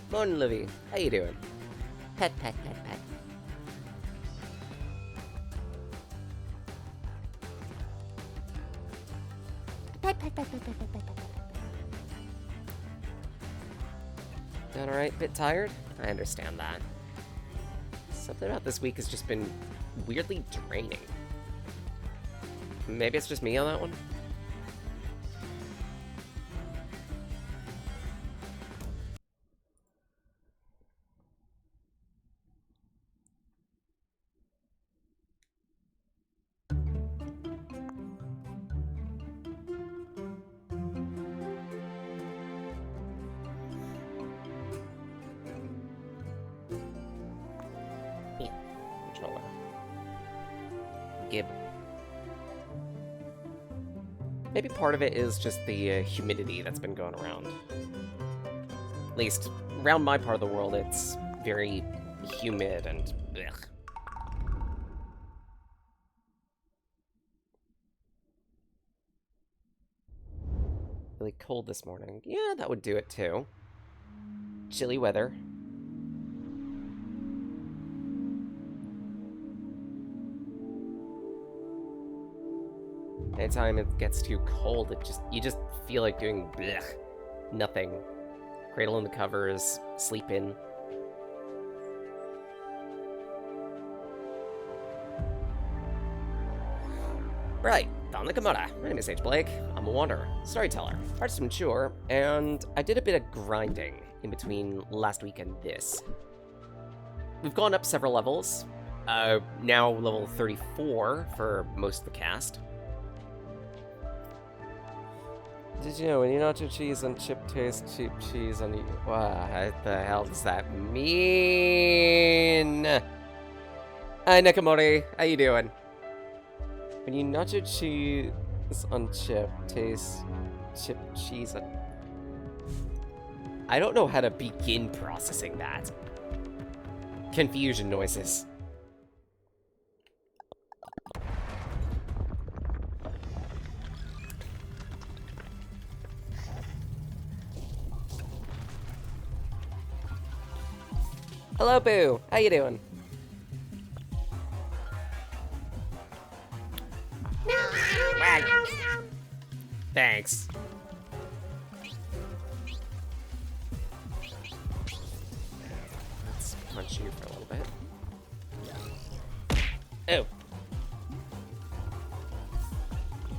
Morning, Livy. How you doing? Pet, pet, pet, pet. Pet, pet, pet, pet, pet, pet, pet, pet. Doing alright? Bit tired? I understand that. Something about this week has just been weirdly draining. Maybe it's just me on that one? Yeah. Controller. Gib. Maybe part of it is just the humidity that's been going around. At least, around my part of the world, it's very humid and ugh. Really cold this morning. Yeah, that would do it too. Chilly weather. Anytime it gets too cold, you just feel like doing blech, nothing. Cradle in the covers, sleep in. Right, Don Nakamura. My name is H. Blake. I'm a wanderer, storyteller, artist mature, and I did a bit of grinding in between last week and this. We've gone up several levels. Now level 34 for most of the cast. Did you know when you nacho cheese and chip taste cheap cheese on you? What the hell does that mean? Hi Nakamori, how you doing? When you nacho cheese on chip taste chip cheese on... I don't know how to begin processing that. Confusion noises. Hello, Boo. How you doing? Thanks. Let's punch you for a little bit. Oh.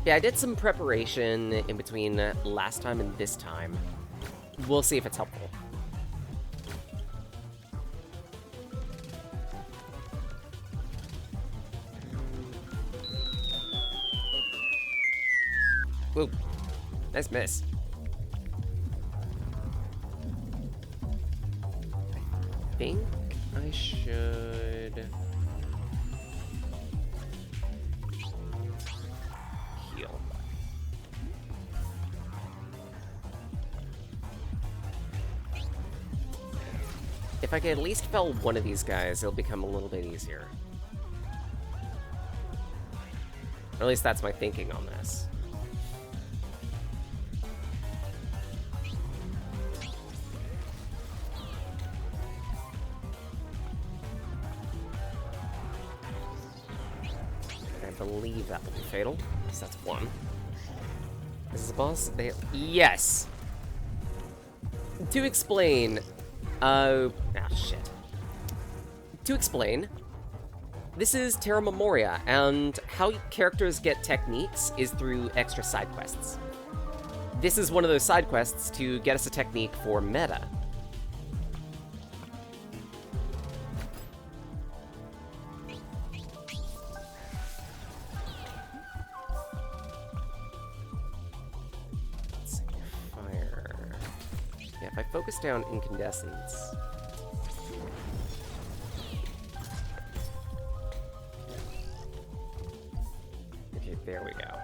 Yeah, I did some preparation in between last time and this time. We'll see if it's helpful. Whoa. Nice miss. I think I should heal. If I can at least fell one of these guys, it'll become a little bit easier. Or at least that's my thinking on this. I believe that will be fatal. So that's one. This is the boss. Yes! To explain... shit. To explain, this is Terra Memoria, and how characters get techniques is through extra side quests. This is one of those side quests to get us a technique for meta. Let's see, fire. Yeah, if I focus down incandescence... There we go.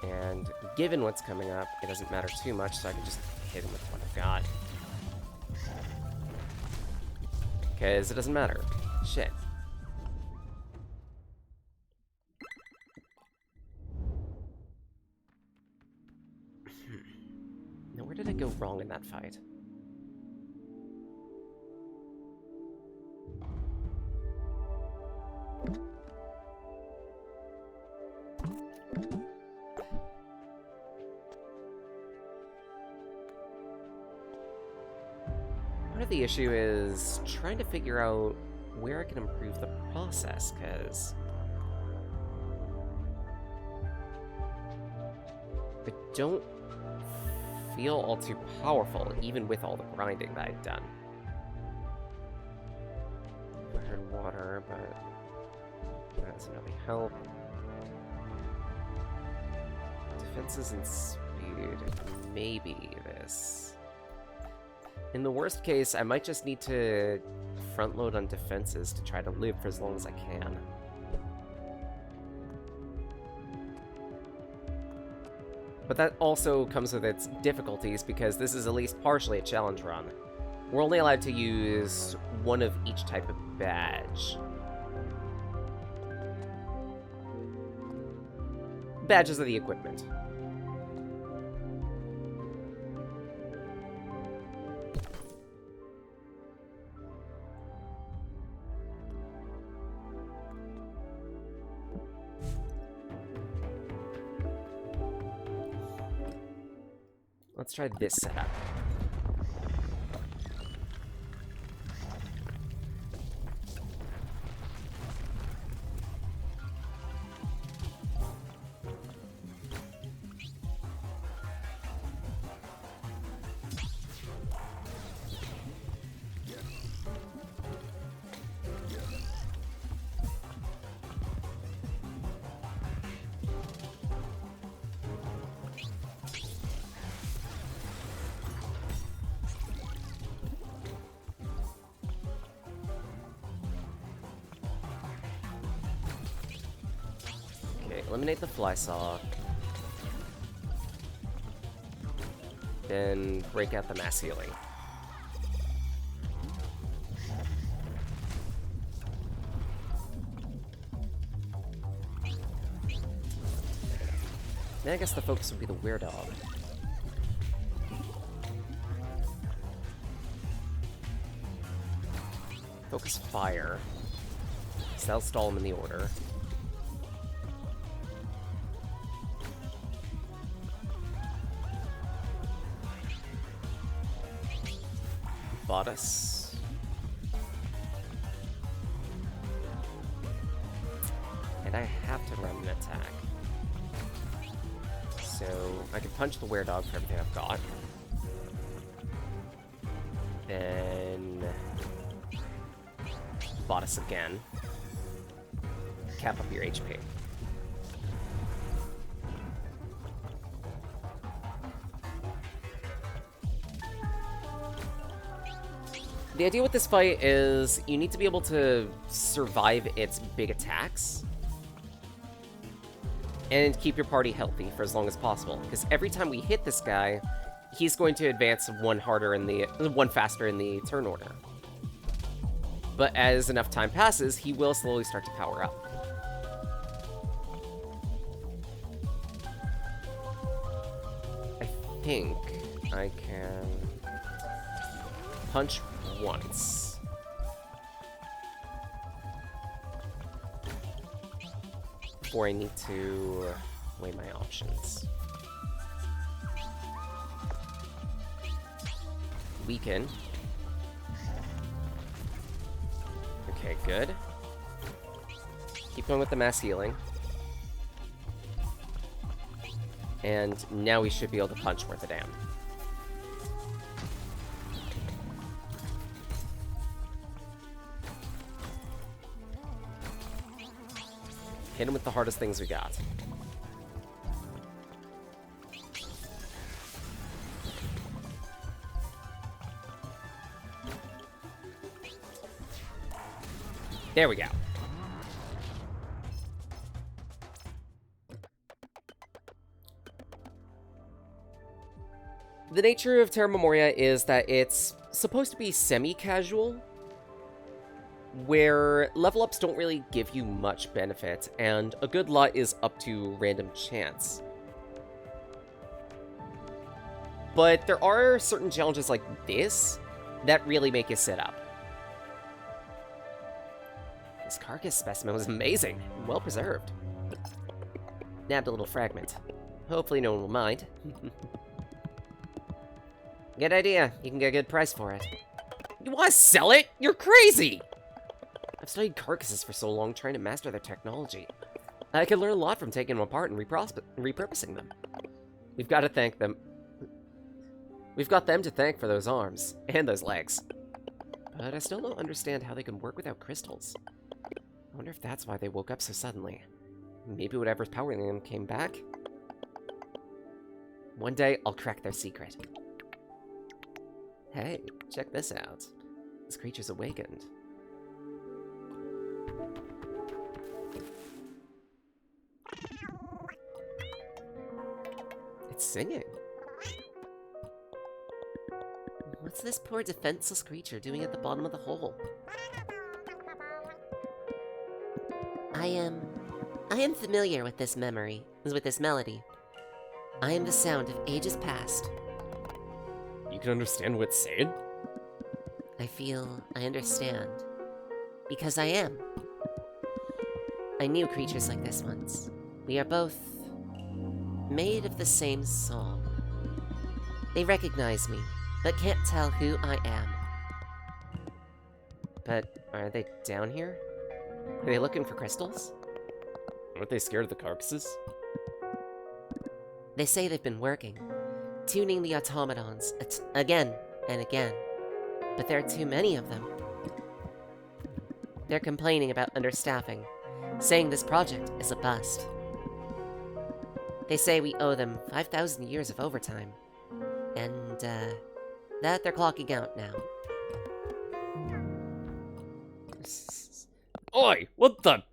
And given what's coming up, it doesn't matter too much, so I can just hit him with what I've got. Because it doesn't matter. Shit. Now, where did I go wrong in that fight? Part of the issue is trying to figure out where I can improve the process, because I don't feel all too powerful, even with all the grinding that I've done. Fire and water, but that doesn't really help. Defenses and speed, maybe this. In the worst case, I might just need to front load on defenses to try to live for as long as I can. But that also comes with its difficulties, because this is at least partially a challenge run. We're only allowed to use one of each type of badge. Badges are the equipment. Let's try this setup. Eliminate the fly saw. Then break out the mass healing. Then I guess the focus would be the weird dog. Focus fire. So that'll stall him in the order. Bodice. And I have to run an attack. So I can punch the were-dog for everything I've got. Then Bodice again. Cap up your HP. The idea with this fight is you need to be able to survive its big attacks and keep your party healthy for as long as possible. Because every time we hit this guy, he's going to advance one faster in the turn order. But as enough time passes, he will slowly start to power up. I think I can punch once. Before I need to weigh my options. Weaken. Okay, good. Keep going with the mass healing. And now we should be able to punch worth a damn. Hit him with the hardest things we got. There we go. The nature of Terra Memoria is that it's supposed to be semi-casual, where level ups don't really give you much benefit, and a good lot is up to random chance. But there are certain challenges like this that really make you sit up. This carcass specimen was amazing, well preserved. Nabbed a little fragment. Hopefully no one will mind. Good idea. You can get a good price for it. You want to sell it? You're crazy! I've studied carcasses for so long, trying to master their technology. I could learn a lot from taking them apart and repurposing them. We've got to thank them. We've got them to thank for those arms, and those legs. But I still don't understand how they can work without crystals. I wonder if that's why they woke up so suddenly. Maybe whatever's powering them came back? One day, I'll crack their secret. Hey, check this out. This creature's awakened. It's singing. What's this poor defenseless creature doing at the bottom of the hole? I am familiar with this melody. I am the sound of ages past. You can understand what it's saying? I feel I understand. Because I am. I knew creatures like this once. We are both made of the same soul. They recognize me, but can't tell who I am. But are they down here? Are they looking for crystals? Aren't they scared of the carcasses? They say they've been working, tuning the automatons again and again, but there are too many of them. They're complaining about understaffing, saying this project is a bust. They say we owe them 5,000 years of overtime, and that they're clocking out now. Oi, what the?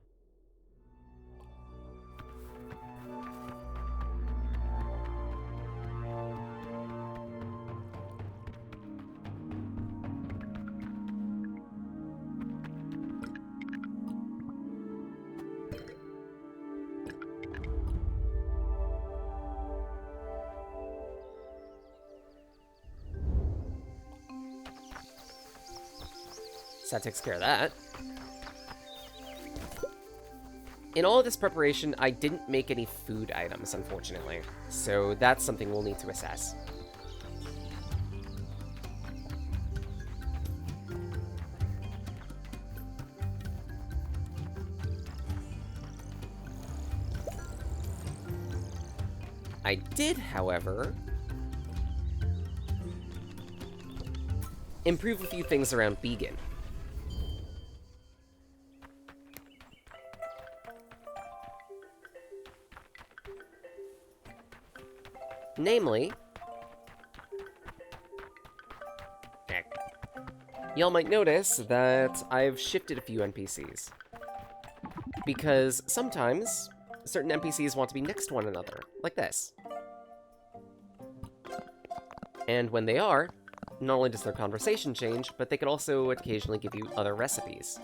So that takes care of that. In all of this preparation, I didn't make any food items, unfortunately. So that's something we'll need to assess. I did, however, improve a few things around vegan. Namely, y'all might notice that I've shifted a few NPCs. Because sometimes certain NPCs want to be next to one another, like this. And when they are, not only does their conversation change, but they can also occasionally give you other recipes.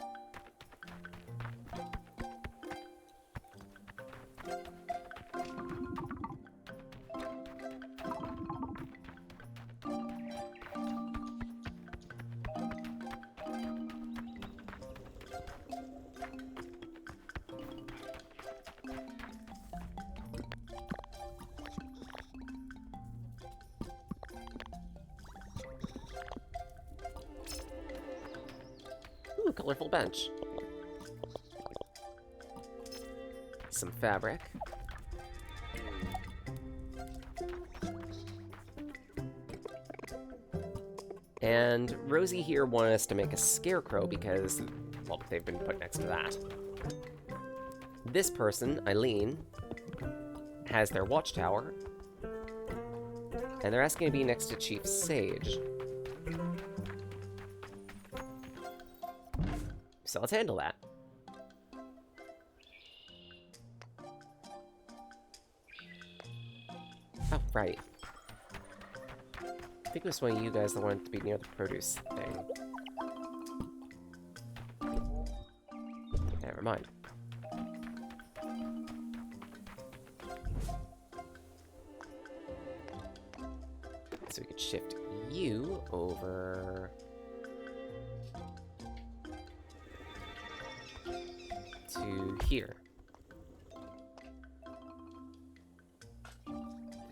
Ooh, colorful bench. Some fabric. And Rosie here wanted us to make a scarecrow because, well, they've been put next to that. This person, Eileen, has their watchtower, and they're asking to be next to Chief Sage. So let's handle that. Oh, right. I think it was one of you guys that wanted to be near the produce thing. Never mind. So we could shift you over to here.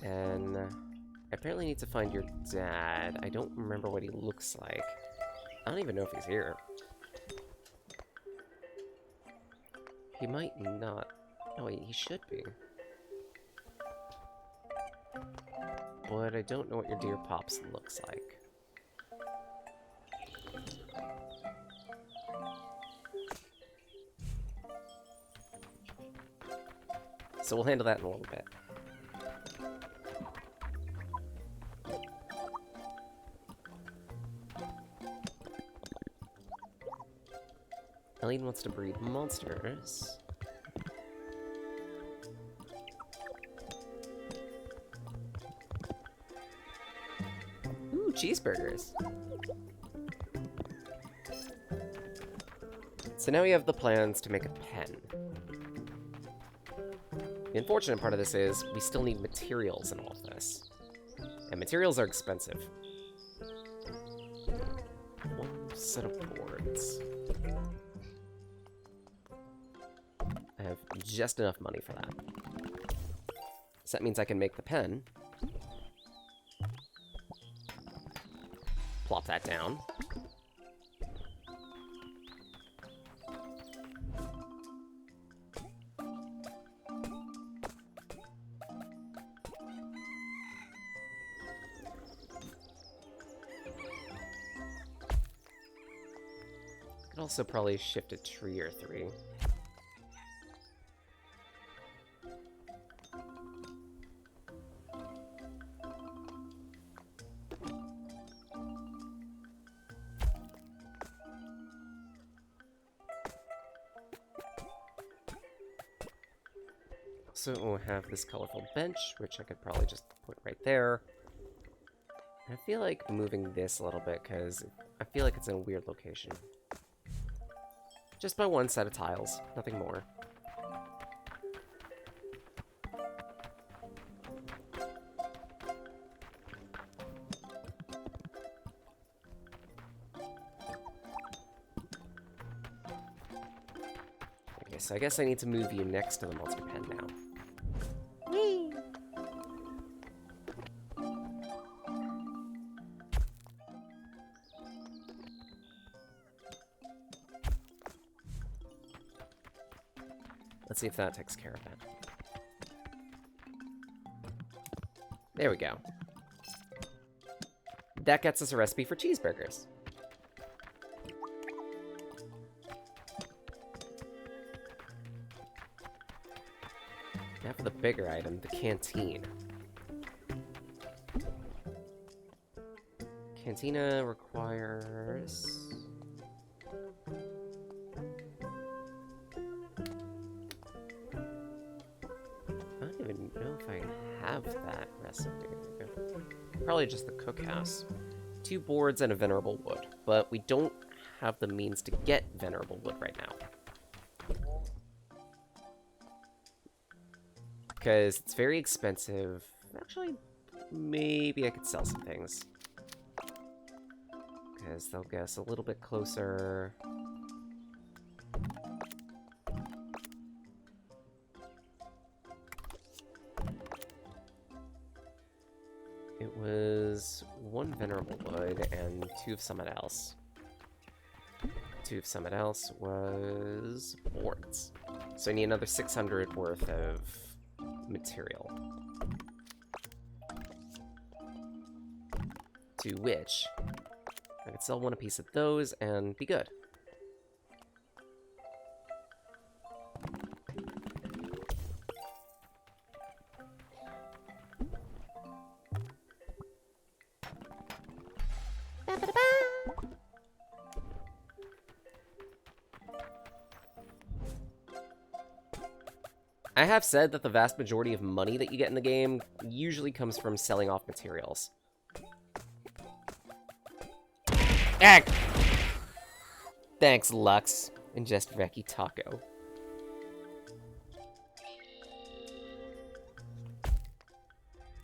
then I apparently need to find your dad. I don't remember what he looks like. I don't even know if he's here. He might not. Oh, he should be. But I don't know what your dear pops looks like. So we'll handle that in a little bit. Eileen wants to breed monsters. Ooh, cheeseburgers. So now we have the plans to make a pen. The unfortunate part of this is we still need materials in all of this. And materials are expensive. One set of boards. I have just enough money for that. So that means I can make the pen. Plop that down. Could also probably shift a tree or three. So we'll have this colorful bench, which I could probably just put right there. I feel like moving this a little bit because I feel like it's in a weird location. Just by one set of tiles, nothing more. Okay, so I guess I need to move you next to the monster pen now. Whee! Let's see if that takes care of it. There we go. That gets us a recipe for cheeseburgers. Now for the bigger item, the canteen. Cantina requires... I don't even know if I have that recipe. Probably just the cookhouse. 2 boards and a venerable wood, but we don't have the means to get venerable wood right now. Because it's very expensive. Actually, maybe I could sell some things. Because they'll get us a little bit closer. It was 1 venerable wood and 2 of something else. 2 of something else was boards. So I need another 600 worth of material. To which I could sell 1 apiece of those and be good. I have said that the vast majority of money that you get in the game usually comes from selling off materials. Ah! Thanks, Lux. Ingest Veki Taco.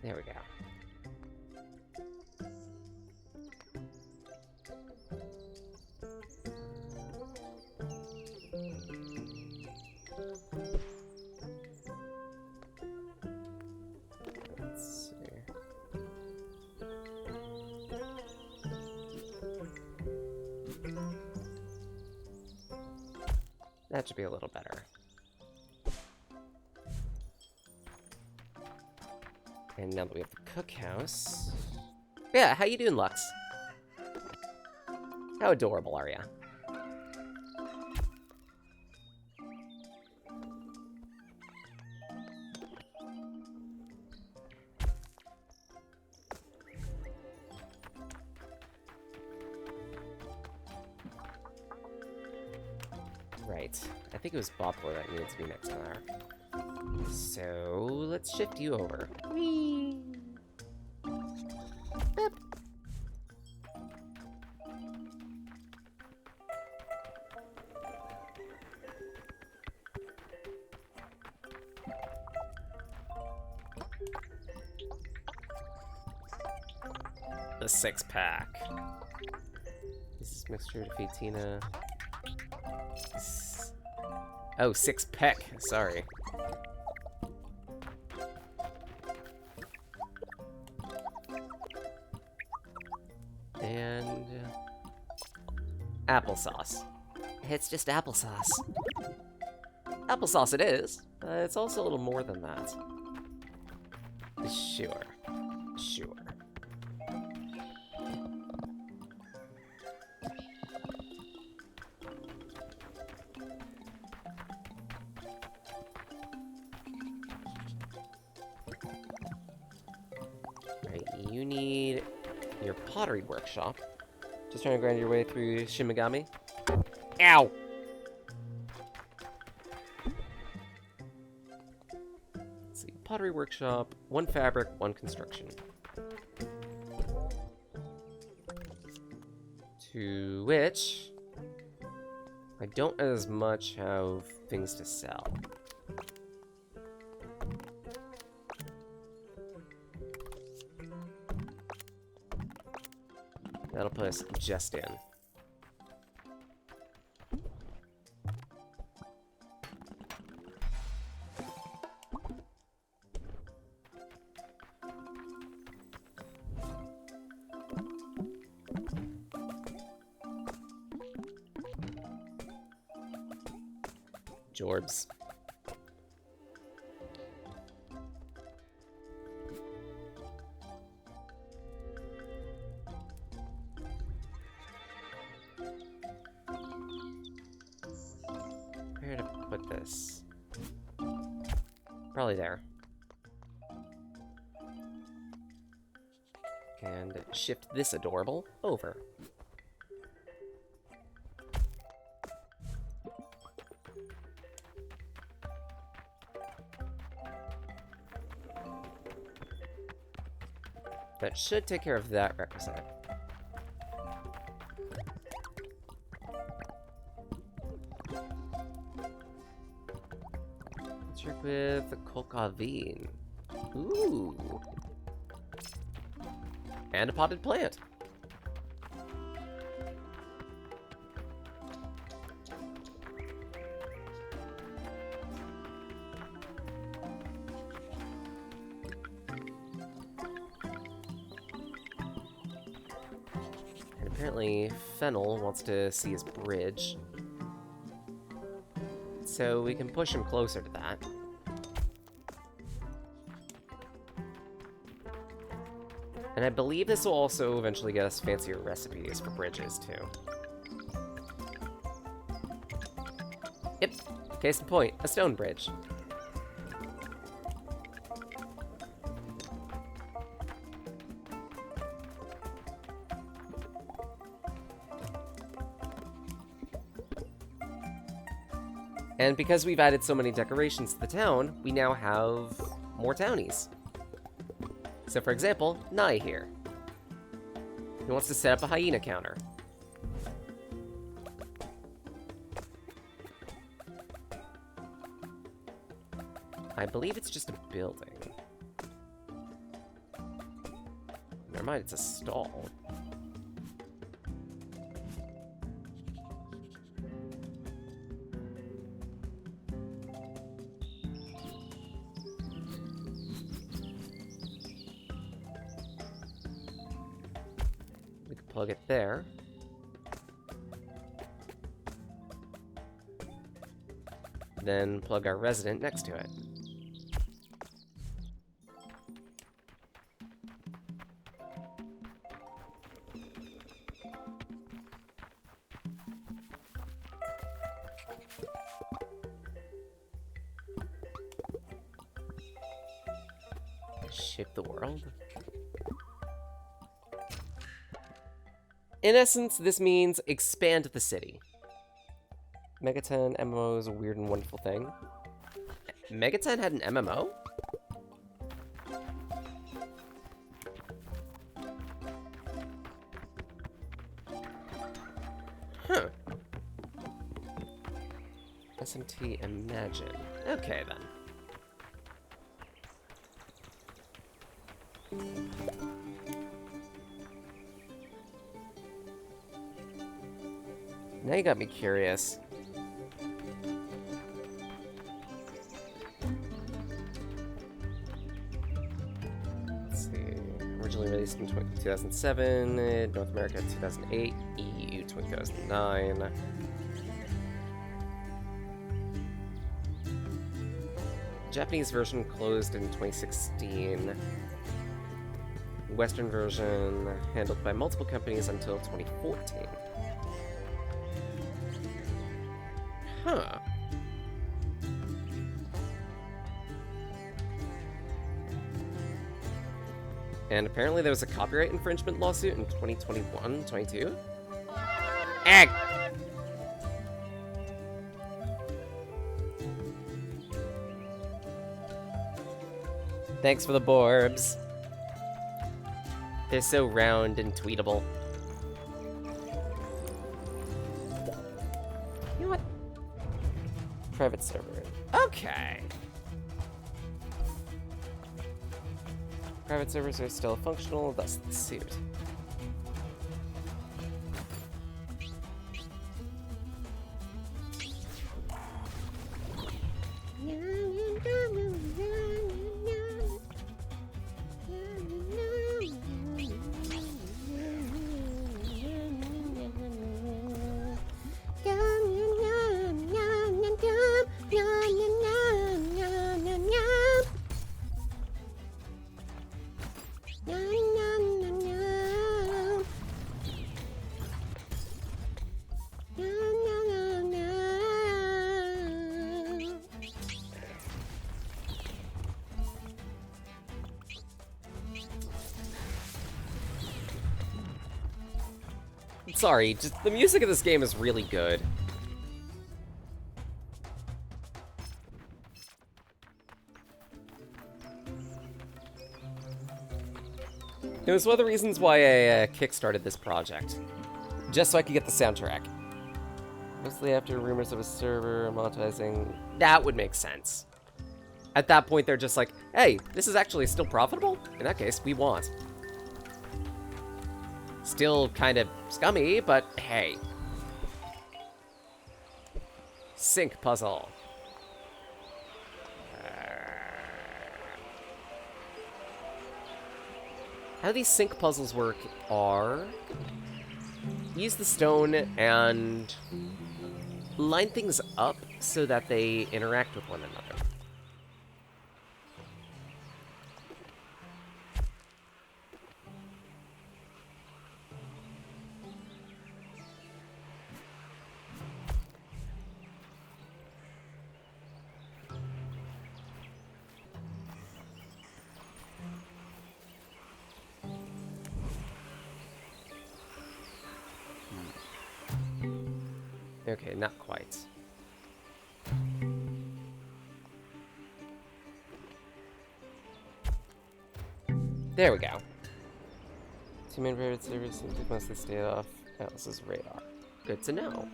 There we go. Let's see. That should be a little better. And now that we have the cookhouse... Yeah, how you doing, Lux? How adorable are ya? Right. I think it was Bobcore that needs to be next to there. So, let's shift you over. Whee! Boop. The 6-pack. This is mixture to feed Tina. Oh, 6-peck. Sorry. And applesauce. It's just applesauce. Applesauce it is. It's also a little more than that. Sure. Sure. You need your pottery workshop. Just trying to grind your way through Shimigami. Ow! Let's see. Pottery workshop, 1 fabric, 1 construction. To which I don't as much have things to sell. That'll put us just in. Jorbs. Where to put this? Probably there. And shift this adorable over. That should take care of that requisite. Let's check with the Kolkaveen. Ooh. And a potted plant. Apparently, Fennel wants to see his bridge. So we can push him closer to that. And I believe this will also eventually get us fancier recipes for bridges, too. Yep, case in point, a stone bridge. And because we've added so many decorations to the town, we now have more townies. So for example, Nye here. He wants to set up a hyena counter. I believe it's just a building. Never mind, it's a stall. Plug it there. then plug our Resonant next to it. Shape the world? In essence, this means expand the city. Megaton MMO is a weird and wonderful thing. Megaton had an MMO? Huh. SMT Imagine. Okay, then. Now you got me curious. Let's see. Originally released in 2007, in North America 2008, EU 2009. Japanese version closed in 2016. Western version handled by multiple companies until 2014. Huh. And apparently there was a copyright infringement lawsuit in 2021, 22? Egg! Thanks for the Borbs. They're so round and tweetable. You know what? Private server. Okay. Private servers are still functional, thus the suit. Sorry, just the music of this game is really good. It was one of the reasons why I kickstarted this project. Just so I could get the soundtrack. Mostly after rumors of a server monetizing... That would make sense. At that point, they're just like, hey, this is actually still profitable? In that case, we want. Still kind of scummy, but hey. Sync puzzle. How these sync puzzles work are... use the stone and line things up so that they interact with one another. Okay, not quite. There we go. Two main private servers seem to mostly stay off Atlas's radar. Good to know.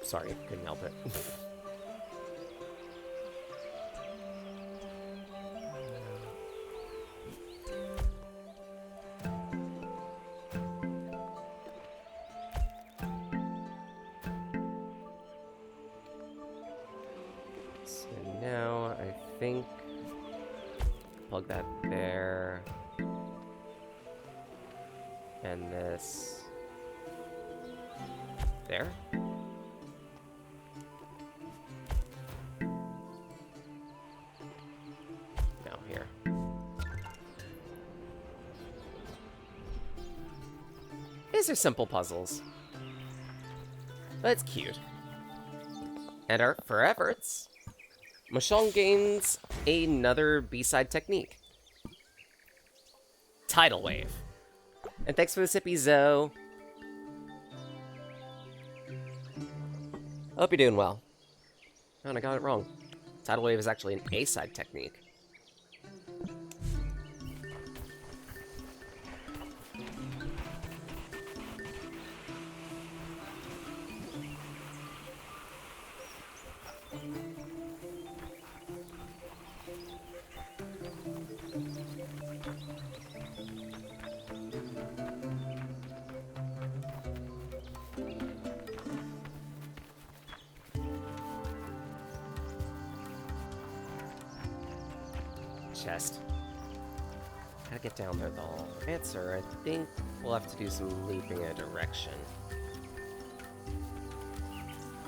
Sorry, couldn't help it. So now I think plug that there. And this there. Now here. These are simple puzzles, but it's cute. And for efforts, Mashong gains another B-side technique. Tidal Wave. And thanks for the sippy, Zoe. Hope you're doing well. Oh, and I got it wrong. Tidal Wave is actually an A-side technique. Chest. Gotta get down there though. Answer, I think we'll have to do some looping in a direction.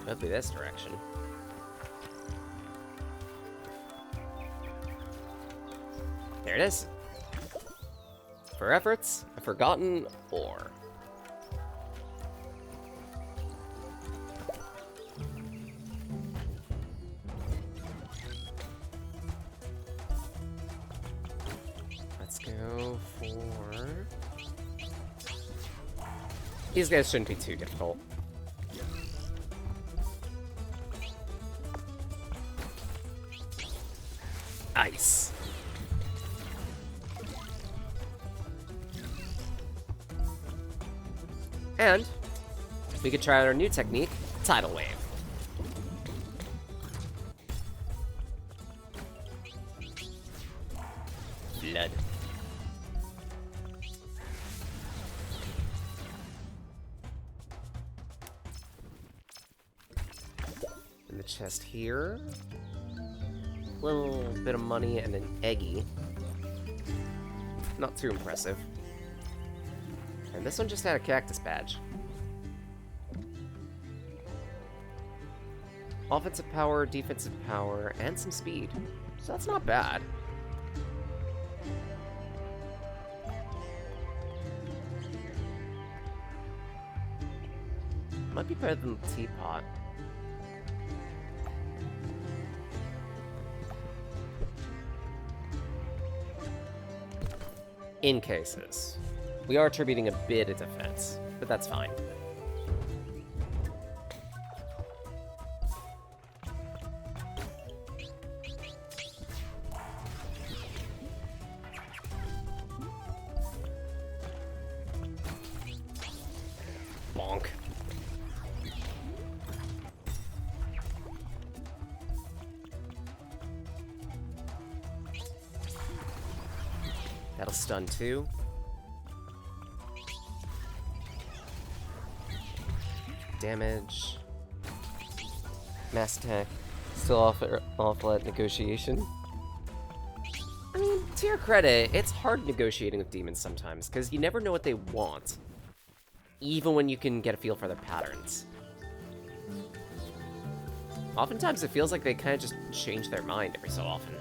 Could be this direction. There it is. For efforts, a forgotten ore. Let's go for... These guys shouldn't be too difficult. Ice. And we could try out our new technique, Tidal Wave. Blood. In the chest here. A little bit of money and an eggy. Not too impressive. And this one just had a cactus badge. Offensive power, defensive power, and some speed. So that's not bad. Might be better than the teapot. In cases. We are attributing a bit of defense, but that's fine. Bonk. That'll stun too. Damage. Mass attack. Still off at negotiation. I mean, to your credit, it's hard negotiating with demons sometimes, because you never know what they want. Even when you can get a feel for their patterns. Oftentimes it feels like they kind of just change their mind every so often.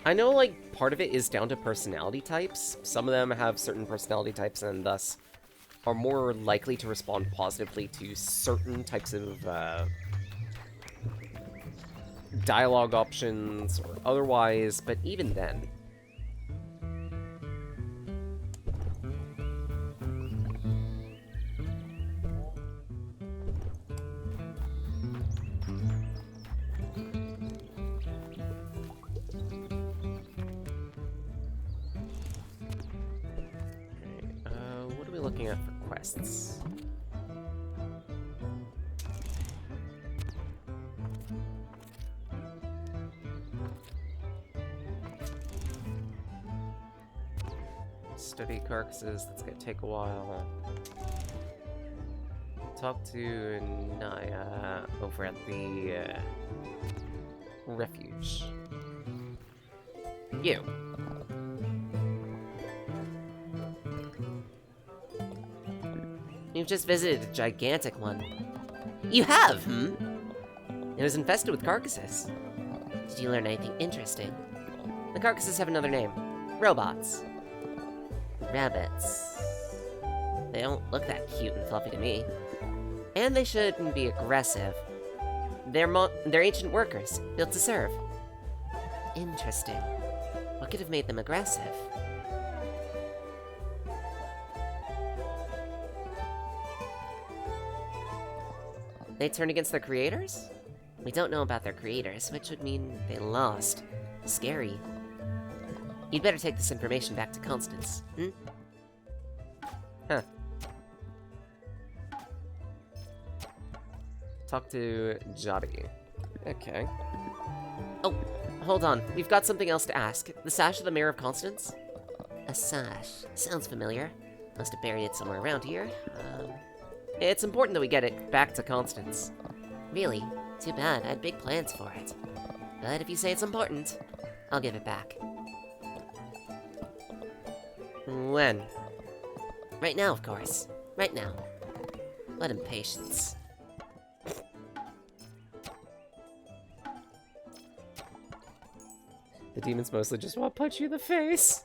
I know, like, part of it is down to personality types. Some of them have certain personality types and thus are more likely to respond positively to certain types of dialogue options or otherwise, but even then. looking at for quests? Study carcasses, that's gonna take a while. Talk to Naya over at the refuge. You. You've just visited a gigantic one. You have, hmm? It was infested with carcasses. Did you learn anything interesting? The carcasses have another name. Robots. Rabbits. They don't look that cute and fluffy to me. And they shouldn't be aggressive. They're ancient workers, built to serve. Interesting. What could have made them aggressive? They turned against their creators? We don't know about their creators, which would mean they lost. Scary. You'd better take this information back to Constance, hmm? Huh. Talk to Jody. Okay. Oh, hold on. We've got something else to ask. The sash of the Mayor of Constance? A sash. Sounds familiar. Must have buried it somewhere around here. It's important that we get it back to Constance. Really? Too bad. I had big plans for it. But if you say it's important, I'll give it back. When? Right now, of course. Right now. What impatience. The demons mostly just want to punch you in the face.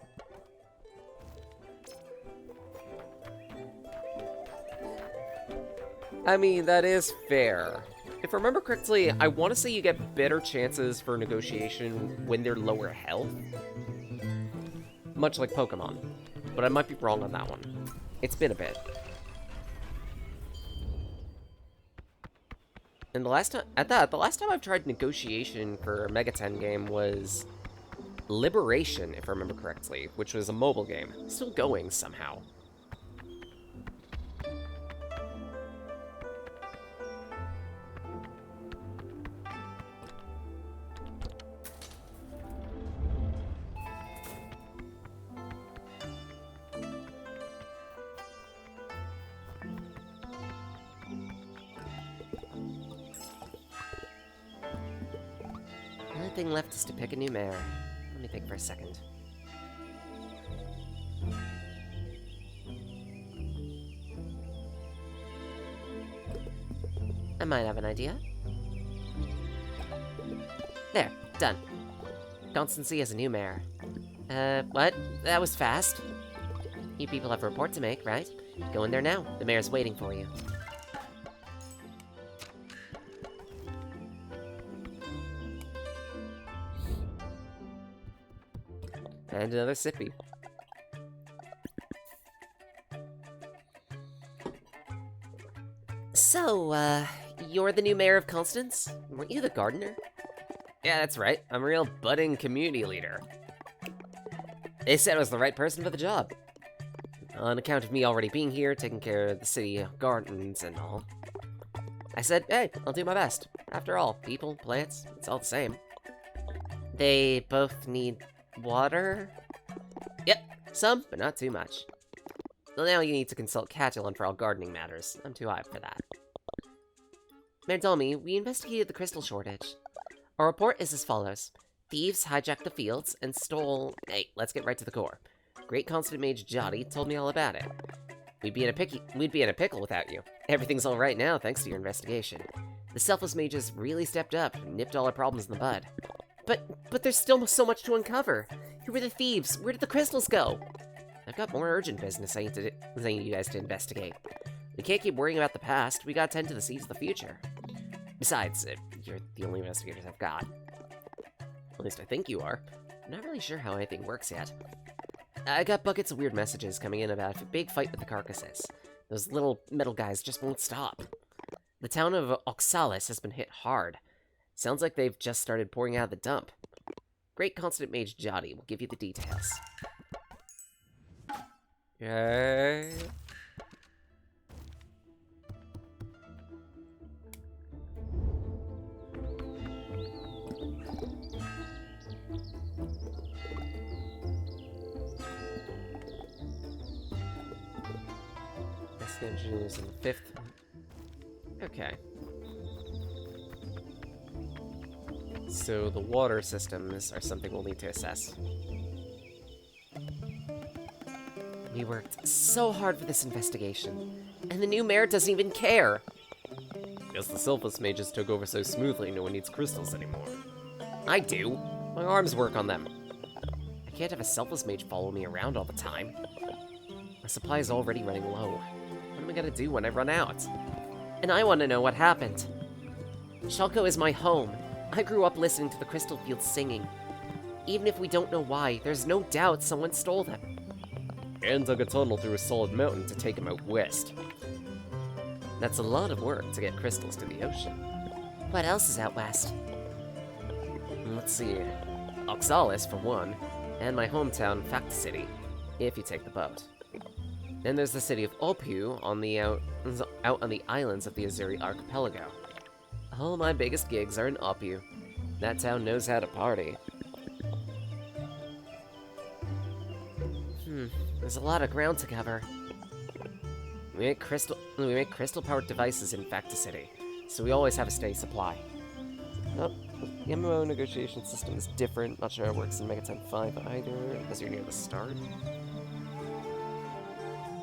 I mean, that is fair. If I remember correctly, I want to say you get better chances for negotiation when they're lower health. Much like Pokemon. But I might be wrong on that one. It's been a bit. And the last time I've tried negotiation for a Mega 10 game was Liberation, if I remember correctly, which was a mobile game. Still going somehow. Only thing left is to pick a new mayor. Let me think for a second. I might have an idea. There, done. Constancy has a new mayor. What? That was fast. You people have a report to make, right? Go in there now. The mayor's waiting for you. And another sippy. So, you're the new mayor of Constance? Weren't you the gardener? Yeah, that's right. I'm a real budding community leader. They said I was the right person for the job. On account of me already being here, taking care of the city gardens and all. I said, hey, I'll do my best. After all, people, plants, it's all the same. They both need water? Yep, some, but not too much. Well, now you need to consult Catullon for all gardening matters. I'm too hyped for that. Mayor told me we investigated the crystal shortage. Our report is as follows. Thieves hijacked the fields and stole... Hey, let's get right to the core. Great Constant Mage Jotty told me all about it. We'd be in a pickle without you. Everything's all right now thanks to your investigation. The Selfless Mages really stepped up and nipped all our problems in the bud. But there's still so much to uncover. Who were the thieves? Where did the crystals go? I've got more urgent business I need you guys to investigate. We can't keep worrying about the past. We gotta tend to the seeds of the future. Besides, you're the only investigators I've got. At least I think you are. I'm not really sure how anything works yet. I got buckets of weird messages coming in about a big fight with the carcasses. Those little metal guys just won't stop. The town of Oxalis has been hit hard. Sounds like they've just started pouring out of the dump. Great Constant Mage Jotty will give you the details. Okay. The engineers in the 5th. Okay. So the water systems are something we'll need to assess. We worked so hard for this investigation, and the new mayor doesn't even care. Guess the Selfless Mages took over so smoothly no one needs crystals anymore. I do. My arms work on them. I can't have a Selfless Mage follow me around all the time. My supply is already running low. What am I gonna do when I run out? And I want to know what happened. Shulko is my home. I grew up listening to the Crystal Fields singing. Even if we don't know why, there's no doubt someone stole them. And dug a tunnel through a solid mountain to take them out west. That's a lot of work to get crystals to the ocean. What else is out west? Let's see. Oxalis, for one, and my hometown, Facta City, if you take the boat. Then there's the city of Opu on the out on the islands of the Azuri archipelago. All my biggest gigs are in Opu. That town knows how to party. There's a lot of ground to cover. We make crystal-powered devices in Facta City, so we always have a steady supply. Oh, the MMO negotiation system is different. Not sure how it works in Megaton 5 either, as you're near the start.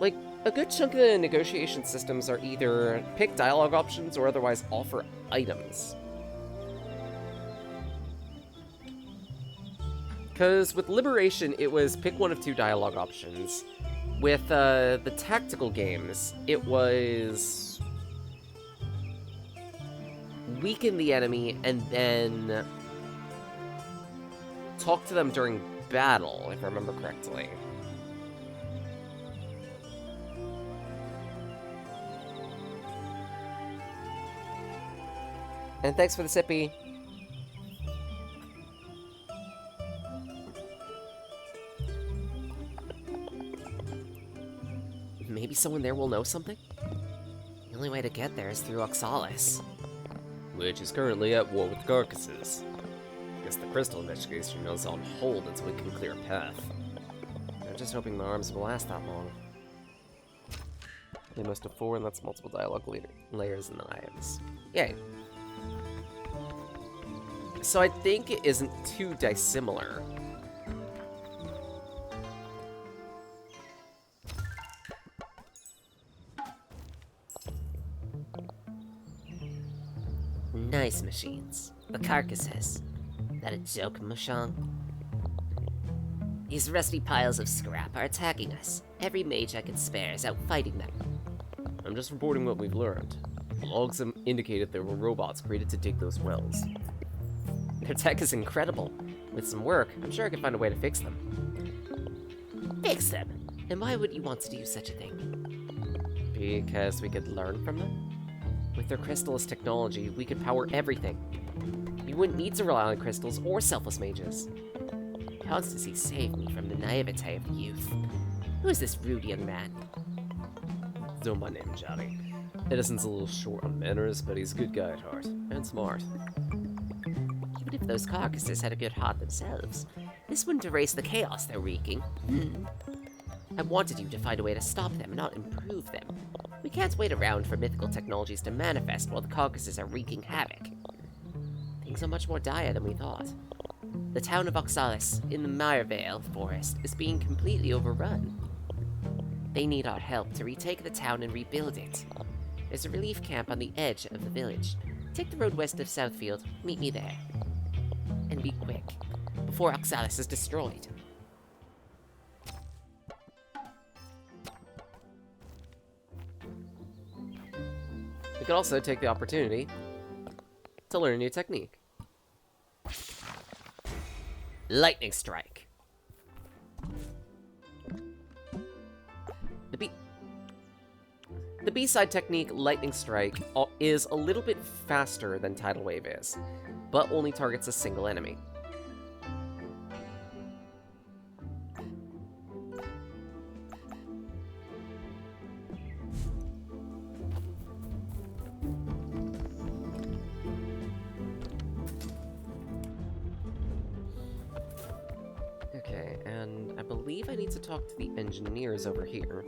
Like, a good chunk of the negotiation systems are either pick dialogue options or otherwise offer items. Because with Liberation, it was pick one of two dialogue options. With the tactical games, it was weaken the enemy and then talk to them during battle, if I remember correctly. And thanks for the sippy. Maybe someone there will know something? The only way to get there is through Oxalis. Which is currently at war with Carcasses. Guess the crystal investigation is on hold until we can clear a path. I'm just hoping my arms will last that long. They must have 4, and that's multiple dialogue layers and items. Yay. So I think it isn't too dissimilar. Nice machines. The Carcasses. That a joke, Mushang? These rusty piles of scrap are attacking us. Every mage I can spare is out fighting them. I'm just reporting what we've learned. The logs indicated there were robots created to dig those wells. Their tech is incredible. With some work, I'm sure I can find a way to fix them. Fix them? And why would you want to do such a thing? Because we could learn from them? With their crystalist technology, we could power everything. We wouldn't need to rely on crystals or selfless mages. Constancy saved me from the naivete of youth. Who is this rude young man? Don't mind him, Johnny. Edison's a little short on manners, but he's a good guy at heart, and smart. Even if those Carcasses had a good heart themselves, this wouldn't erase the chaos they're wreaking. I wanted you to find a way to stop them, not improve them. We can't wait around for mythical technologies to manifest while the Carcasses are wreaking havoc. Things are much more dire than we thought. The town of Oxalis, in the Mirevale forest, is being completely overrun. They need our help to retake the town and rebuild it. There's a relief camp on the edge of the village. Take the road west of Southfield, meet me there. And be quick, before Oxalis is destroyed. We could also take the opportunity to learn a new technique. Lightning Strike. The B-side technique, Lightning Strike, is a little bit faster than Tidal Wave is, but only targets a single enemy. Okay, and I believe I need to talk to the engineers over here.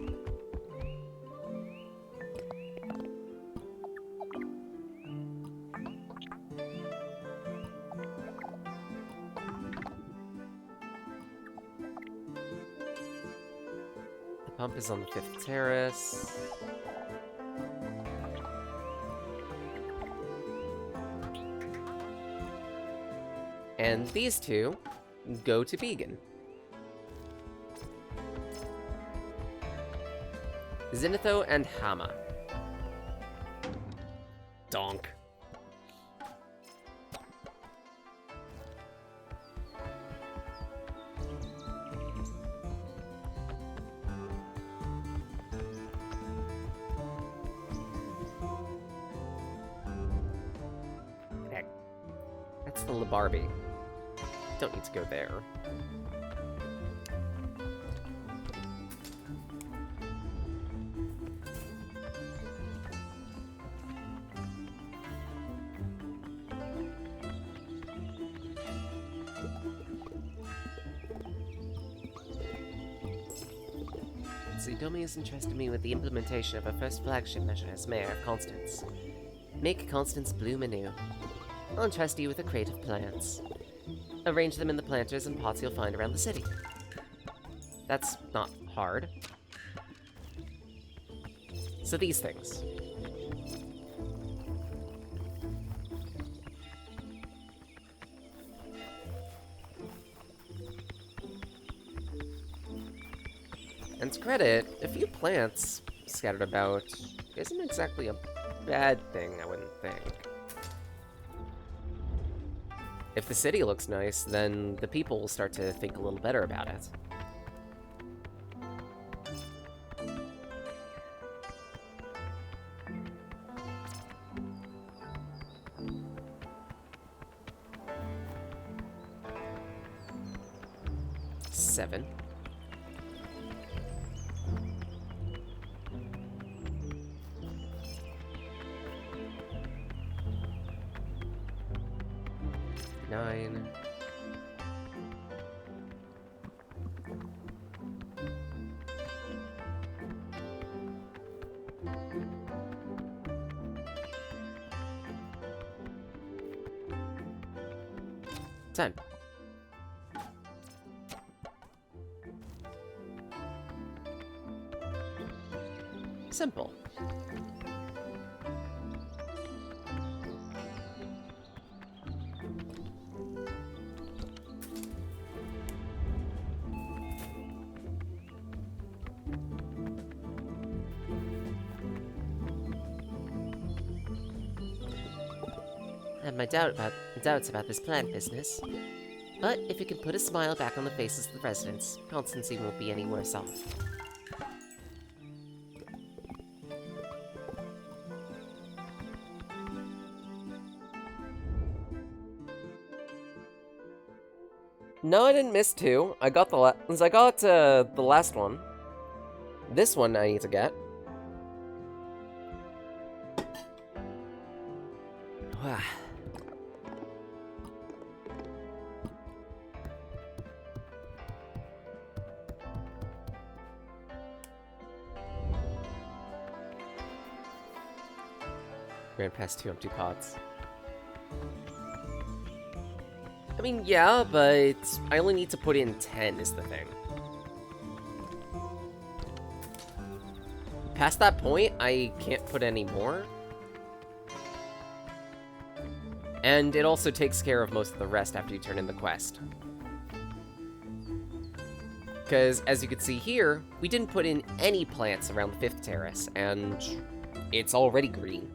Pump is on the 5th terrace. And these two go to Vegan. Zenitho and Hama. Donk. Heck. That's the Barbie. Don't need to go there. Domi has entrusted me with the implementation of our first flagship measure as Mayor of Constance. Make Constance bloom anew. I'll entrust you with a crate of plants. Arrange them in the planters and pots you'll find around the city. That's not hard. So these things. And to credit, a few plants scattered about isn't exactly a bad thing, I wouldn't think. If the city looks nice, then the people will start to think a little better about it. Seven. Nine. Ten. Simple. I have my doubts about this plant business. But if it can put a smile back on the faces of the residents, Constancy won't be any worse off. No, I didn't miss two. I got the last one. This one I need to get. Ran past 2 empty pots. I mean, yeah, but I only need to put in 10 is the thing. Past that point, I can't put any more. And it also takes care of most of the rest after you turn in the quest. Because, as you can see here, we didn't put in any plants around the 5th terrace, and it's already green.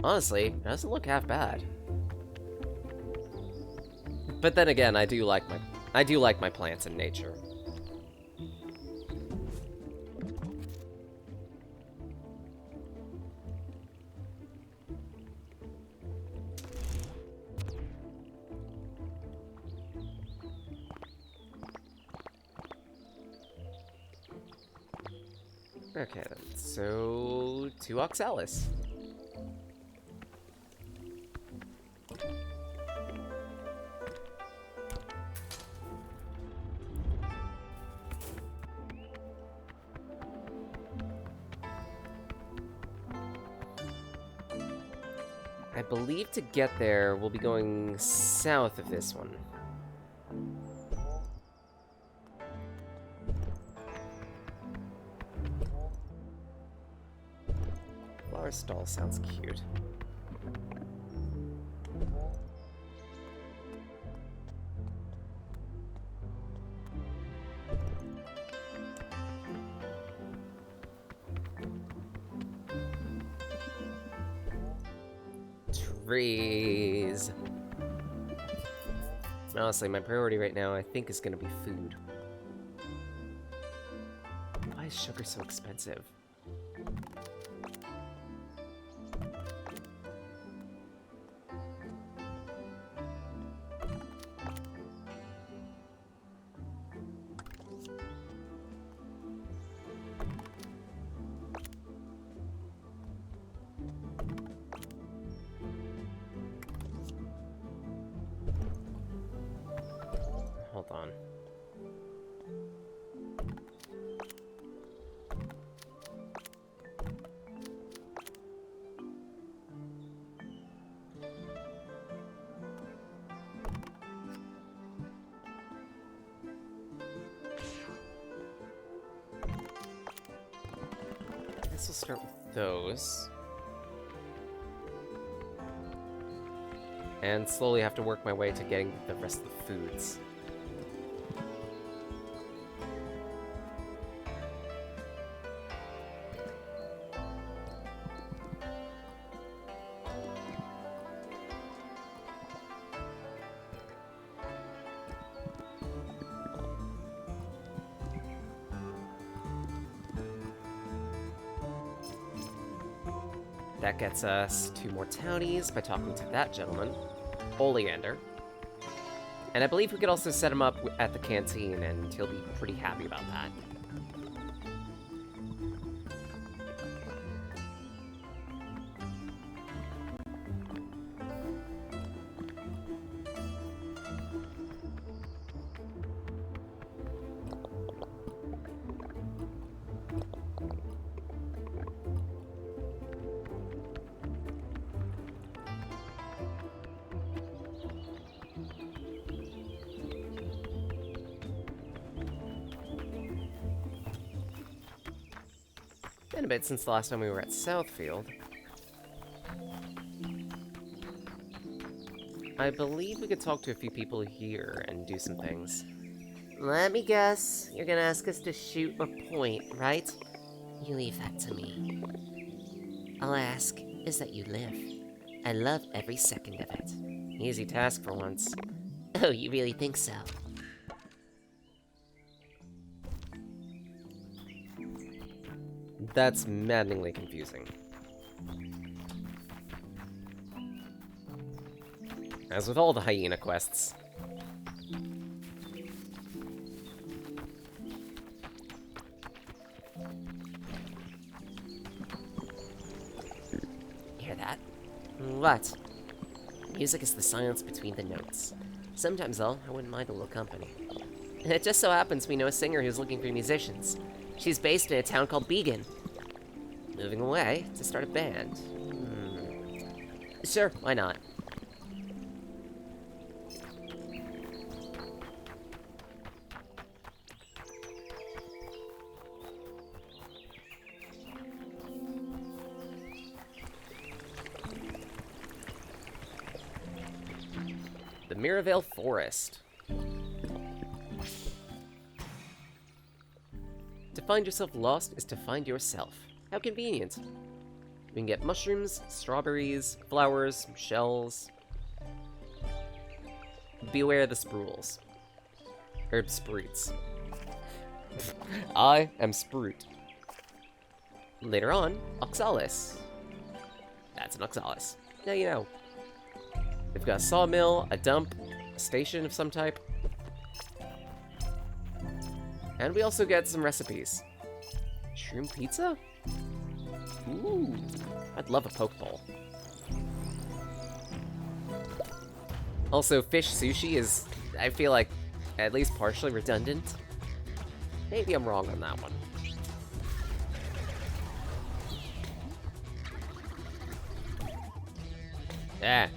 Honestly, it doesn't look half bad. But then again, I do like my plants and nature. Okay, then. So, to Oxalis. I believe to get there, we'll be going south of this one. Flower stall sounds cute. Trees. Honestly, my priority right now, I think, is gonna be food. Why is sugar so expensive? Hold on. I guess we'll start with those. And slowly have to work my way to getting the rest of the foods. That gets us 2 more townies by talking to that gentleman, Oleander. And I believe we could also set him up at the canteen, and he'll be pretty happy about that. Been a bit since the last time we were at Southfield. I believe we could talk to a few people here and do some things. Let me guess, you're gonna ask us to shoot or point, right? You leave that to me. All I ask is that you live. I love every second of it. Easy task for once. Oh, you really think so? That's maddeningly confusing. As with all the hyena quests. Hear that? What? Music is the silence between the notes. Sometimes, though, I wouldn't mind a little company. It just so happens we know a singer who's looking for musicians. She's based in a town called Beacon. Moving away to start a band. Sure, why not? The Mirrorvale Forest. To find yourself lost is to find yourself. How convenient. We can get mushrooms, strawberries, flowers, shells. Beware the spruels. Herb spruits. I am Sprout. Later on, Oxalis. That's an Oxalis. Now you know. We've got a sawmill, a dump, a station of some type. And we also get some recipes. Shroom pizza? Ooh, I'd love a poke bowl. Also, fish sushi is, I feel like, at least partially redundant. Maybe I'm wrong on that one. Ah.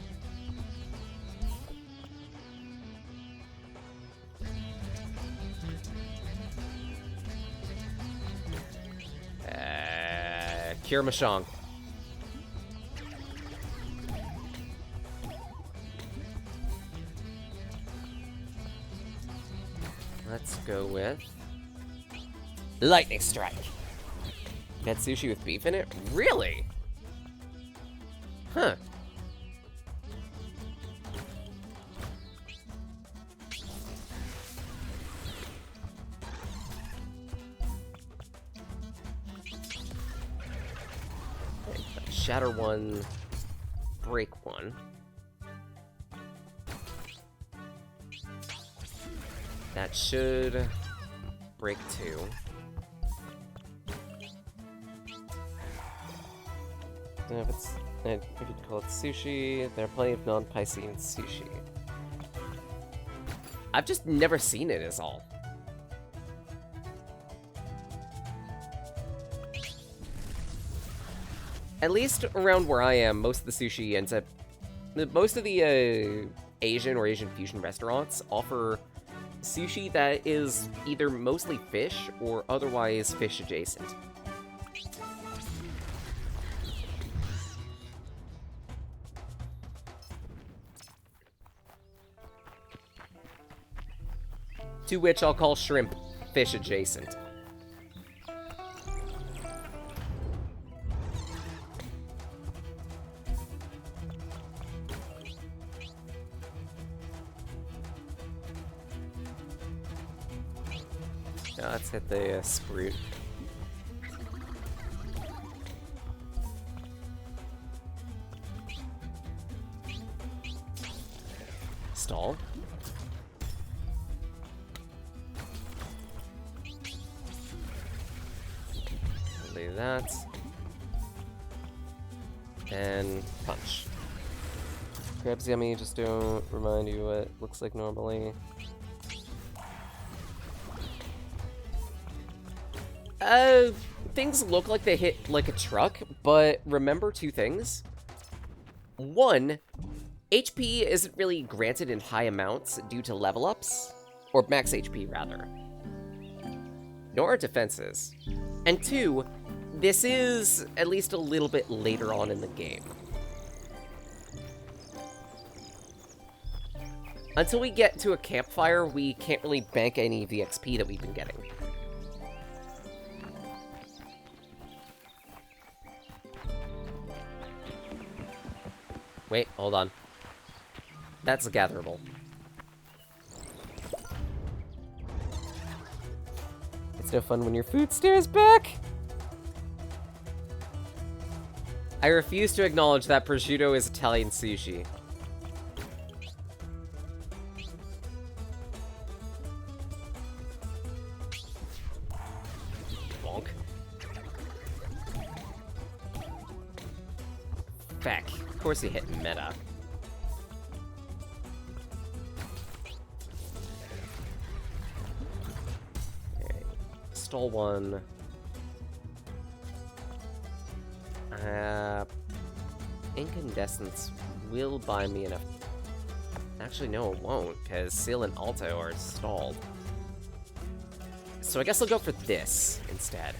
Cure Mashong. Let's go with Lightning Strike. That sushi with beef in it? Really? Huh. Shatter one, break one. That should break two. If you call it sushi, there are plenty of non-Piscean sushi. I've just never seen it is all. At least around where I am, most of the sushi ends up... Most of the Asian or Asian fusion restaurants offer sushi that is either mostly fish or otherwise fish adjacent. To which I'll call shrimp fish adjacent. Now let's hit the Sprout. Stall. Do that. And punch. Crab's yummy, just don't remind you what it looks like normally. Things look like they hit like a truck, but remember two things. One, HP isn't really granted in high amounts due to level ups, or max HP rather. Nor are defenses. And two, this is at least a little bit later on in the game. Until we get to a campfire, we can't really bank any of the XP that we've been getting. Wait, hold on. That's a gatherable. It's no fun when your food stares back. I refuse to acknowledge that prosciutto is Italian sushi. Bonk. Feck. Of course he hit meta. Okay. Stole one. Incandescence will buy me enough. Actually, no, it won't, because Seal and Alto are stalled. So I guess I'll go for this instead.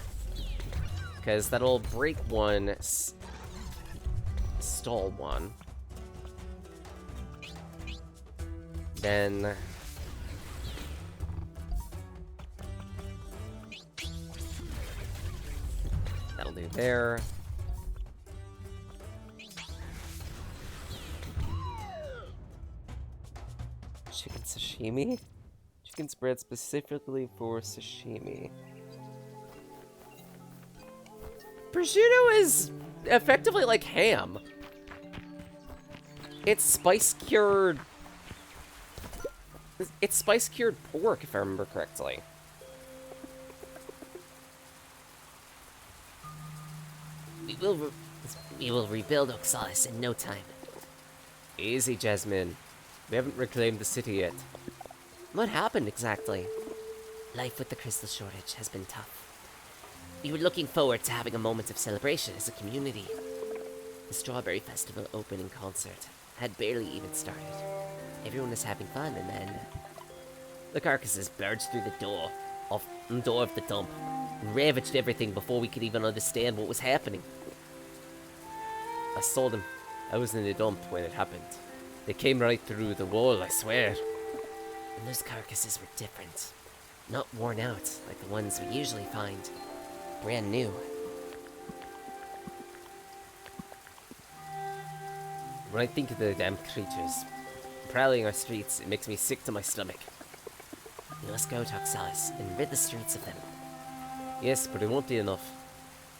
Because that'll break one, stall one. Then... that'll do there. Chicken sashimi? Chicken spread specifically for sashimi. Prosciutto is effectively like ham. It's spice-cured... It's spice-cured pork, if I remember correctly. We will rebuild Oxalis in no time. Easy, Jasmine. We haven't reclaimed the city yet. What happened exactly? Life with the crystal shortage has been tough. We were looking forward to having a moment of celebration as a community. The Strawberry Festival opening concert had barely even started. Everyone was having fun, and then the carcasses barged through the door of the dump, and ravaged everything before we could even understand what was happening. I saw them. I was in the dump when it happened. They came right through the wall, I swear. And those carcasses were different. Not worn out like the ones we usually find. Brand new. When I think of the damn creatures prowling our streets, it makes me sick to my stomach. We must go to Oxalis and rid the streets of them. Yes, but it won't be enough.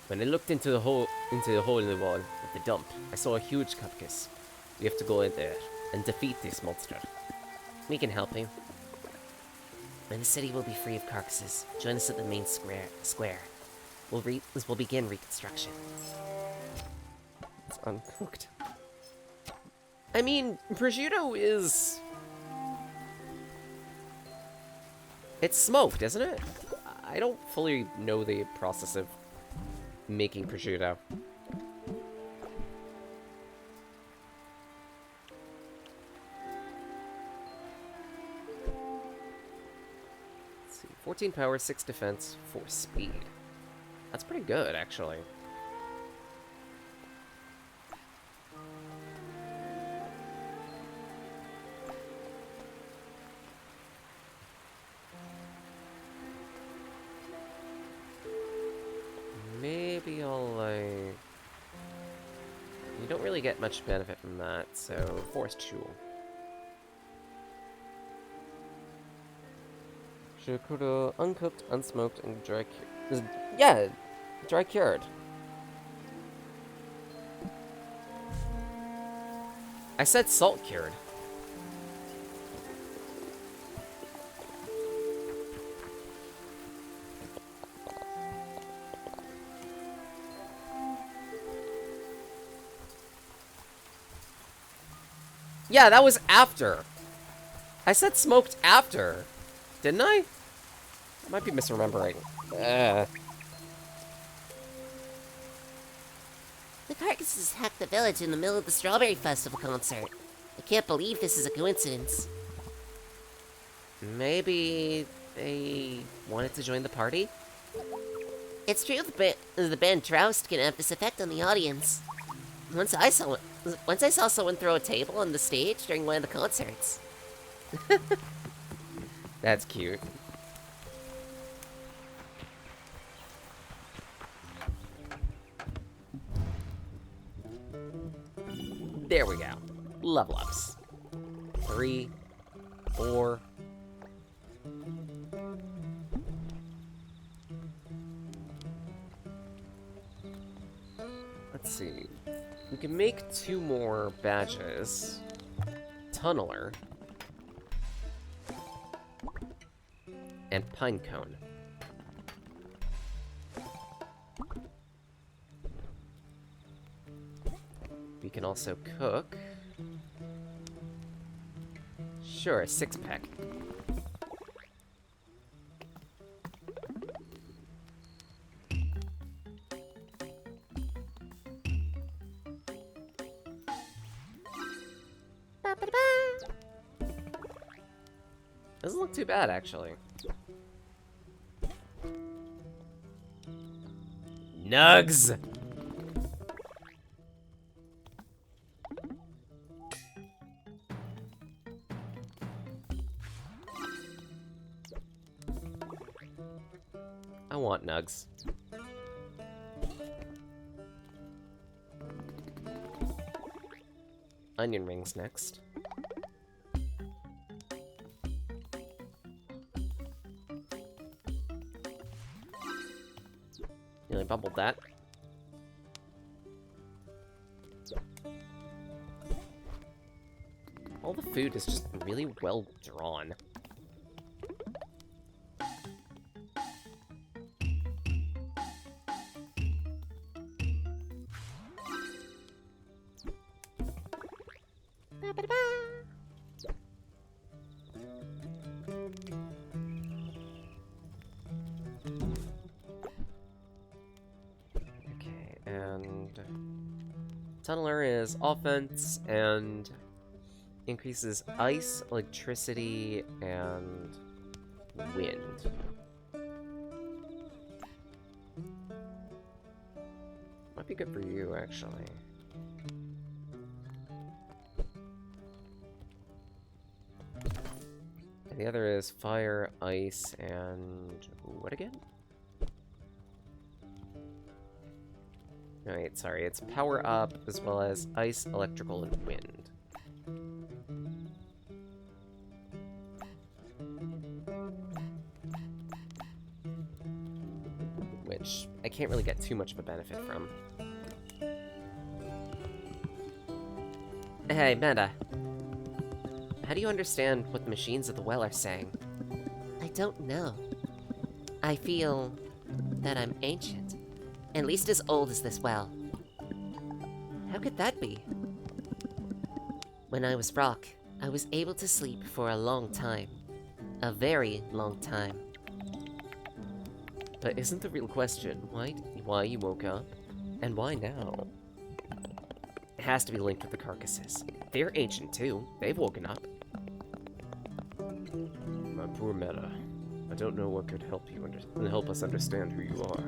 When I looked into the hole in the wall of the dump, I saw a huge carcass. We have to go in there and defeat this monster. We can help you. When the city will be free of carcasses, join us at the main square. We'll begin reconstruction. It's uncooked. I mean, prosciutto is... It's smoked, isn't it? I don't fully know the process of making prosciutto. Let's see, 14 power, 6 defense, 4 speed. That's pretty good, actually. Maybe I'll, you don't really get much benefit from that, so Forest Jewel. Shikuda, uncooked, unsmoked, and dry cured. Yeah, dry cured. I said salt cured. Yeah, that was after. I said smoked after. Didn't I? I might be misremembering. The carcasses hacked the village in the middle of the Strawberry Festival concert. I can't believe this is a coincidence. Maybe they wanted to join the party? It's true the band Troust can have this effect on the audience. Once I saw someone throw a table on the stage during one of the concerts. That's cute. There we go. Level ups. 3, 4. Let's see. We can make 2 more badges. Tunneler. And Pinecone. We can also cook. Sure, a 6-pack. Doesn't look too bad, actually. Nugs! I want nugs. Onion rings next. Nearly bubbled that. All the food is just really well drawn. Tunneler is offense and increases ice, electricity, and wind. Might be good for you, actually. And the other is fire, ice, and what again? Wait, sorry, it's power up as well as ice, electrical, and wind. Which I can't really get too much of a benefit from. Hey, Meta. How do you understand what the machines at the well are saying? I don't know. I feel that I'm ancient. At least as old as this well. How could that be? When I was rock, I was able to sleep for a long time. A very long time. But isn't the real question why you woke up? And why now? It has to be linked with the carcasses. They're ancient too. They've woken up. My poor Meta. I don't know what could help you help us understand who you are.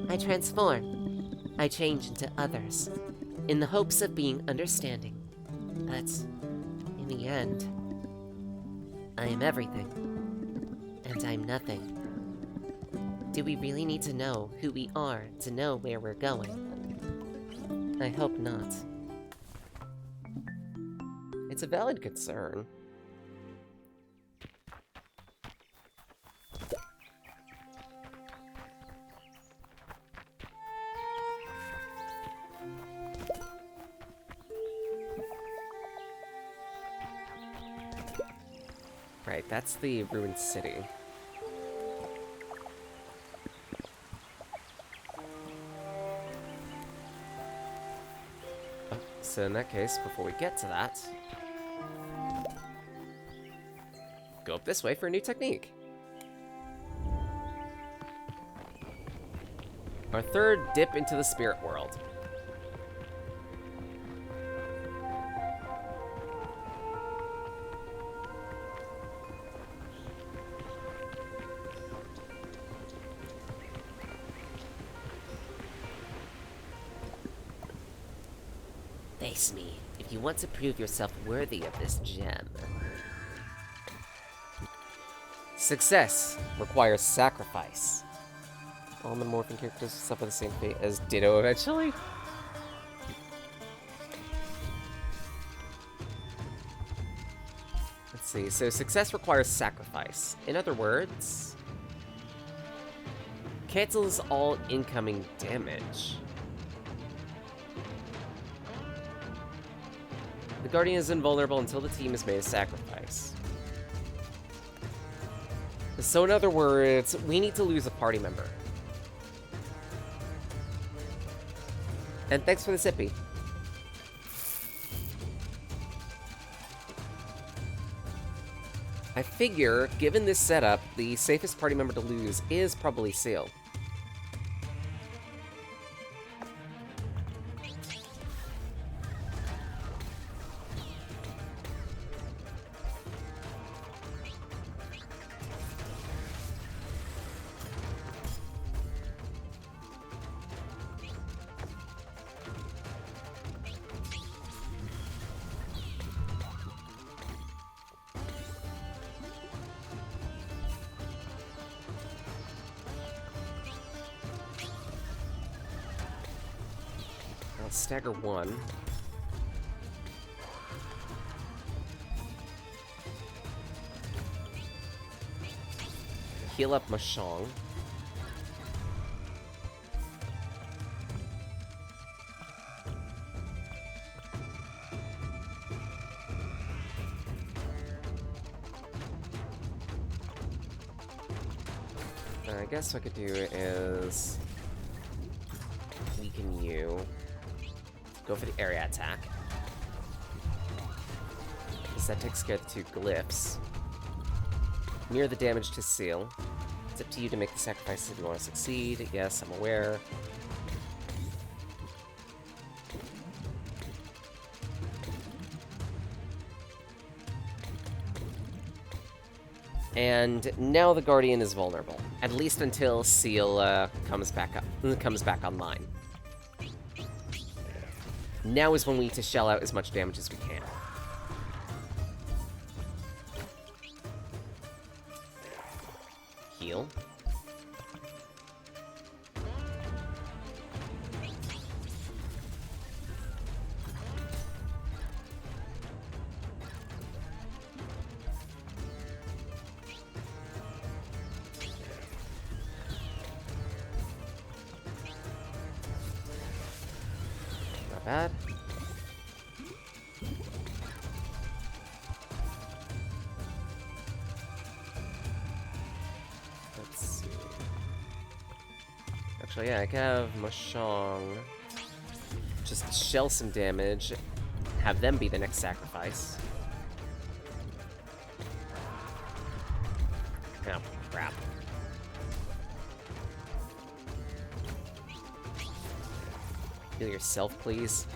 I transform. I change into others, in the hopes of being understanding. But, in the end, I am everything, and I'm nothing. Do we really need to know who we are to know where we're going? I hope not. It's a valid concern. Right, that's the ruined city. So in that case, before we get to that, go up this way for a new technique. Our third dip into the spirit world. Face me, if you want to prove yourself worthy of this gem. Success requires sacrifice. All the morphing characters suffer the same fate as Ditto eventually. Let's see, so success requires sacrifice. In other words, cancels all incoming damage. The Guardian is invulnerable until the team has made a sacrifice. So in other words, we need to lose a party member. And thanks for the sippy. I figure, given this setup, the safest party member to lose is probably Seal. Stagger one. Heal up Mashong. I guess what I could do is weaken you. Go for the area attack. Because that takes care of the two glyphs. Mirror the damage to Seal. It's up to you to make the sacrifice if you want to succeed. Yes, I'm aware. And now the Guardian is vulnerable, at least until Seal comes back online. Now is when we need to shell out as much damage as we can. Heal. Not bad. Let's see. Actually, yeah, I could have Mashong just shell some damage, have them be the next sacrifice. Oh, crap. Heal yourself, please.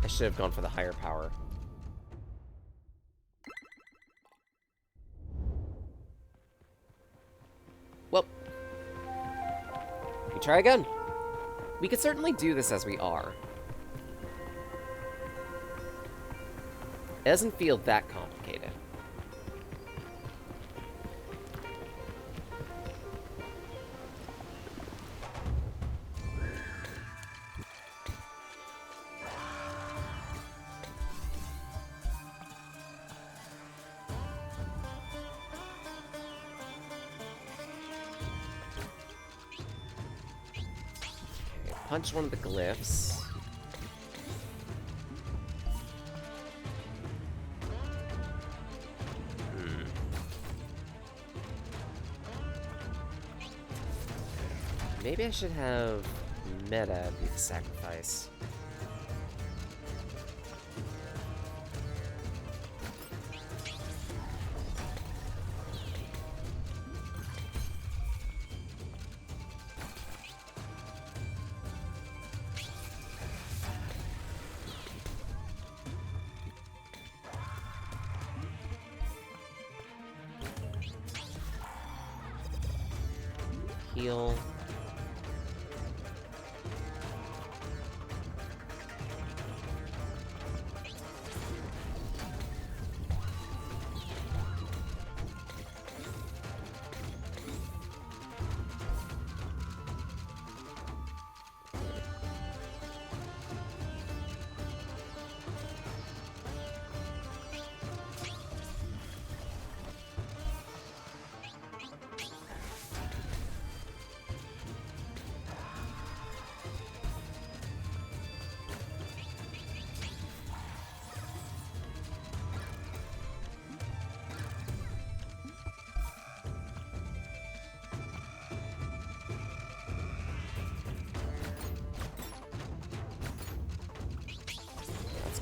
I should have gone for the higher power. Well, we try again. We could certainly do this as we are. It doesn't feel that complicated. Punch one of the glyphs. Maybe I should have Meta be the sacrifice. Heal.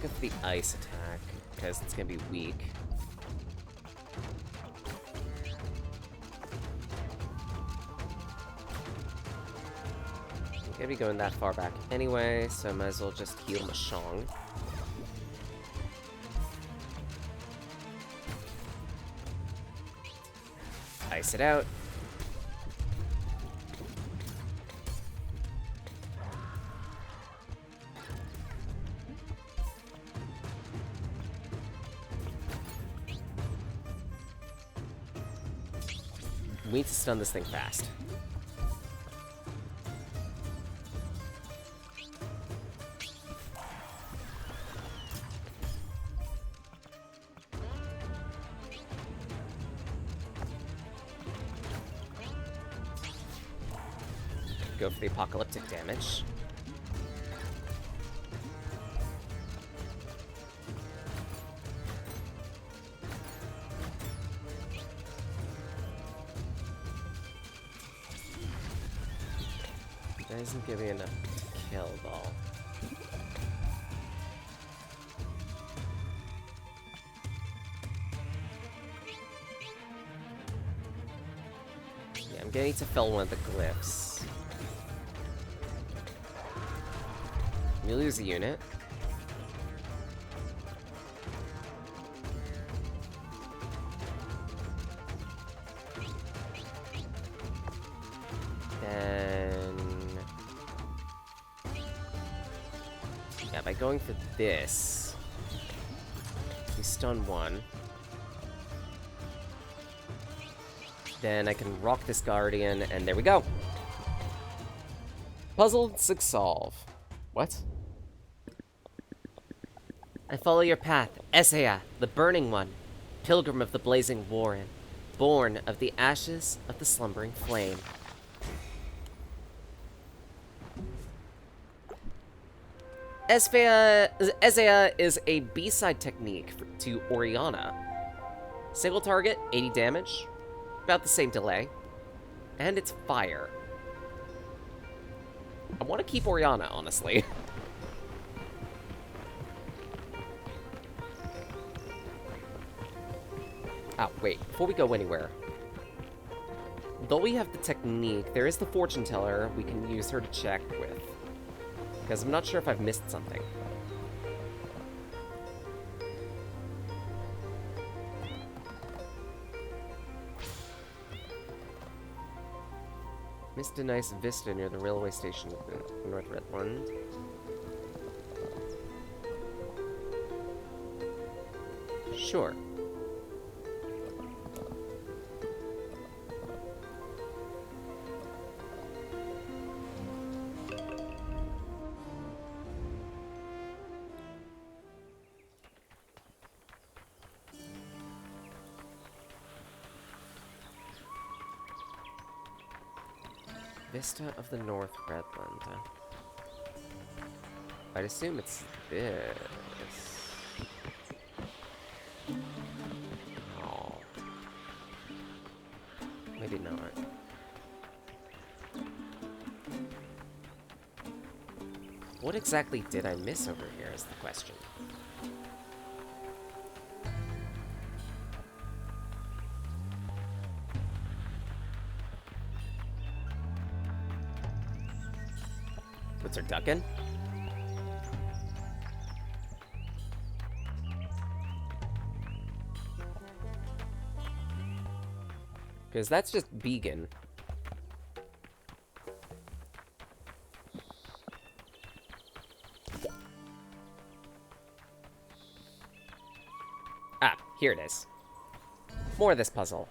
Go for the ice attack, because it's gonna be weak. I'm gonna be going that far back anyway, so I might as well just heal Mashong. Ice it out. We need to stun this thing fast. Go for the apocalyptic damage. That isn't giving enough to kill, though. Yeah, I'm gonna need to fell one of the glyphs. We lose a unit. And... yeah, by going for this, we stun one. Then I can rock this Guardian, and there we go. Puzzle 6 solve. What? I follow your path, Esea, the Burning One, pilgrim of the blazing warren, born of the ashes of the slumbering flame. Esea is a B-side technique to Oriana. Single target, 80 damage, about the same delay, and it's fire. I want to keep Oriana, honestly. Oh, wait, before we go anywhere. Though we have the technique, there is the fortune teller we can use her to check with. Because I'm not sure if I've missed something. Missed a nice vista near the railway station in North Redland. Sure. Vista of the North Redland. I'd assume it's this. Oh. Maybe not. What exactly did I miss over here is the question. What's her ducking? Because that's just vegan. Ah, here it is. More of this puzzle.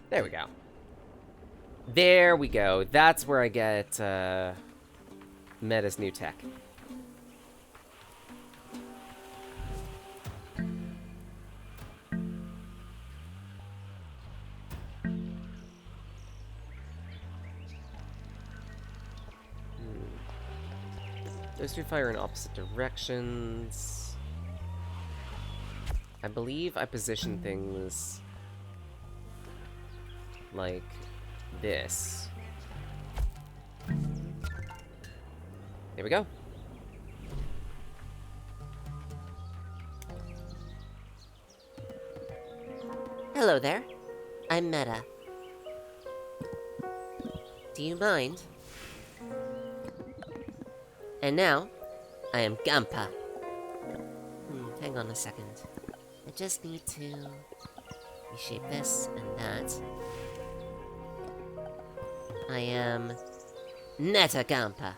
There we go. There we go. That's where I get Meta's new tech. Those two fire in opposite directions. I believe I position things like this. There we go. Hello there. I'm Meta. Do you mind? And now, I am Gampa. Hang on a second. I just need to reshape this and that. I am Neta Gampa.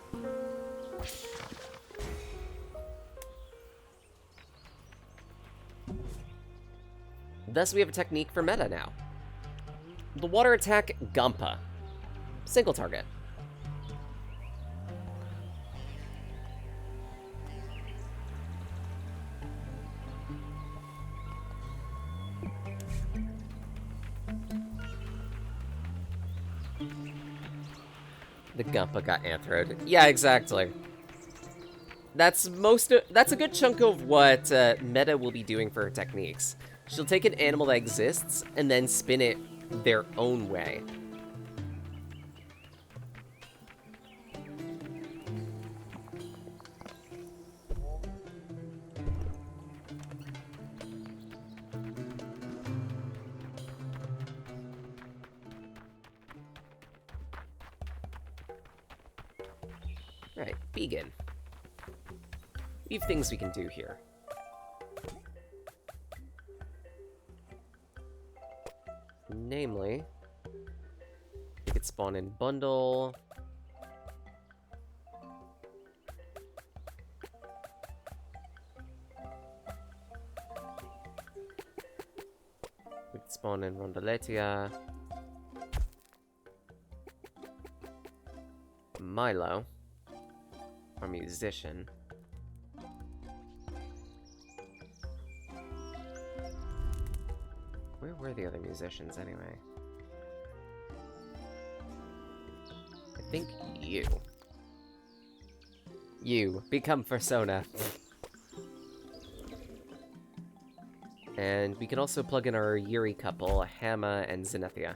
Thus, we have a technique for Meta now. The water attack Gampa. Single target. The Gampa got anthroed. Yeah, exactly. That's a good chunk of what Meta will be doing for her techniques. She'll take an animal that exists and then spin it their own way. Right, vegan. We have things we can do here. Namely, we could spawn in bundle. We could spawn in Rondoletia. Milo, our musician. Where were the other musicians anyway? I think you. You become Persona. And we can also plug in our Yuri couple, Hama and Zenithia.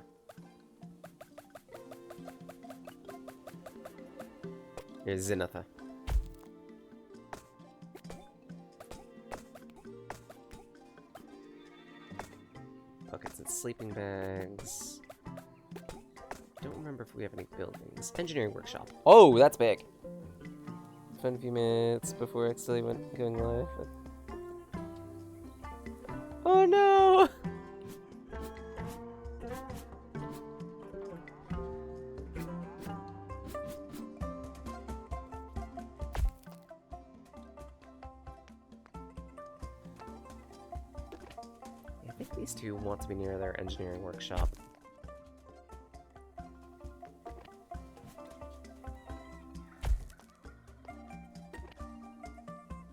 Here's Zenitha. Buckets and sleeping bags. Don't remember if we have any buildings. Engineering workshop. Oh, that's big. Fun few minutes before accidentally going live. Oh no! I think these two want to be near their engineering workshop.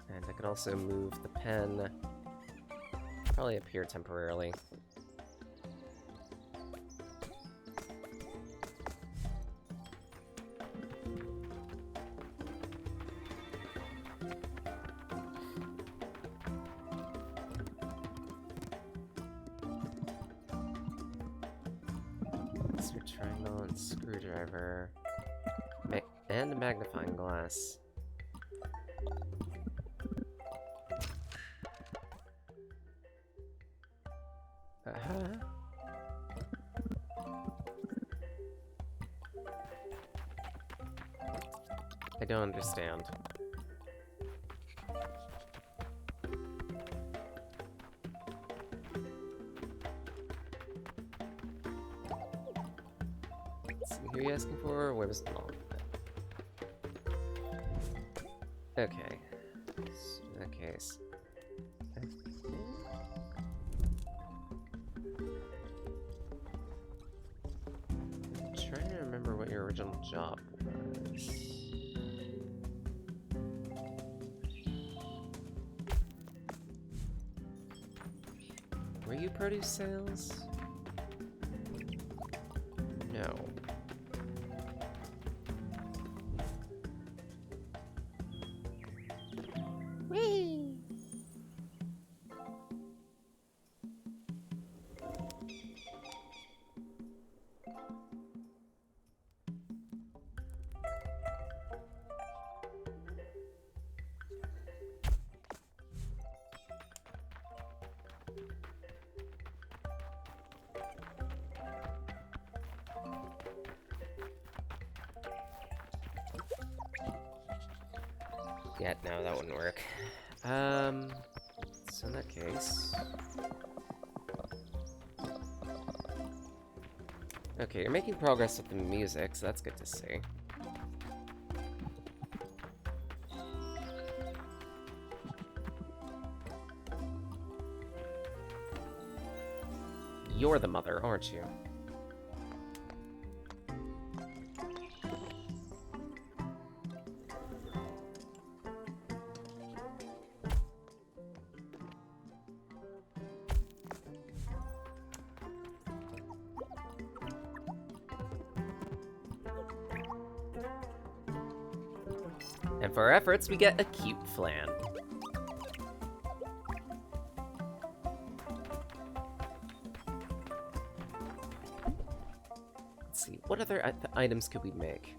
And I could also move the pen. Probably up here temporarily. So triangle and screwdriver. And a magnifying glass. I don't understand. Let's see, who are you asking for? Where was the mall? Okay. So in that case, I think... I'm trying to remember what your original job was. Were you produce sales? No. Whee! Yeah, no, that wouldn't work. So in that case... Okay, you're making progress with the music, so that's good to see. You're the mother, aren't you? And for our efforts, we get a cute flan. Let's see, what other items could we make?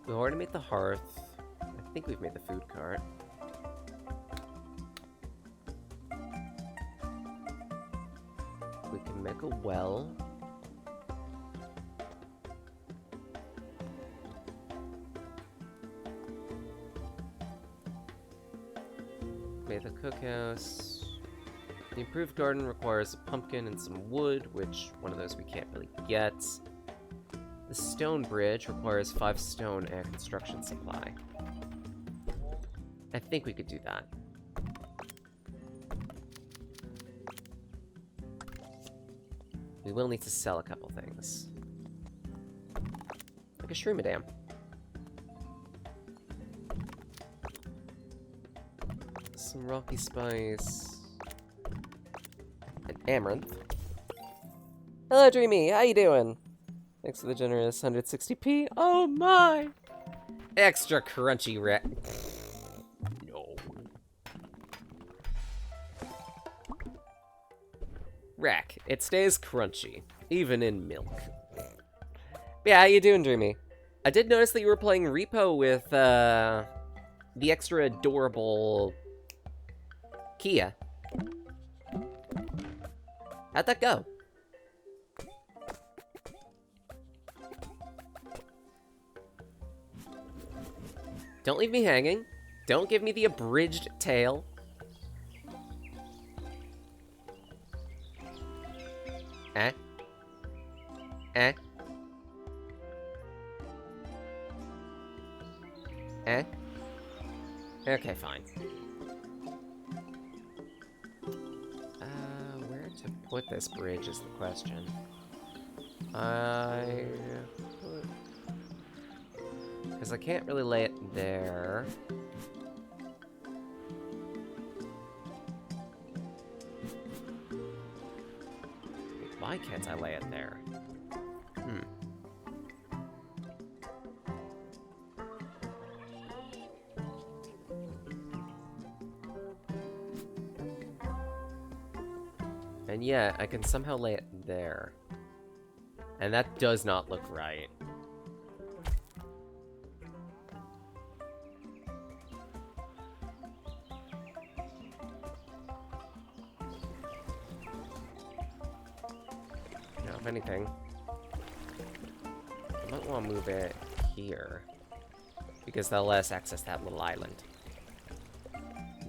We already made the hearth. I think we've made the food cart. We can make a well. Made the cookhouse. The improved garden requires a pumpkin and some wood, which one of those we can't really get. The stone bridge requires 5 stone and a construction supply. I think we could do that. We will need to sell a couple things. Like a Shroom-a-dam. Some rocky spice. An amaranth. Hello, Dreamy. How you doing? Thanks for the generous 160p. Oh my! Extra crunchy wreck. No. Rack. It stays crunchy, even in milk. Yeah, how you doing, Dreamy? I did notice that you were playing Repo with, the extra adorable Kia. How'd that go? Don't leave me hanging. Don't give me the abridged tale. Eh? Eh? Eh? Okay, fine. Where to put this bridge is the question. Because I can't really lay it there. Why can't I lay it there? And yet, I can somehow lay it there. And that does not look right. Now, if anything, I might want to move it here. Because that'll let us access that little island.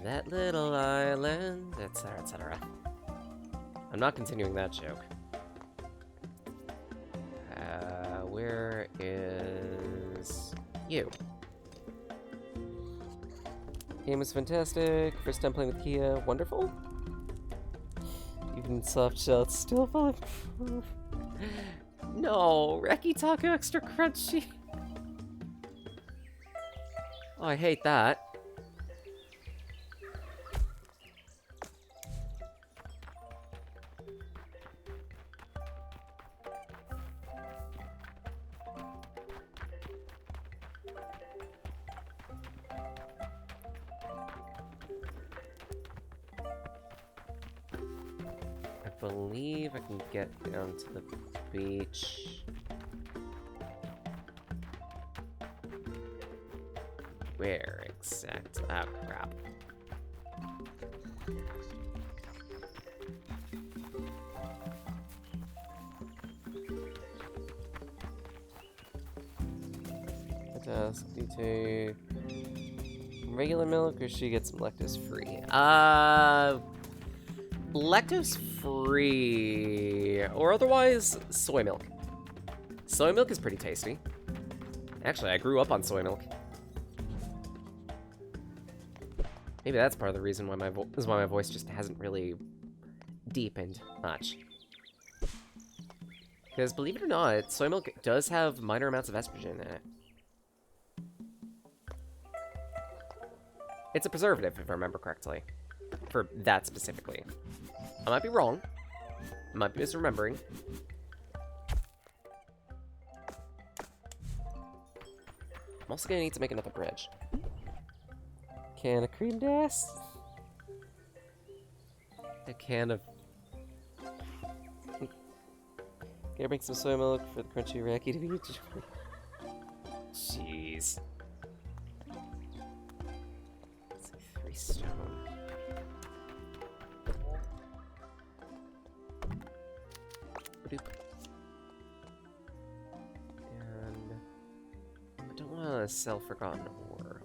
That little island, etc., etc. I'm not continuing that joke. Where is you? Game was fantastic. First time playing with Kia. Wonderful. Even soft shell, it's still bulletproof. No, Reki Taco extra crunchy. Oh, I hate that. I believe I can get down to the beach. Where exact? Ah, crap. Task detail. Regular milk, or she gets some lactose free? Lactose free, or otherwise soy milk. Soy milk is pretty tasty. Actually, I grew up on soy milk. Maybe that's part of the reason why my voice just hasn't really deepened much. Because believe it or not, soy milk does have minor amounts of estrogen in it. It's a preservative, if I remember correctly. For that specifically. I might be wrong. I might be misremembering. I'm also gonna need to make another bridge. Can of cream dust. A can of... Can I bring some soy milk for the crunchy Reki to be enjoyed? Jeez. Let's see, 3 stone. Badoop. And I don't want to sell forgotten ore.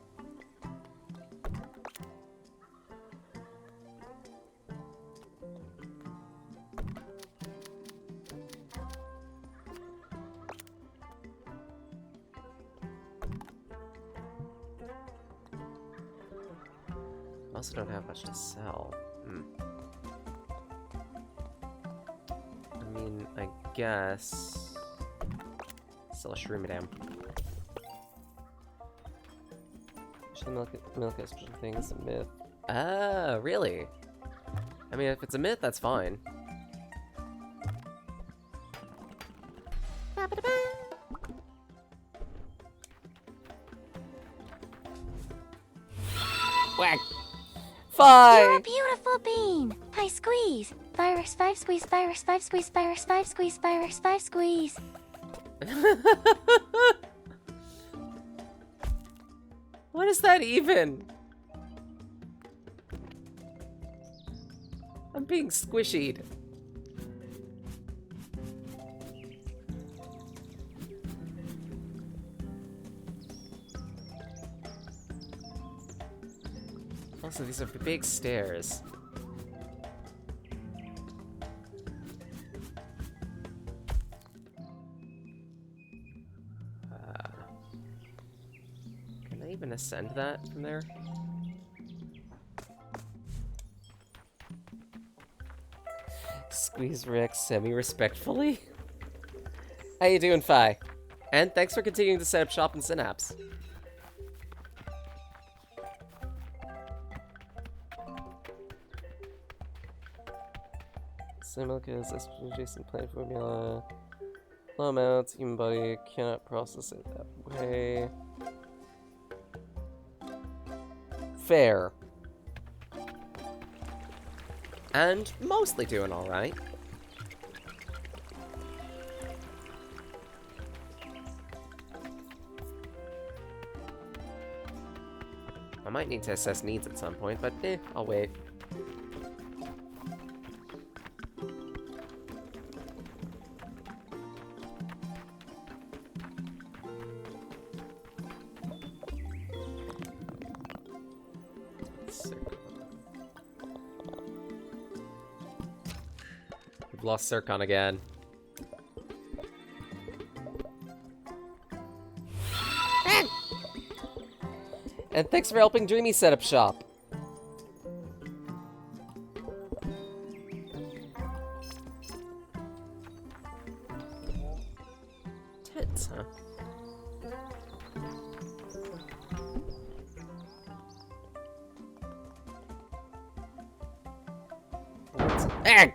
also don't have much to sell. I mean, I guess... Sell a Shroom-a-dam. Milk has special things, a myth. Ah, really? I mean, if it's a myth, that's fine. Whack! You're a 5! beautiful bean. Hi, squeeze. Virus 5 squeeze, virus 5 squeeze, virus 5 squeeze, virus 5 squeeze. What is that even? I'm being squishied. Also, these are big stairs. Can I even ascend that from there? Squeeze Rex semi-respectfully. How you doing, Fi? And thanks for continuing to set up shop in Synapse. Similka is adjacent plant formula. Low amounts, human body cannot process it that way. Fair. And mostly doing alright. I might need to assess needs at some point, but I'll wait. We've lost Circon again. And thanks for helping Dreamy set up shop. Tits, huh? What? Ah!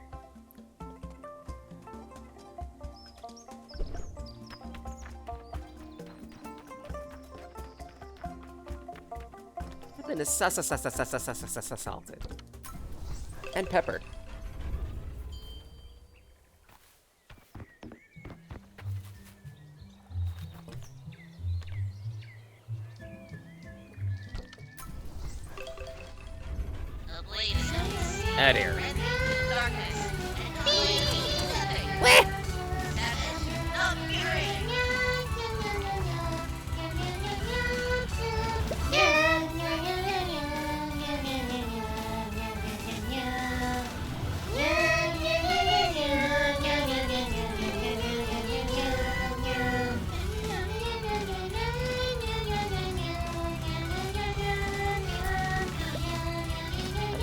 I've been assaulted. And peppered. Out here.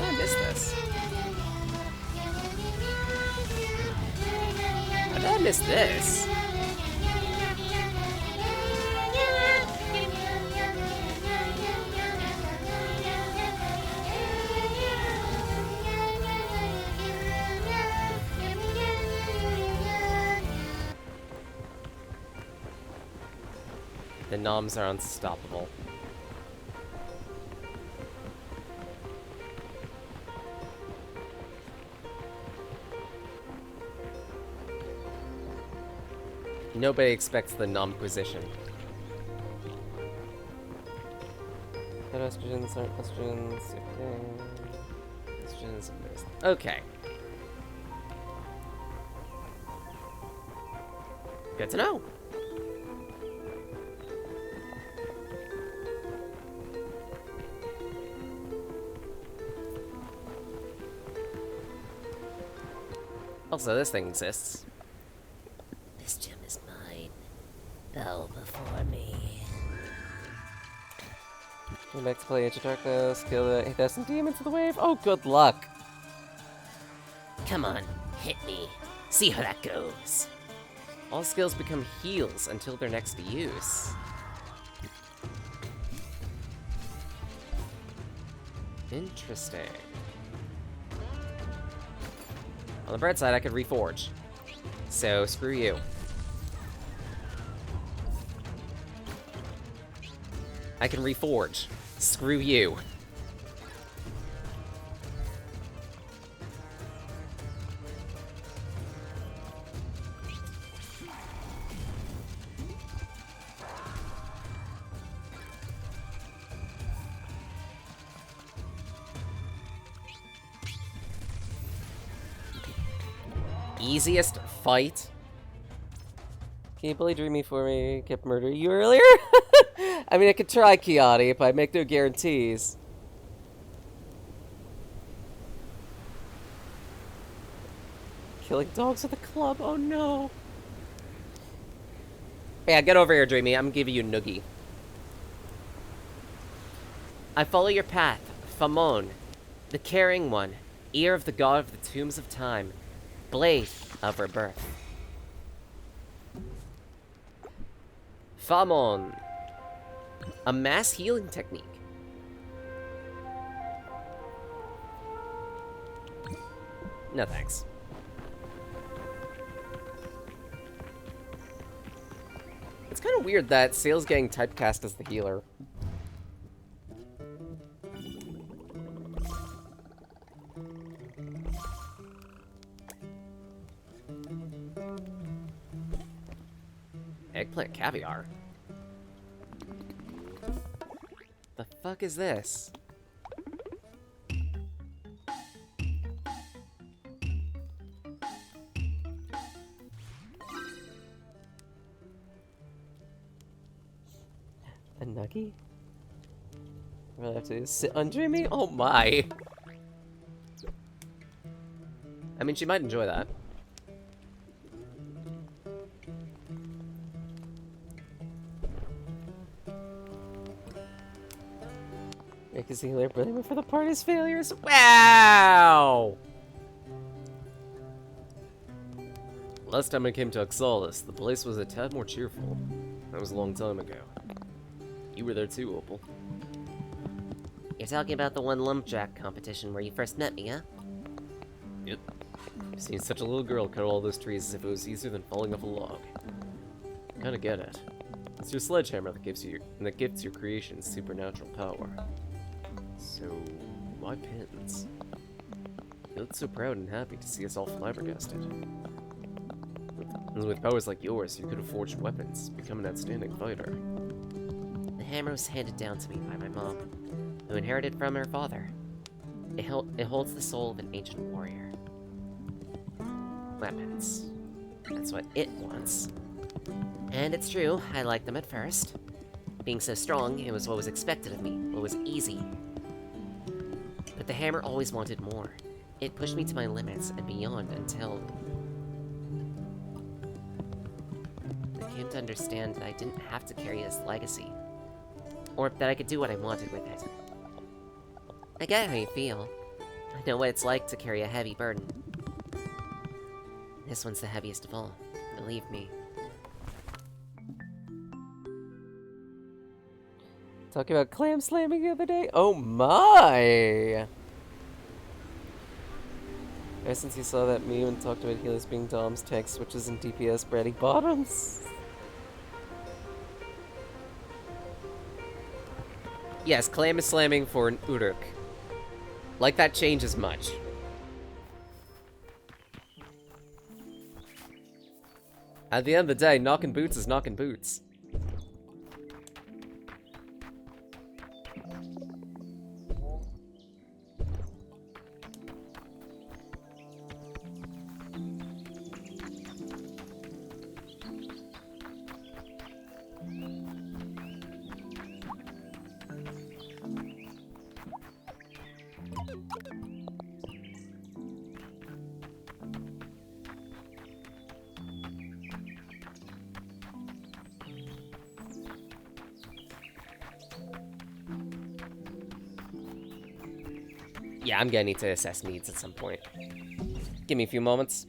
I missed this. How did I miss this? The noms are unstoppable. Nobody expects the Nomquisition. But estrogens aren't estrogens. Okay. Estrogens are missed. Okay. Good to know. Also, this thing exists. This gem is mine. Bow before me. Going back to play Age of Darkness, kill the 8,000 demons of the wave. Oh, good luck. Come on, hit me. See how that goes. All skills become heals until their next use. Interesting. On the bright side, I could reforge. So, screw you. I can reforge. Screw you. Easiest fight. Can you play Dreamy for me? Kept murdering you earlier? I mean, I could try Kiati, but I make no guarantees. Killing dogs at the club? Oh no. Yeah, get over here, Dreamy. I'm giving you Noogie. I follow your path, Famon, the caring one, ear of the god of the tombs of time, blade of rebirth. Famon, a mass healing technique. No thanks. It's kind of weird that Sail's getting typecast as the healer. Eggplant caviar? The fuck is this? A nuggie? Really have to sit on Dreamy? Oh my! I mean, she might enjoy that. Make us healer, blame for the party's failures. Wow! Last time I came to Oxalis, the place was a tad more cheerful. That was a long time ago. You were there too, Opal. You're talking about the one lumberjack competition where you first met me, huh? Yep. I've seen such a little girl cut all those trees as if it was easier than falling off a log. I kinda get it. It's your sledgehammer that gives your creations supernatural power. So, why pins? You look so proud and happy to see us all flabbergasted. With powers like yours, you could have forged weapons, become an outstanding fighter. The hammer was handed down to me by my mom, who inherited from her father. It holds the soul of an ancient warrior. Weapons. That's what it wants. And it's true, I liked them at first. Being so strong, it was what was expected of me, what was easy. But the hammer always wanted more. It pushed me to my limits and beyond until I came to understand that I didn't have to carry this legacy. Or that I could do what I wanted with it. I get how you feel. I know what it's like to carry a heavy burden. This one's the heaviest of all, believe me. Talking about clam slamming the other day? Oh my! Ever since you saw that meme and talked about healers being Dom's tech switches and DPS Brady bottoms? Yes, clam is slamming for an Uruk. Like that changes much. At the end of the day, knocking boots is knocking boots. Yeah, I'm gonna need to assess needs at some point. Give me a few moments.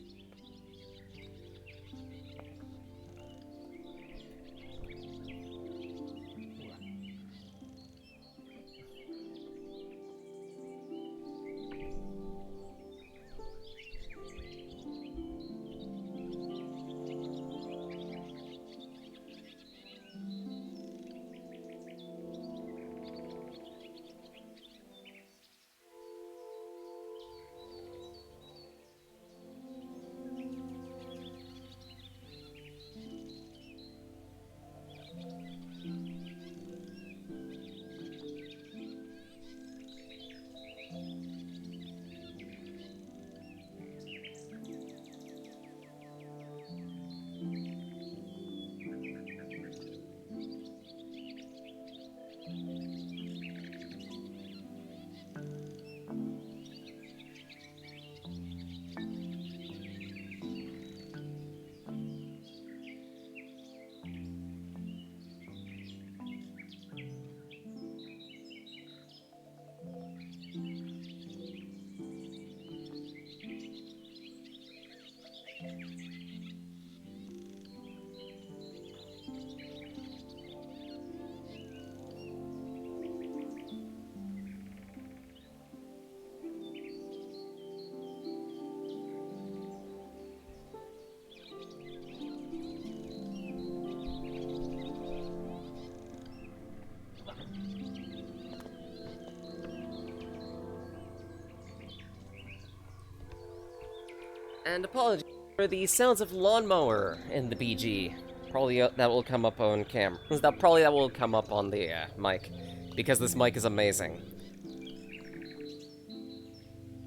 And apologies for the sounds of lawnmower in the BG. Probably that will come up on camera. That will come up on the mic, because this mic is amazing.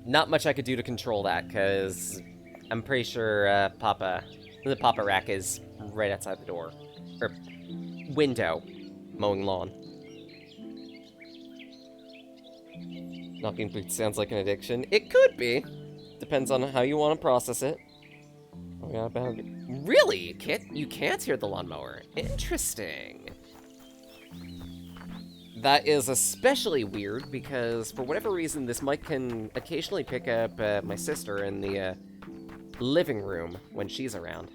Not much I could do to control that, because I'm pretty sure the Papa rack is right outside the door. Or window, mowing lawn. Knocking boots sounds like an addiction. It could be. Depends on how you want to process it. Oh, yeah, really, Kit? You can't hear the lawnmower. Interesting. That is especially weird because, for whatever reason, this mic can occasionally pick up my sister in the living room when she's around.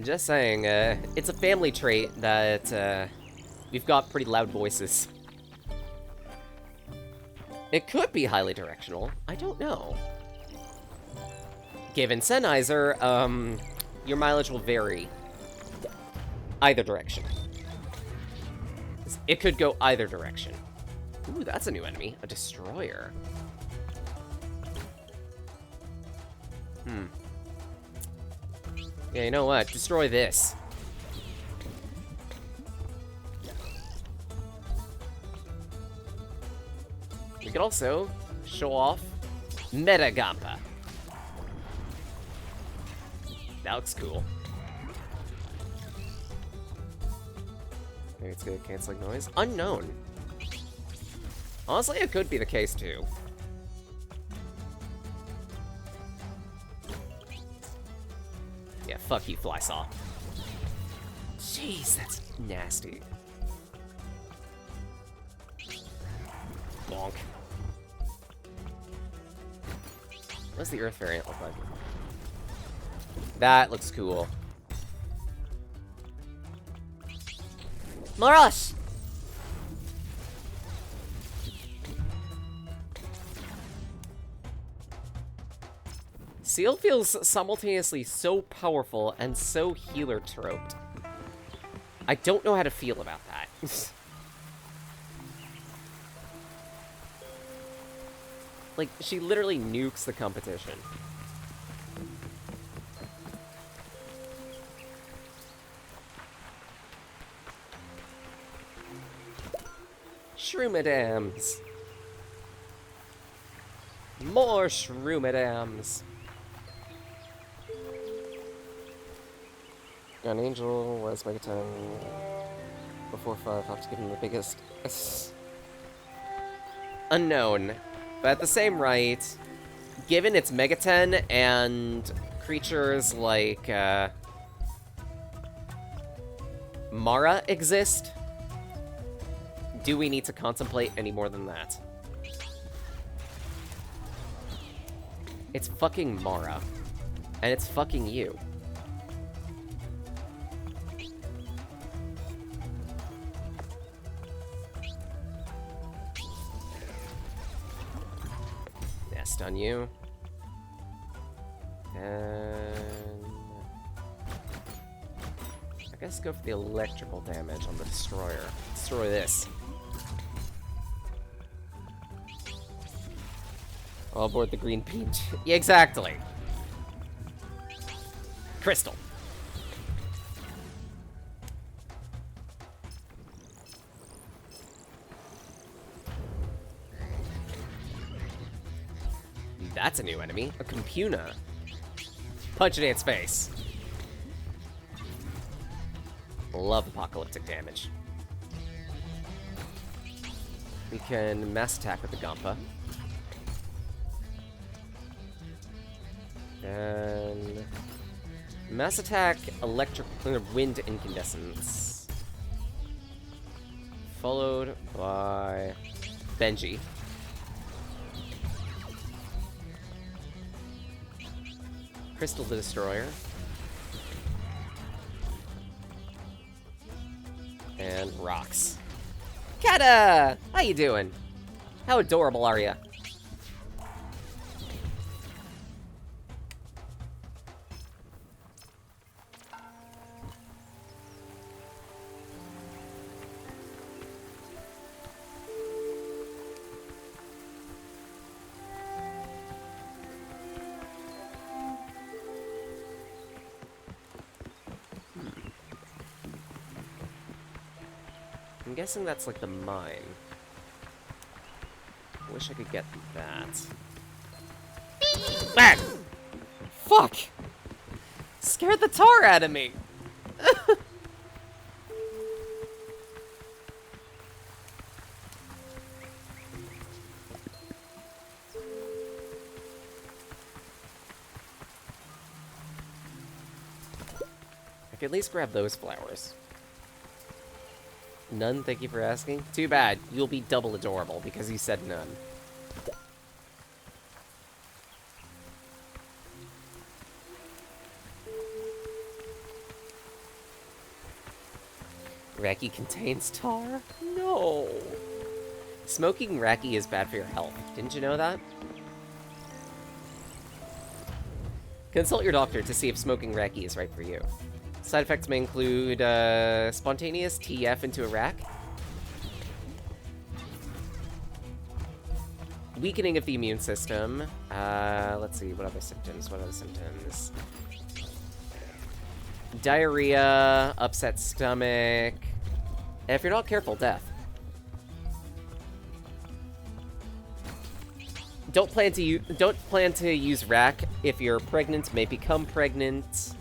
Just saying, it's a family trait that we've got pretty loud voices. It could be highly directional. I don't know. Given Sennheiser, your mileage will vary. Either direction. It could go either direction. Ooh, that's a new enemy. A destroyer. Yeah, you know what? Destroy this. We could also show off Meta Gampa. That looks cool. Maybe it's good at canceling noise. Unknown. Honestly, it could be the case too. Yeah, fuck you, Flysaw. Jeez, that's nasty. Bonk. What's the Earth variant look like? That looks cool. Morosh! Seal feels simultaneously so powerful and so healer troped. I don't know how to feel about that. Like, she literally nukes the competition. Shroomadams. More Shroomadams. Got an angel, where's Megaton? Before 5, have to give him the biggest. Unknown. But at the same rate, given it's Megaton and creatures like, Mara exist, do we need to contemplate any more than that? It's fucking Mara. And it's fucking you. Nest on you. And I guess go for the electrical damage on the destroyer. Destroy this. All aboard the green peach. Yeah, exactly. Crystal. That's a new enemy. A Compuna. Punch it in its face. Love apocalyptic damage. We can mass attack with the Gampa. And mass attack, electric, wind incandescence. Followed by Benji. Crystal the Destroyer. And rocks. Kata! How you doing? How adorable are you? I'm guessing that's like the mine. I wish I could get that. Ah! Fuck! Scared the tar out of me! I could at least grab those flowers. None, thank you for asking. Too bad. You'll be double adorable because you said none. Raki contains tar? No. Smoking Raki is bad for your health. Didn't you know that? Consult your doctor to see if smoking Raki is right for you. Side effects may include spontaneous TF into a rack, weakening of the immune system. Let's see, what other symptoms? What other symptoms? Diarrhea, upset stomach, and if you're not careful, death. Don't plan to use rack if you're pregnant, may become pregnant.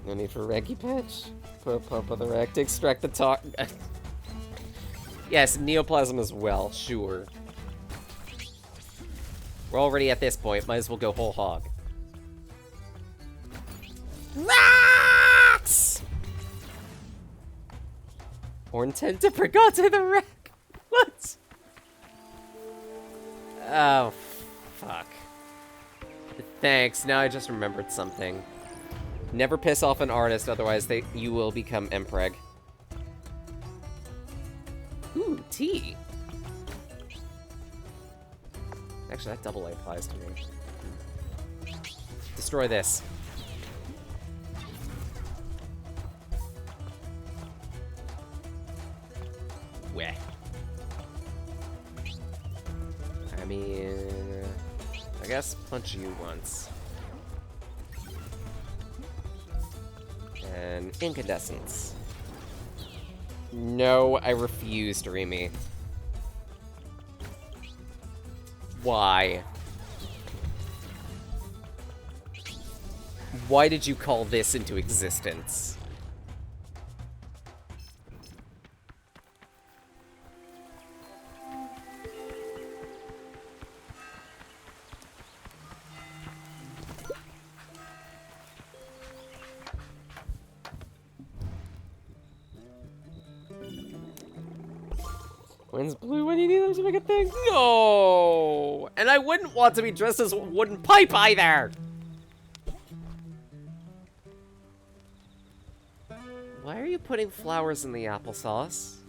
No need for Raki patch. Put a pump on the rack to extract the tar. Yes, neoplasm as well, sure. We're already at this point, might as well go whole hog. Rocks! Or intend to forgot to the rack. What? Oh, fuck. Thanks, now I just remembered something. Never piss off an artist, otherwise you will become Empreg. Ooh, tea. Actually, that double applies to me. Destroy this. Weh. I mean, I guess punch you once. And incandescence. No, I refuse, Dreamy. Why? Why did you call this into existence? Wind's blue when you need them to make a thing? No! And I wouldn't want to be dressed as a wooden pipe either! Why are you putting flowers in the applesauce?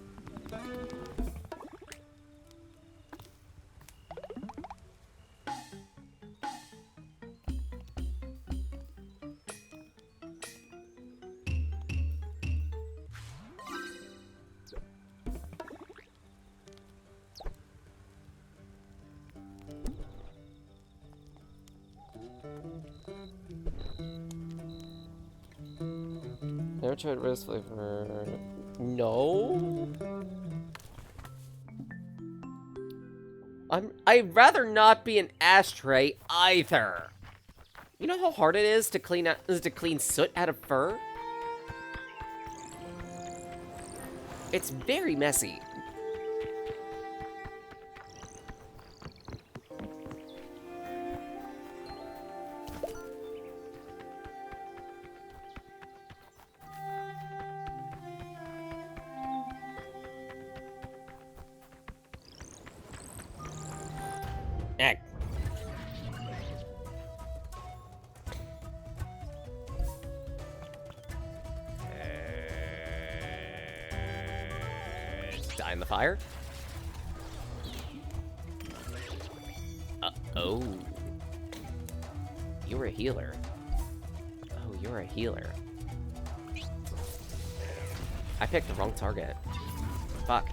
Never tried rose flavor. No. I'd rather not be an ashtray either. You know how hard it is to clean soot out of fur? It's very messy. Egg. Die in the fire. Oh. You're a healer. Oh, you're a healer. I picked the wrong target. Fuck.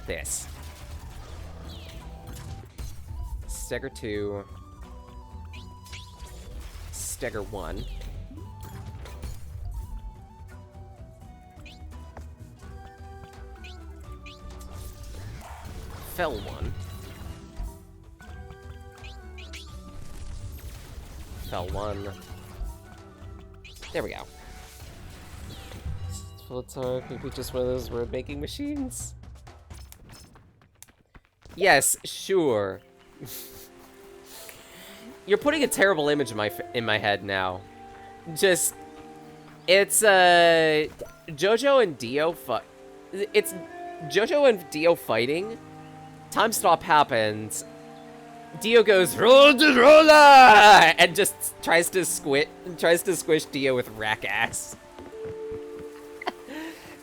This. Stagger 2. Stagger 1. Fell 1. Fell 1. There we go. Full time, maybe just one of those word making machines. Yes, sure. You're putting a terrible image in my head now. Just, it's Jojo and Dio it's Jojo and Dio fighting. Time stop happens. Dio goes roll the roller and just tries to squish Dio with rack ass.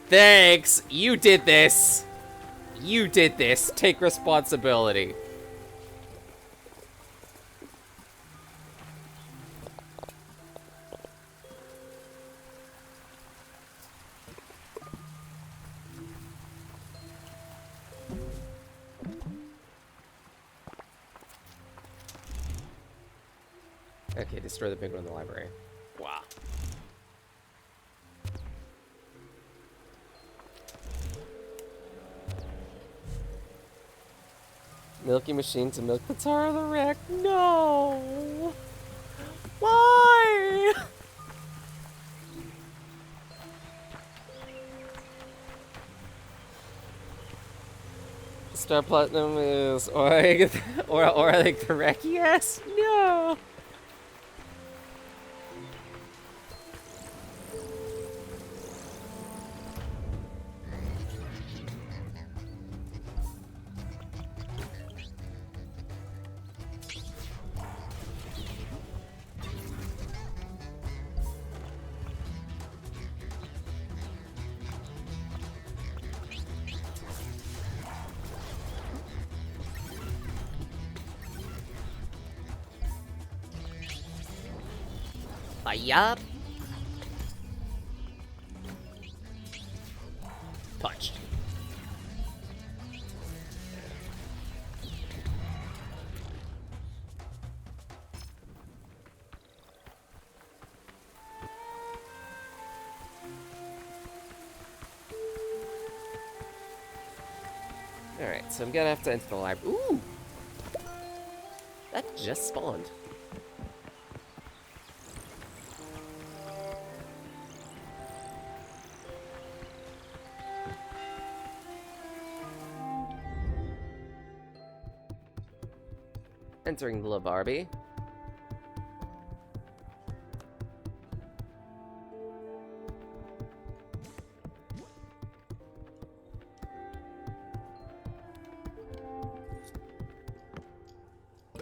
Thanks, you did this. You did this. Take responsibility. Okay, destroy the big one in the library. Wow. Milking machine to milk the tar of the wreck. No! Why? Star Platinum is or like the wreck. Yes. No. Yup. Punched. Alright, so I'm gonna have to enter the library. Ooh! That just spawned. Entering the La Barbie.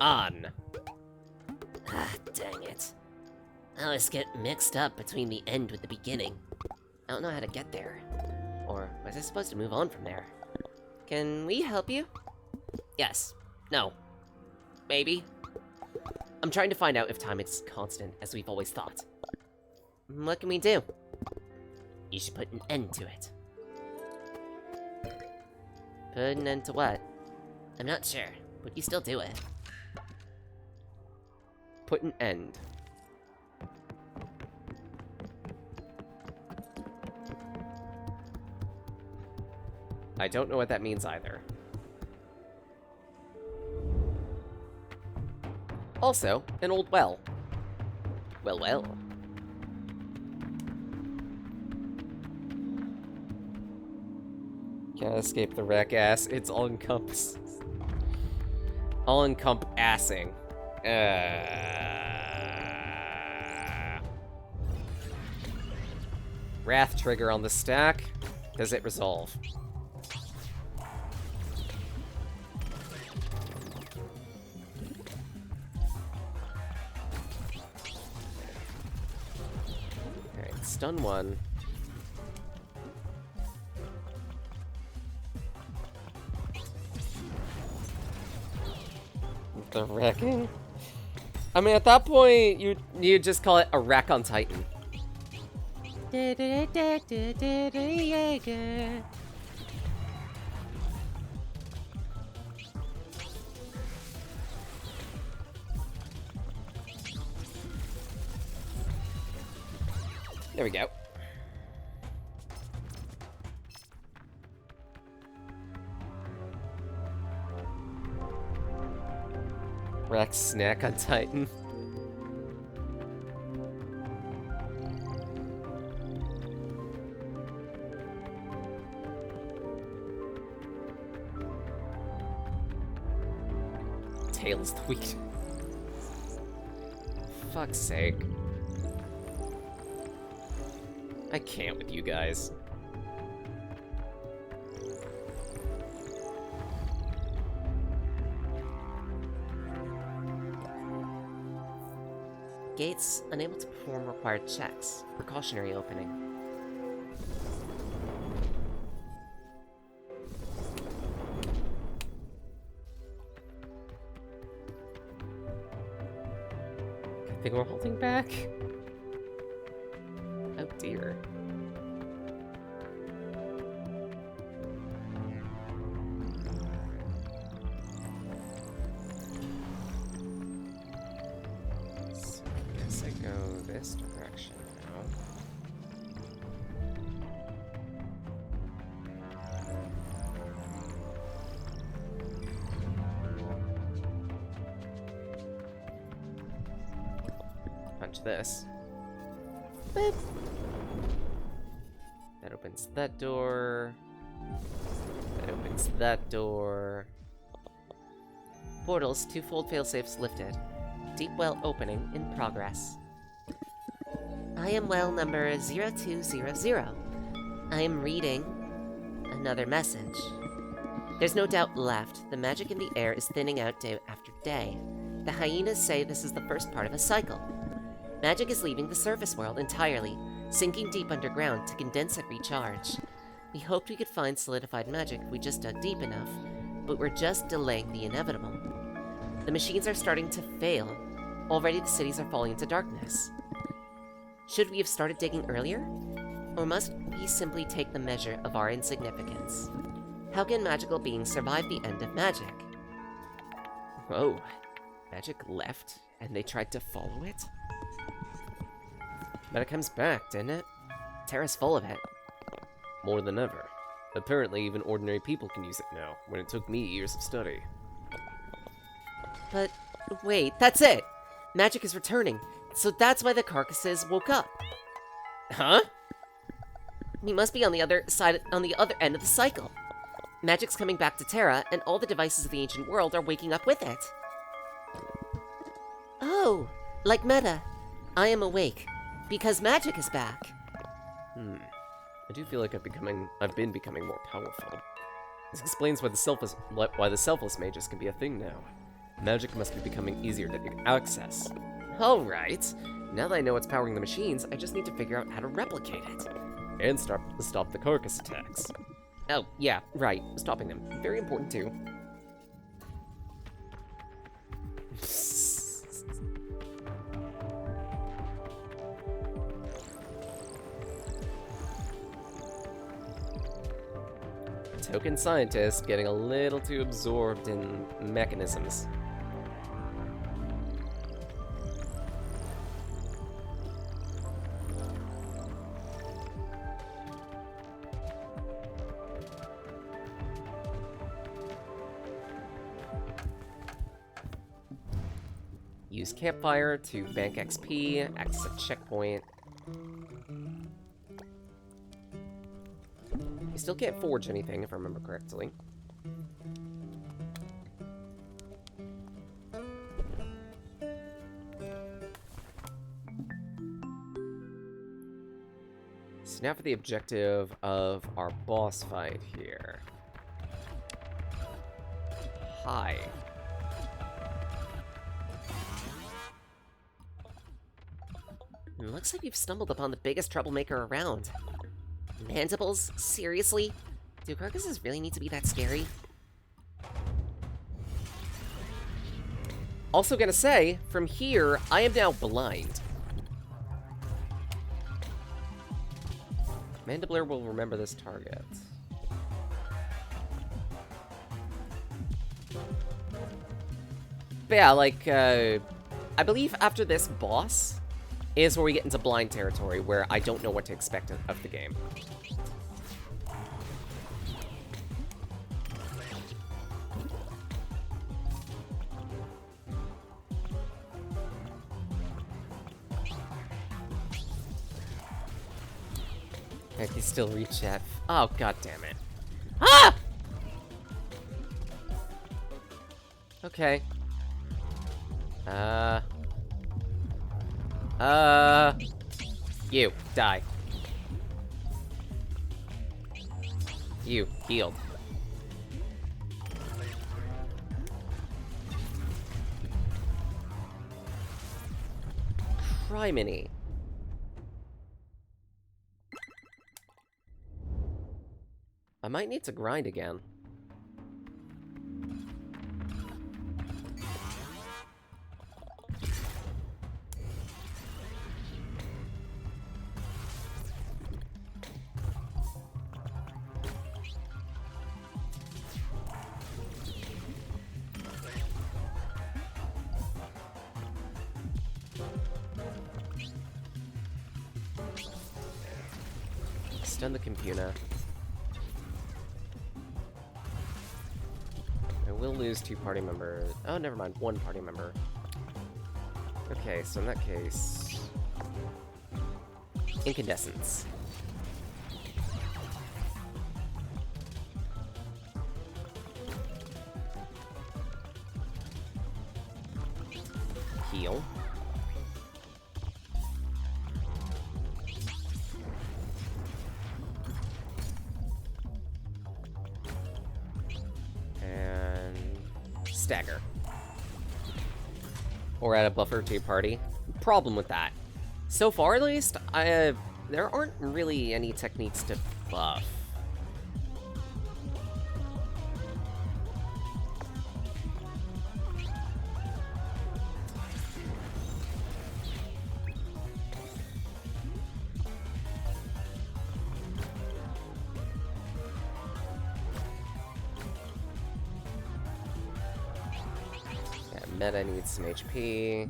On. Ah, dang it. I always get mixed up between the end with the beginning. I don't know how to get there. Or was I supposed to move on from there? Can we help you? Yes. No. Maybe. I'm trying to find out if time is constant, as we've always thought. What can we do? You should put an end to it. Put an end to what? I'm not sure, but you still do it. Put an end. I don't know what that means either. Also, an old well. Well, well. Can't escape the wreck ass. It's all encompassing. All encompassing. Wrath trigger on the stack. Does it resolve? Alright, stun one. The wrecking? I mean, at that point, you just call it a wreck on Titan. There we go. Rex snack on Titan. Tails the weak. Fuck's sake. I can't with you guys. Gates unable to perform required checks. Precautionary opening. I think we're holding back. Oh dear. So I guess I go this direction now. Punch this. Boop. That opens that door. That opens that door. Portals, twofold failsafes lifted. Deep well opening in progress. I am well number 0200. I am reading another message. There's no doubt left. The magic in the air is thinning out day after day. The hyenas say this is the first part of a cycle. Magic is leaving the surface world entirely, sinking deep underground to condense and recharge. We hoped we could find solidified magic if we just dug deep enough, but we're just delaying the inevitable. The machines are starting to fail. Already the cities are falling into darkness. Should we have started digging earlier? Or must we simply take the measure of our insignificance? How can magical beings survive the end of magic? Whoa. Magic left, and they tried to follow it? But it comes back, didn't it? Terra's full of it. More than ever. Apparently, even ordinary people can use it now, when it took me years of study. But wait, that's it! Magic is returning, so that's why the carcasses woke up. Huh? We must be on the other end of the cycle. Magic's coming back to Terra, and all the devices of the ancient world are waking up with it. Oh, like Meta. I am awake, because magic is back. I do feel like I've been becoming more powerful. This explains why the selfless mages can be a thing now. Magic must be becoming easier to access. Alright, now that I know what's powering the machines, I just need to figure out how to replicate it. And stop the carcass attacks. Oh, yeah, right, stopping them. Very important too. Token scientist getting a little too absorbed in mechanisms. Use campfire to bank XP, act as a checkpoint. You still can't forge anything, if I remember correctly. So now for the objective of our boss fight here. Hi. It looks like we've stumbled upon the biggest troublemaker around. Mandibles? Seriously? Do carcasses really need to be that scary? Also gonna say, from here, I am now blind. Mandibler will remember this target. But yeah, like, I believe after this boss is where we get into blind territory, where I don't know what to expect of the game. I can still reach that. Oh, god damn it. Ah! Okay. You, die. You, healed. Criminy. I might need to grind again. Stun the computer. I will lose 2 party members. Oh, never mind. 1 party member. Okay, so in that case... Incandescence. Heal. Stagger. Or add a buffer to your party. Problem with that. So far, at least, there aren't really any techniques to buff. Meta needs some HP.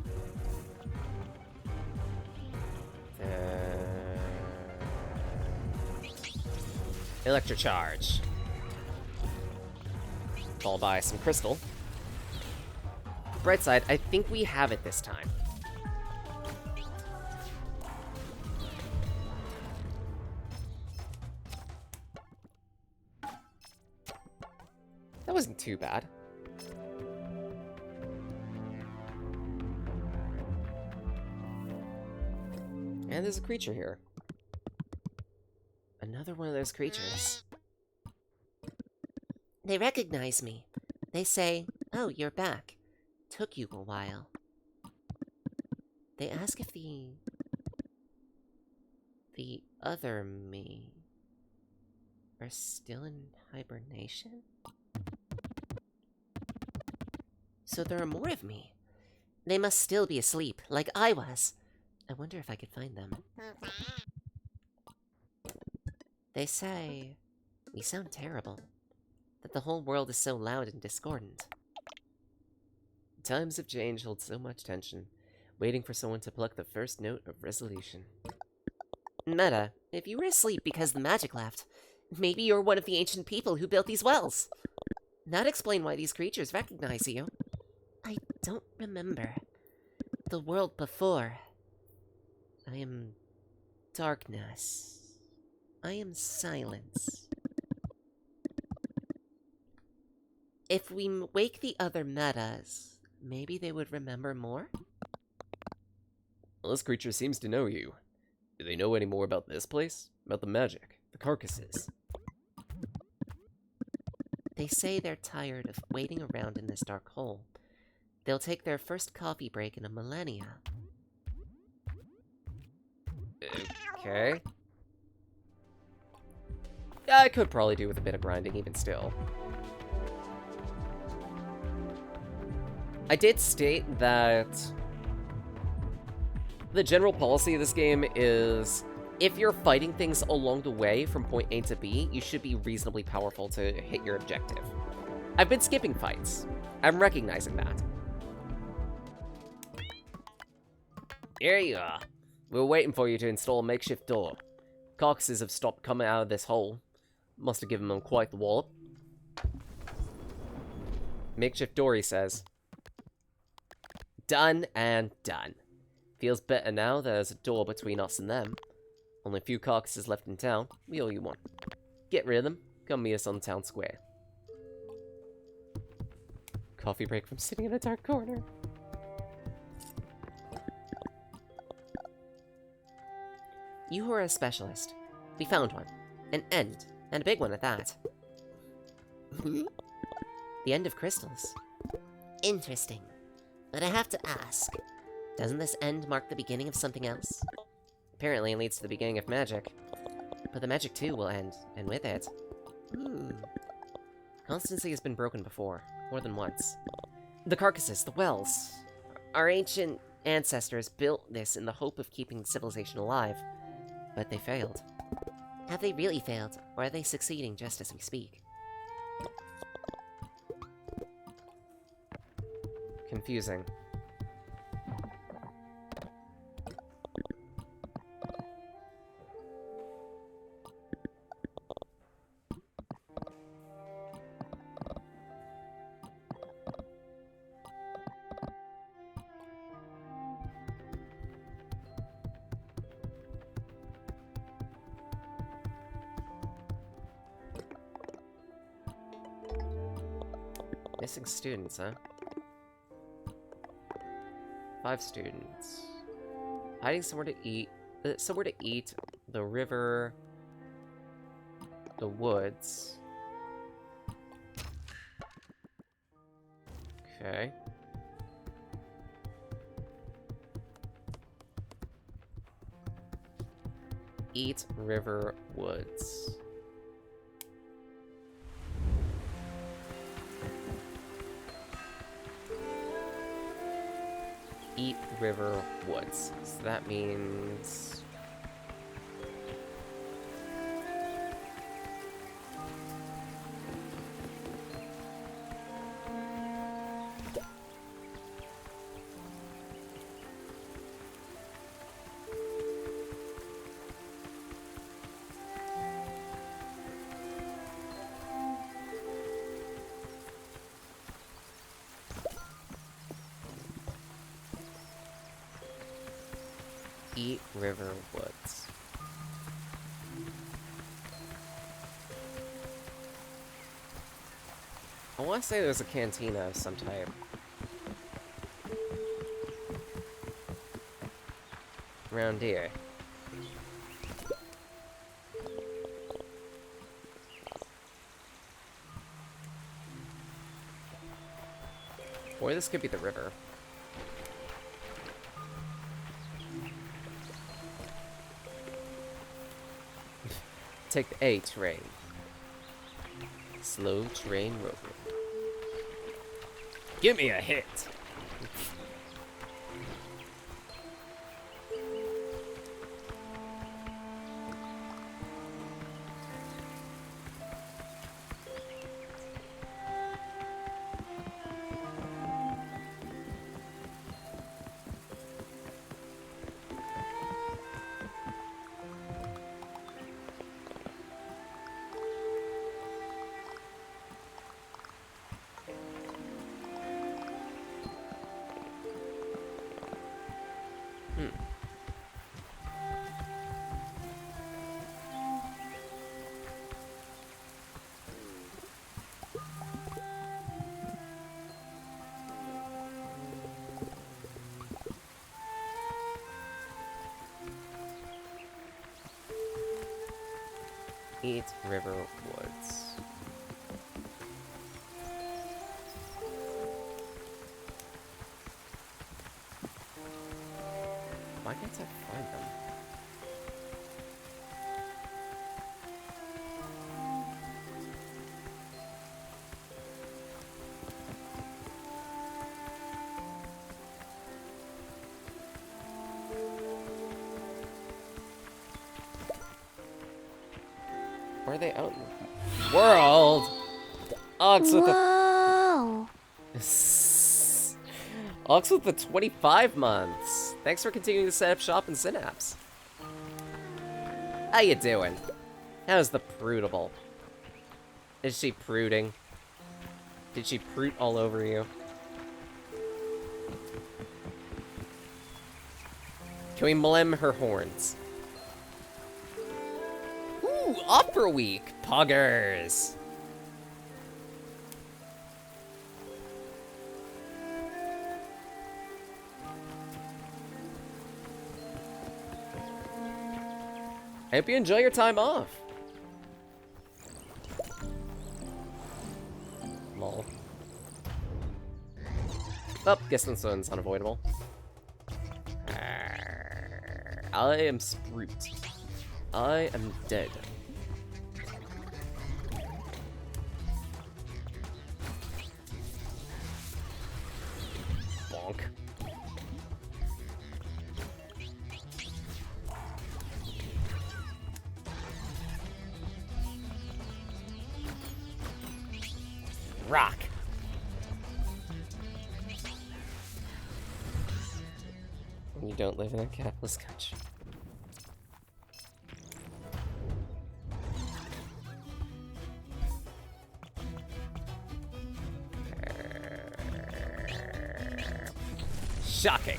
Electrocharge. Followed by some crystal. Bright side, I think we have it this time. That wasn't too bad. And there's a creature here. Another one of those creatures. They recognize me. They say, "Oh, you're back. Took you a while." They ask if the other me are still in hibernation? So there are more of me. They must still be asleep, like I was. I wonder if I could find them. They say we sound terrible, that the whole world is so loud and discordant. Times of change hold so much tension, waiting for someone to pluck the first note of resolution. Meta, if you were asleep because the magic left, maybe you're one of the ancient people who built these wells. That'd explain why these creatures recognize you. I don't remember the world before. I am darkness. I am silence. If we wake the other metas, maybe they would remember more? Well, this creature seems to know you. Do they know any more about this place? About the magic? The carcasses? They say they're tired of waiting around in this dark hole. They'll take their first coffee break in a millennia. Okay. Yeah, I could probably do with a bit of grinding even still. I did state that the general policy of this game is if you're fighting things along the way from point A to B, you should be reasonably powerful to hit your objective. I've been skipping fights. I'm recognizing that. Here you are. We were waiting for you to install a makeshift door. Carcasses have stopped coming out of this hole. Must have given them quite the wallop. Makeshift door, he says. Done and done. Feels better now there's a door between us and them. Only a few carcasses left in town. We owe you one. Get rid of them. Come meet us on the town square. Coffee break from sitting in a dark corner. You were a specialist. We found one. An end, and a big one at that. The end of crystals. Interesting. But I have to ask, doesn't this end mark the beginning of something else? Apparently it leads to the beginning of magic. But the magic too will end, and with it... Constancy has been broken before, more than once. The carcasses, the wells. Our ancient ancestors built this in the hope of keeping the civilization alive, but they failed. Have they really failed, or are they succeeding just as we speak? Confusing. Missing students, huh? 5 students. Hiding somewhere to eat. The river. The woods. Okay. Eat, river, woods. Eat, river, woods. So that means... Eat River Woods. I want to say there's a cantina of some type. Around here. Or this could be the river. Take the A train. Slow train rover. Give me a hit. Eat River Woods. Why can't I find them? Where are they out in the world? Ox with the Whoa! Ox with the 25 months. Thanks for continuing to set up shop in Synapse. How you doing? How's the prudable? Is she pruding? Did she prute all over you? Can we blem her horns? Ooh, Opera Week! Puggers! I hope you enjoy your time off. Lol. Oh, guess this one's unavoidable. I am Sprout. I am dead. Bonk. Rock. When you don't live in a capitalist country. Shocking.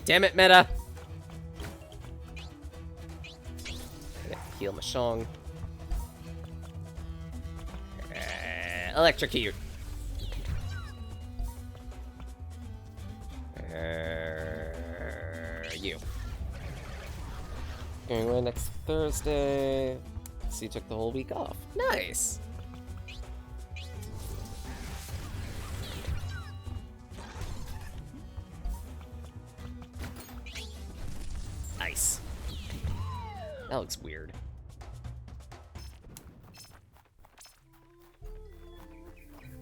Damn it, meta. Heal Mashong. Electrocute. You. Going away next Thursday. So you took the whole week off. Nice. Nice. That looks weird.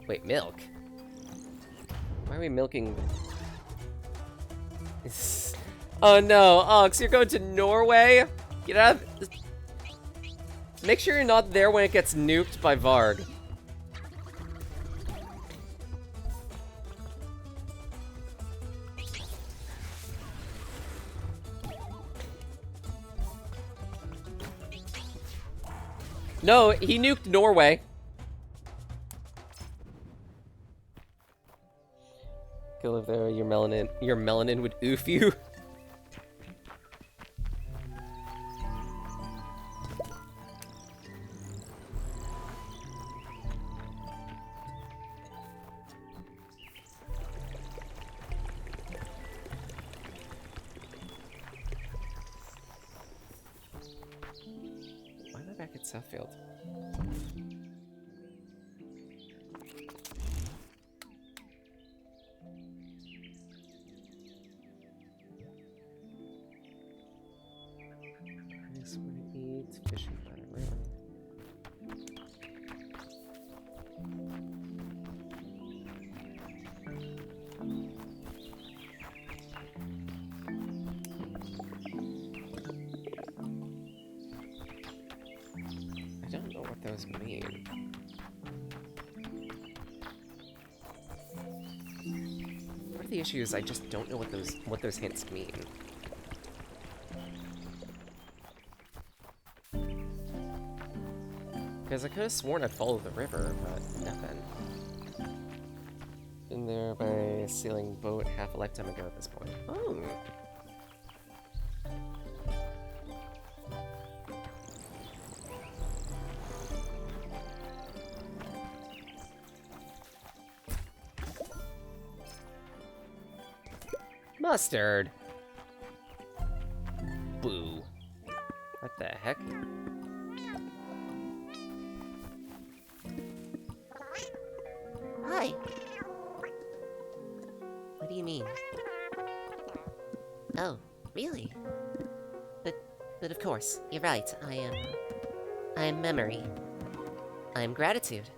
Wait, milk? Why are we milking? Oh no, Ox, you're going to Norway? Get out of... Make sure you're not there when it gets nuked by Varg. No, he nuked Norway. could live there. Your melanin would oof you. Why am I back at Southfield? Place where to eat, fishing by the river. I don't know what those mean. Part of the issue is I just don't know what those hints mean. Because I could have sworn I'd follow the river, but nothing. Been there by a sailing boat half a lifetime ago at this point. Oh. Mustard. Boo. What the heck? Hi. What do you mean? Oh, really? But of course, you're right. I am memory. I am gratitude.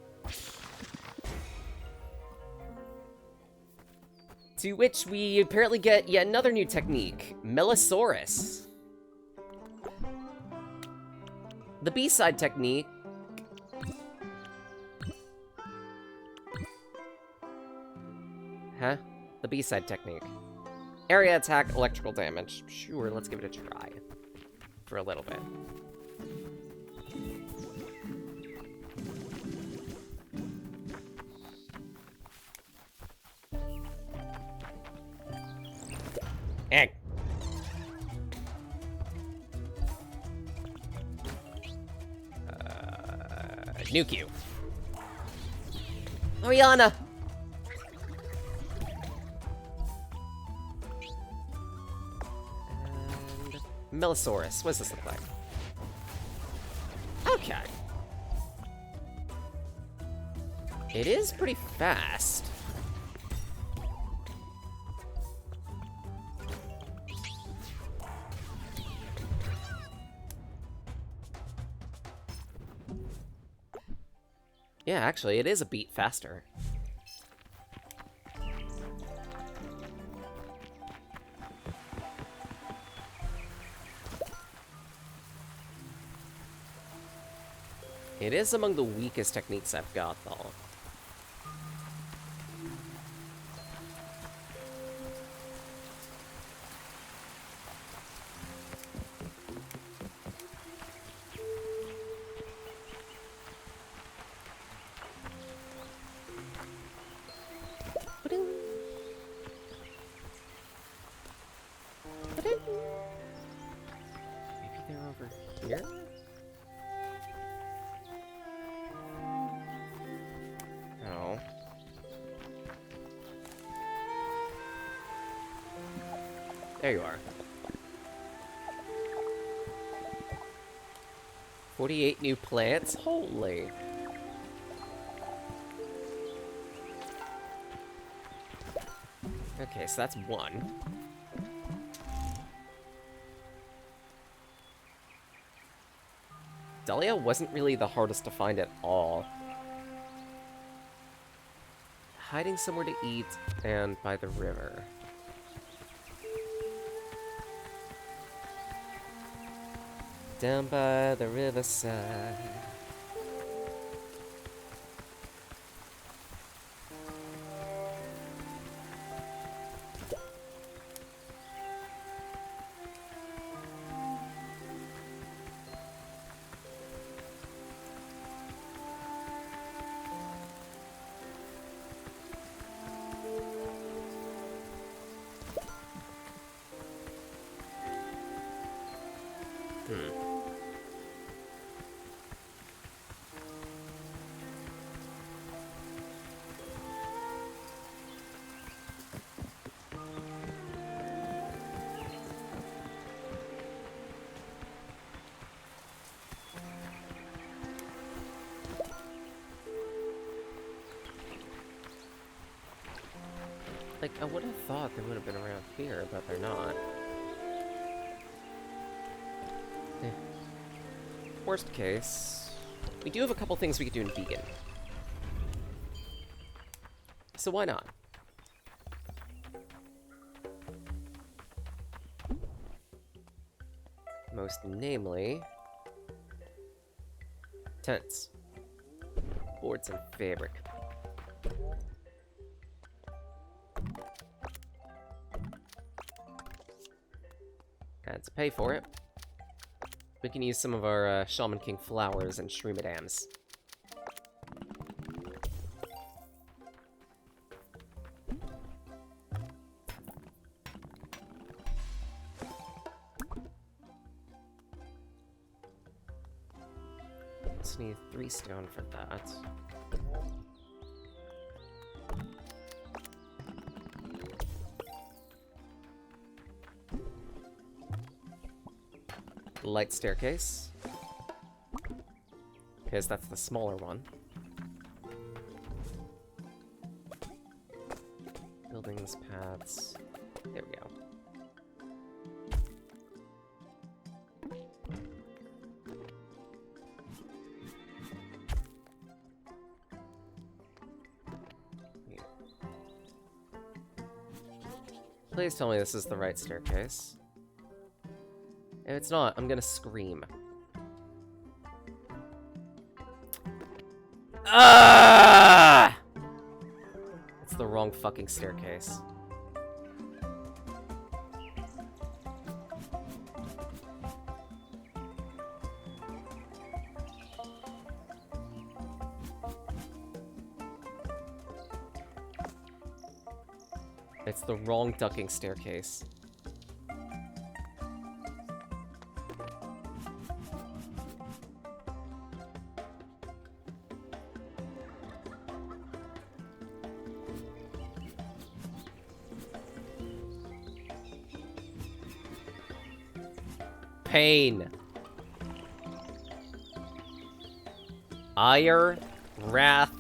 To which we apparently get yet another new technique, Melosaurus. The B-side technique. Huh? The B-side technique. Area attack, electrical damage. Sure, let's give it a try. For a little bit. Egg. Nuke you. Oriana! And Melosaurus. What does this look like? Okay. It is pretty fast. Yeah, actually, it is a beat faster. It is among the weakest techniques I've got, though. Maybe they're over here? No. There you are. 48 new plants? Holy. Okay, so that's one. Dahlia wasn't really the hardest to find at all. Hiding somewhere to eat and by the river. Down by the riverside. Like, I would have thought they would have been around here, but they're not. Eh. Worst case, we do have a couple things we could do in vegan. So why not? Most namely, tents, boards, and fabric. And to pay for it, we can use some of our Shaman King flowers and Shreemadams. Just need 3 stone for that. Light staircase, because that's the smaller one. Buildings, paths. There we go. Please tell me this is the right staircase. If it's not, I'm gonna scream. Ah! It's the wrong fucking staircase. It's the wrong ducking staircase. Pain. Ire, wrath,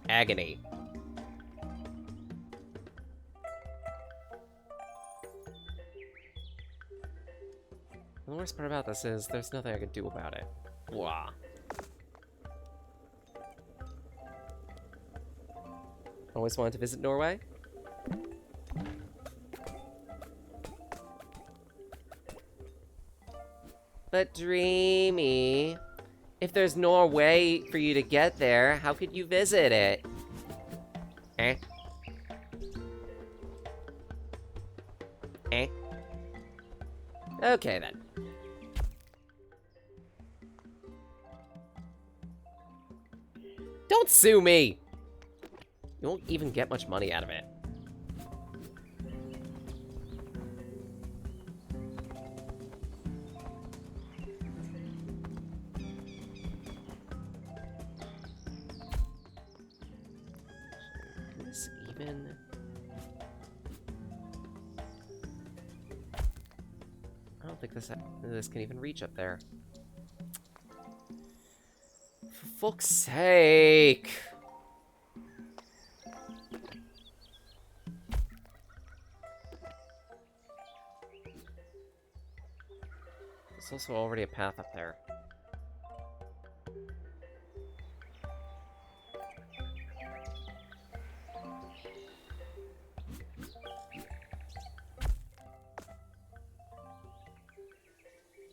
agony. The worst part about this is there's nothing I can do about it. Wah. Always wanted to visit Norway? But Dreamy, if there's no way for you to get there, how could you visit it? Eh? Eh? Okay then. Don't sue me! You won't even get much money out of it. Is this even? I don't think this can even reach up there. For fuck's sake! There's also already a path up there.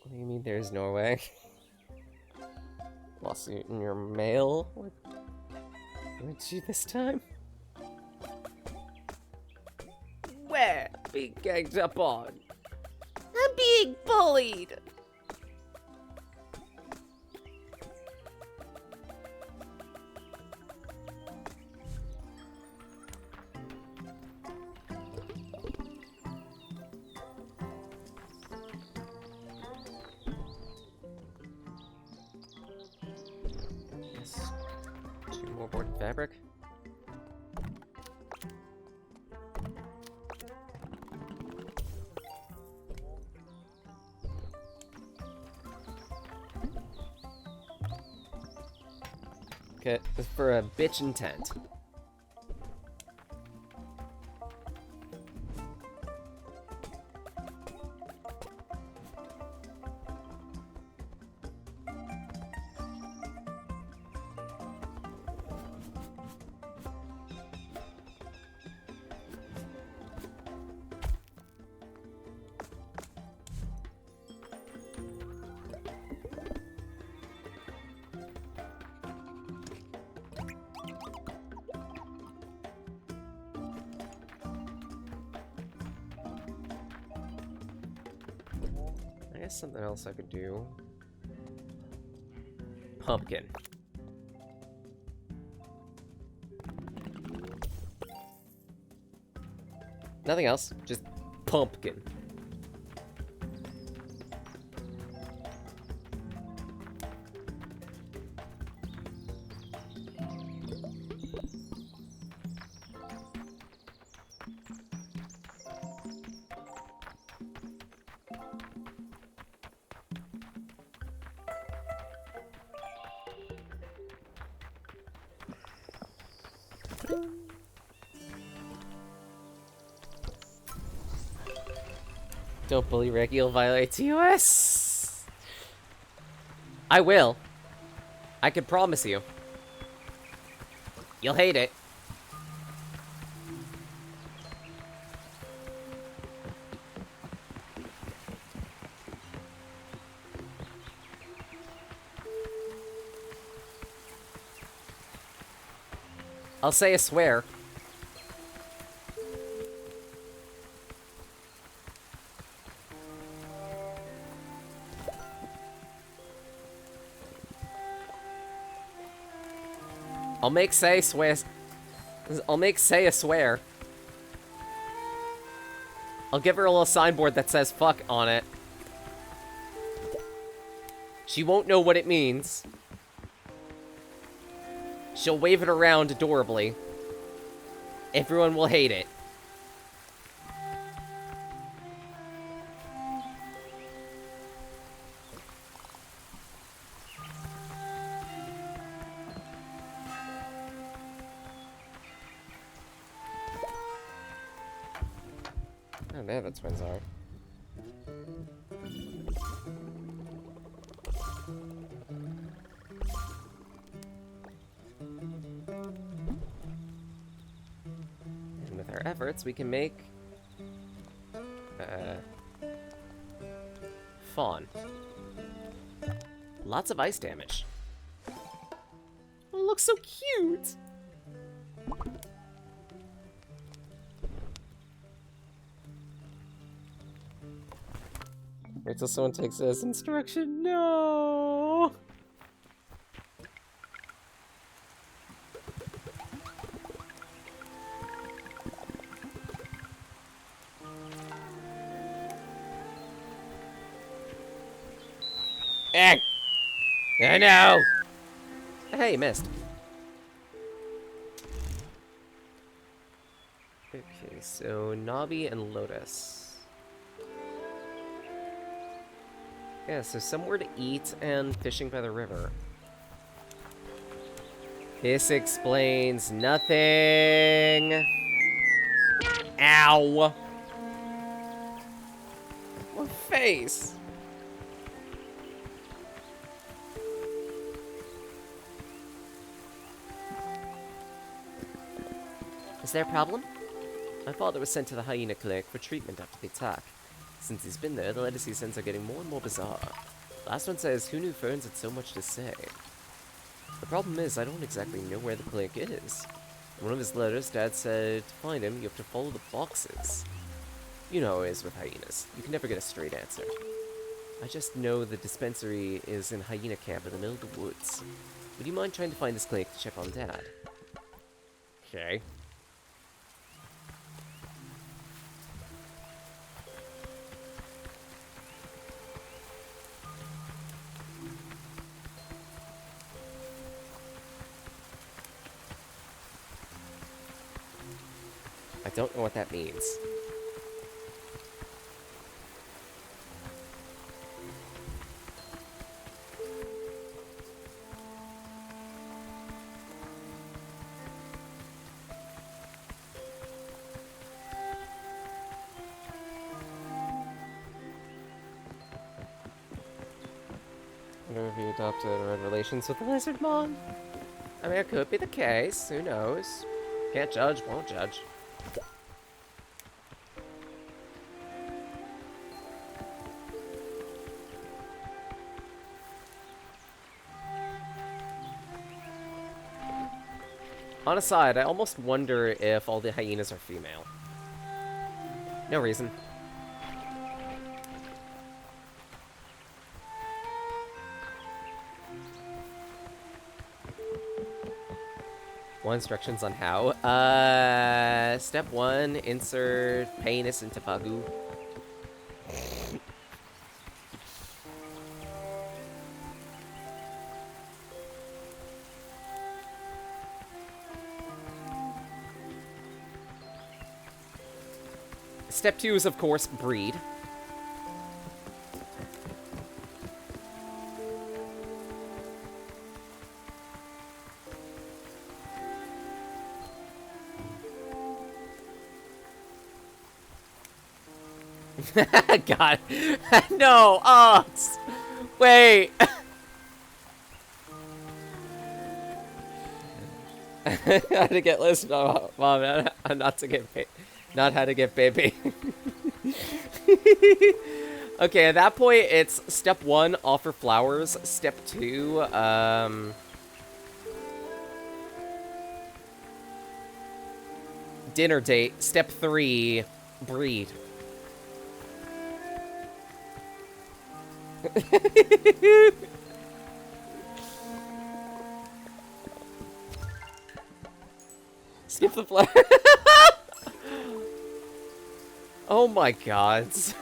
What do you mean there's Norway? Lawsuit in your mail? What did you this time? Where? Being ganged up on. I'm being bullied! Yes. 2 more board and fabric. Okay, this is for a bitchin' tent. guess something else I could do. Pumpkin. Nothing else, just pumpkin. Don't bully Rick, you'll violate TOS. I will. I can promise you. You'll hate it. I'll say a swear. I'll make say swear. I'll make say a swear. I'll give her a little signboard that says fuck on it. She won't know what it means. She'll wave it around adorably. Everyone will hate it. Oh, there the twins are. And with our efforts, we can make... Fawn. Lots of ice damage. Oh, it looks so cute! Wait till someone takes this instruction. No! Eh! I know! Hey, missed. Okay, so Navi and Lotus. Yeah, so somewhere to eat and fishing by the river. This explains nothing. Ow! My face! Is there a problem? My father was sent to the hyena clinic for treatment after the attack. Since he's been there, the letters he sends are getting more and more bizarre. Last one says, "Who knew phones had so much to say?" The problem is, I don't exactly know where the clinic is. In one of his letters, Dad said, to find him, you have to follow the boxes. You know how it is with hyenas. You can never get a straight answer. I just know the dispensary is in hyena camp in the middle of the woods. Would you mind trying to find this clinic to check on Dad? Okay. I don't know what that means. I wonder if he adopted or had relations with the lizard mom. I mean, it could be the case. Who knows? Can't judge, won't judge. On a side, I almost wonder if all the hyenas are female. No reason. Want instructions on how? Step 1, insert penis into Bagu. Step 2 is, of course, breed. God. No! Oh! Wait! How to get listened to, Mom, not to get paid. Not how to get baby. Okay, at that point, it's step 1, offer flowers. Step 2, dinner date. Step 3, breed. Skip the flower. Oh my god. Let's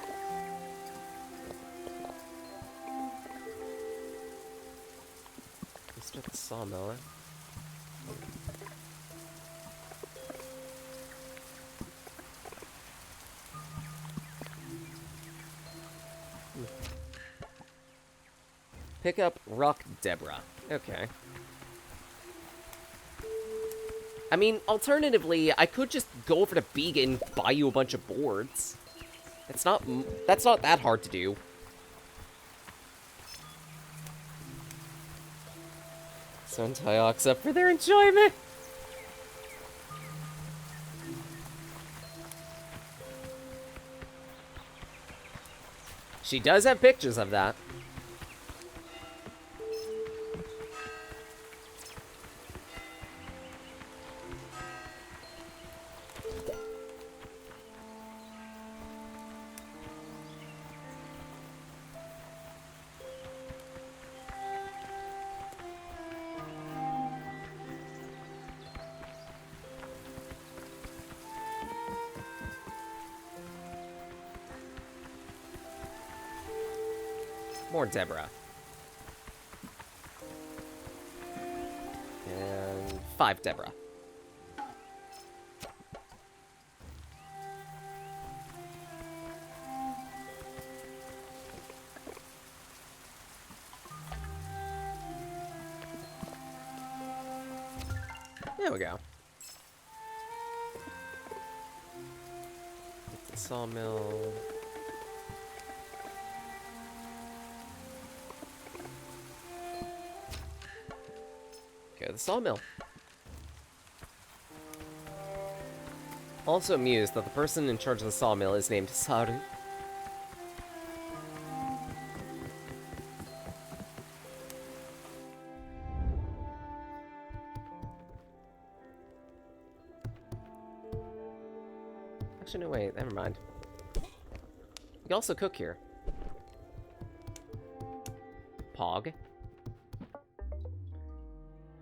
start the sawmill, Pick up Rock Deborah. Okay. I mean, alternatively, I could just go over to Bega and buy you a bunch of boards. That's not that hard to do. So tie Ox up for their enjoyment. She does have pictures of that. More Deborah. And 5 Deborah. There we go. Get the sawmill. Go to the sawmill. Also amused that the person in charge of the sawmill is named Saru. Actually, no, wait, never mind. You can also cook here. Pog.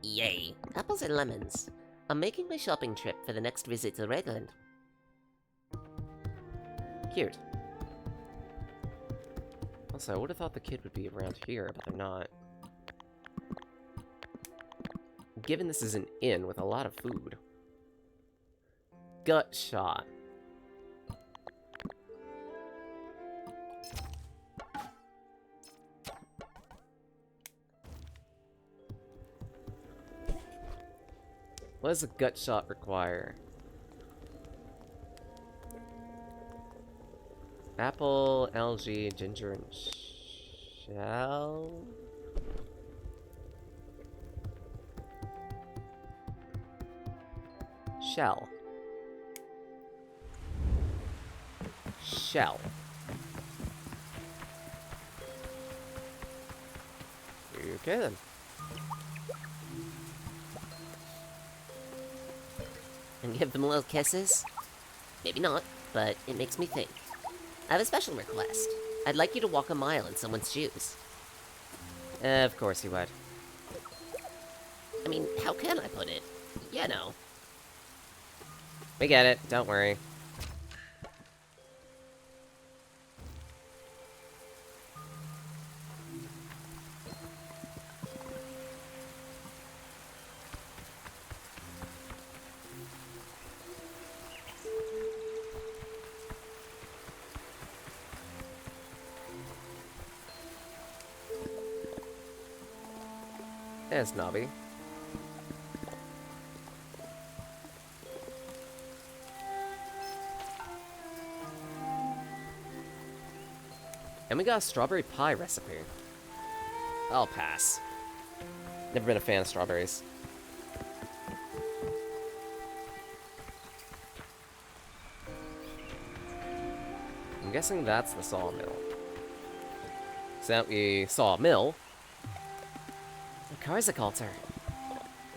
Yay, apples and lemons. I'm making my shopping trip for the next visit to Redland. Cute. Also, I would have thought the kid would be around here, but they're not. Given this is an inn with a lot of food. Gut shot. What does a gut shot require? Apple, algae, ginger, and shell? Shell. Shell. Okay then. And give them little kisses? Maybe not, but it makes me think. I have a special request. I'd like you to walk a mile in someone's shoes. Of course you would. I mean, how can I put it? You know. We get it, don't worry. There's Nobby. And we got a strawberry pie recipe. I'll pass. Never been a fan of strawberries. I'm guessing that's the sawmill. So that we saw a mill. A Karzik altar.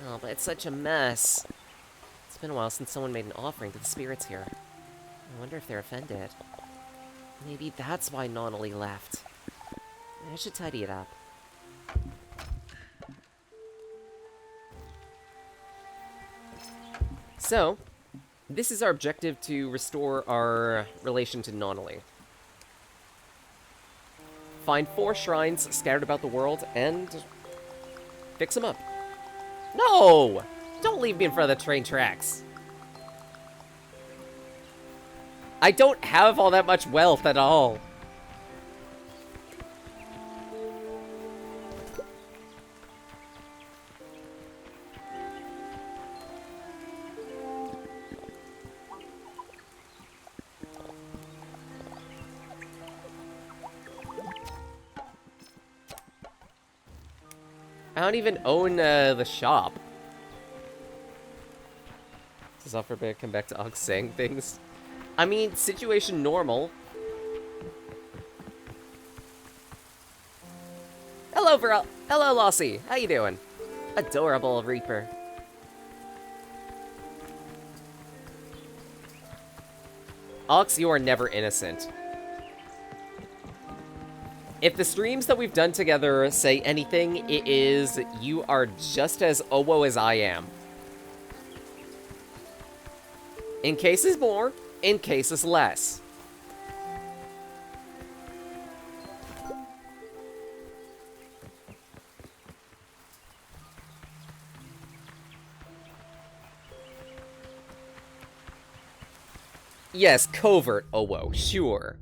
Oh, but it's such a mess. It's been a while since someone made an offering to the spirits here. I wonder if they're offended. Maybe that's why Nonnally left. I should tidy it up. So, this is our objective to restore our relation to Nonnally. Find 4 shrines scattered about the world and fix them up. No! Don't leave me in front of the train tracks. I don't have all that much wealth at all. I don't even own the shop. Does Offerbear come back to Ogg saying things? I mean, situation normal. Hello, Hello, Lossie. How you doing? Adorable Reaper. Ox, you are never innocent. If the streams that we've done together say anything, it is you are just as Owo as I am. In cases more, in cases less. Yes, covert Owo, sure.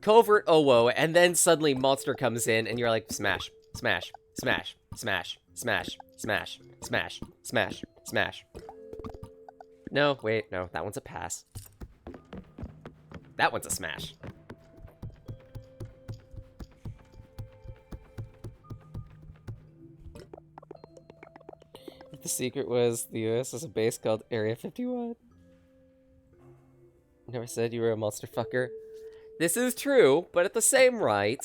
Covert Owo, and then suddenly Monster comes in, and you're like, smash, smash, smash, smash, smash, smash, smash, smash, smash. No, wait, no, that one's a pass. That one's a smash. The secret was the US has a base called Area 51. Never said you were a monster fucker. This is true, but at the same right.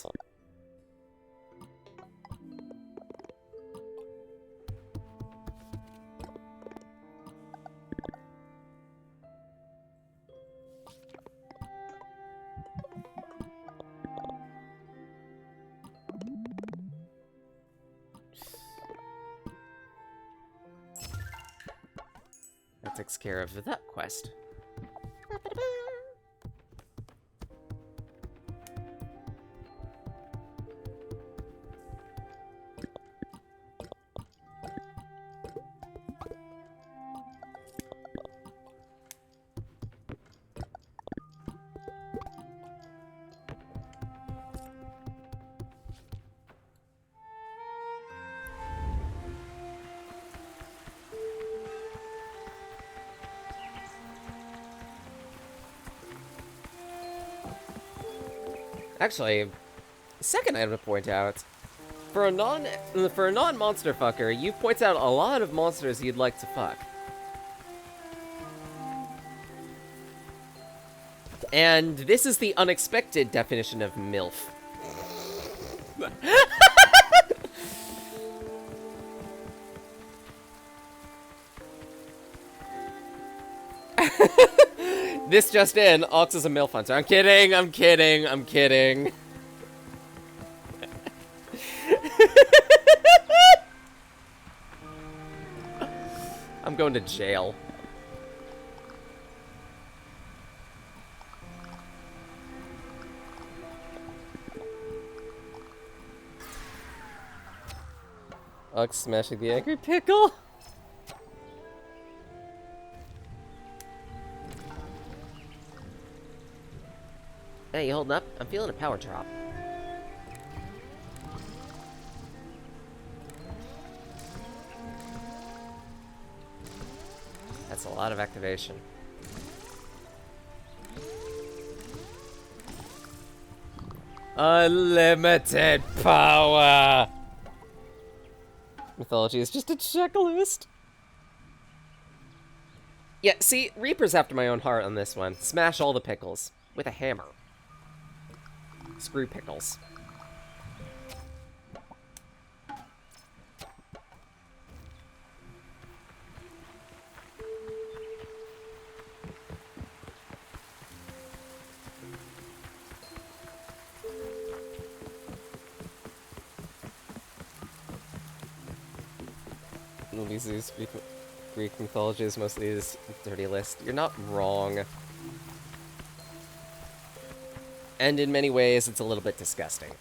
That takes care of that quest. Actually, second item to point out, for a non-monster fucker, you point out a lot of monsters you'd like to fuck. And this is the unexpected definition of MILF. This just in, Ox is a MILF hunter. I'm kidding, I'm kidding, I'm kidding. I'm going to jail. Ugh, smashing the angry pickle. Hey, you holding up? I'm feeling a power drop. That's a lot of activation. Unlimited power! Mythology is just a checklist. Yeah, see, Reaper's after my own heart on this one. Smash all the pickles. With a hammer. Screw pickles. Zeus, Greek mythology is mostly this dirty list. You're not wrong. And in many ways, it's a little bit disgusting.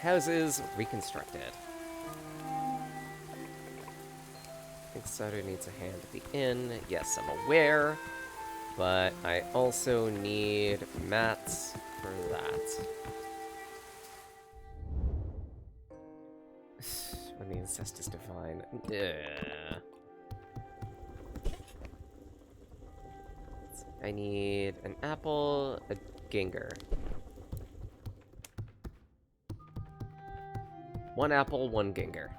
Houses reconstructed. I think Sutter needs a hand at the inn. Yes, I'm aware. But I also need mats for that. When the incest is divine. Ugh. I need an apple, a ginger. One apple, one ginger.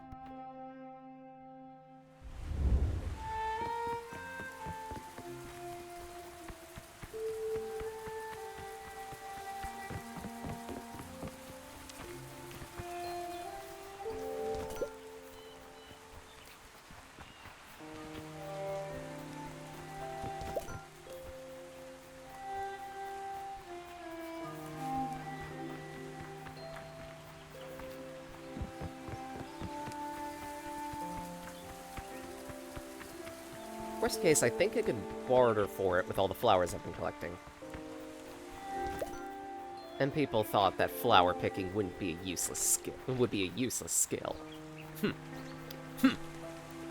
Worst case, I think I could barter for it with all the flowers I've been collecting. And people thought that flower picking wouldn't be a useless skill. Would be a useless skill.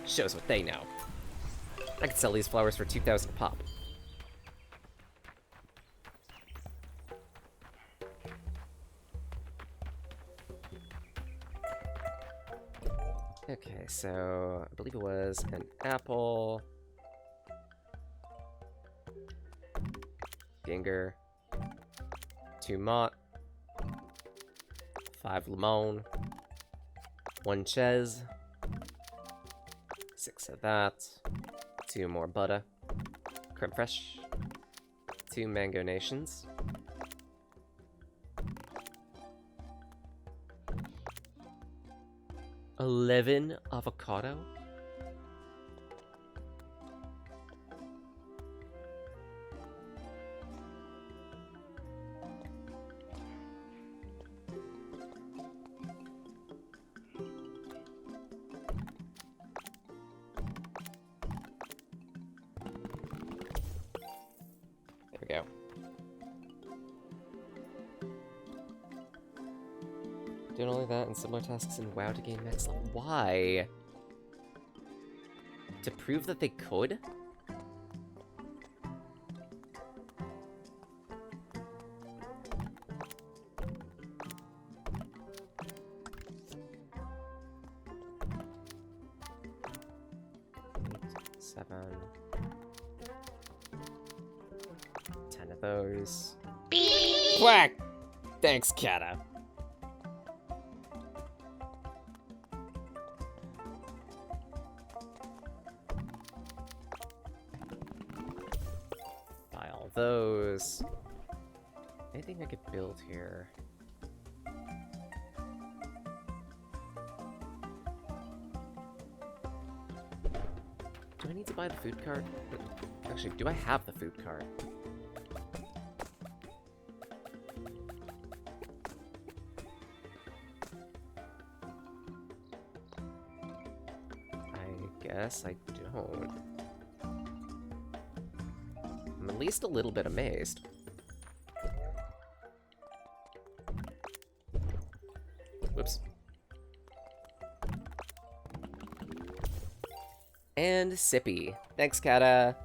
Shows what they know. I could sell these flowers for 2,000 a pop. Okay, so I believe it was an apple. Ginger, 2 Mott, 5 Limon, 1 Ches, 6 of that, 2 more butter, creme fraiche, 2 Mango Nations, 11 avocado. There we go. Doing only that and similar tasks in WoW to gain max level. Why? To prove that they could? Eight, 7. 10 of those. Whack! Thanks, Kata. Buy all those. Anything I could build here? Do I need to buy the food cart? Actually, do I have the food cart? I guess I don't. I'm at least a little bit amazed. Whoops. And Sippy. Thanks, Kata.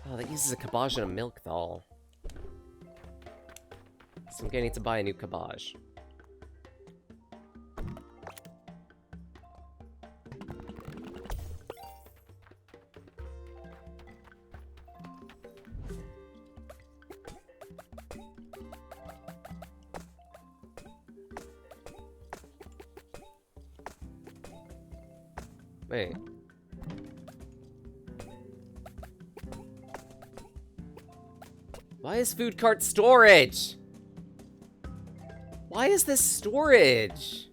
Oh, that uses a cabbage and a milk thal. So I'm gonna need to buy a new cabbage. Wait. Why is food cart storage? Why is this storage?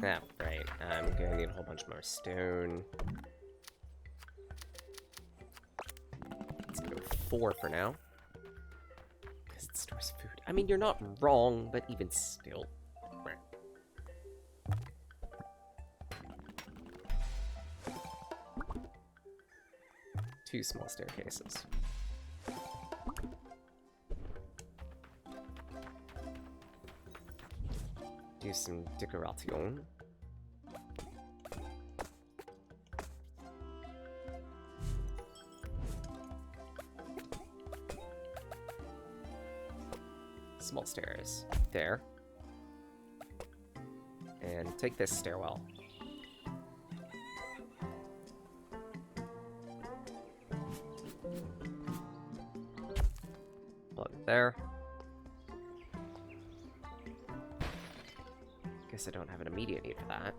Ah, right. I'm gonna need a whole bunch more stone. Let's go 4 for now. Because it stores food. I mean, you're not wrong, but even still. Two small staircases. Do some decoration. Small stairs. There. And take this stairwell. Plug it there. Guess I don't have an immediate need for that.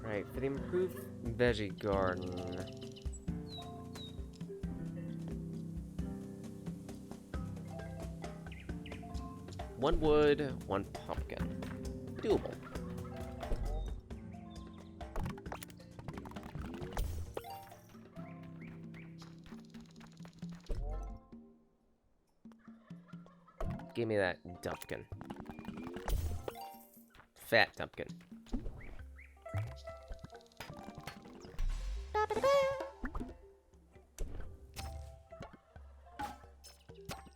Right, for the improved veggie garden. One wood, one pumpkin. Doable. Give me that dumpkin. Fat dumpkin.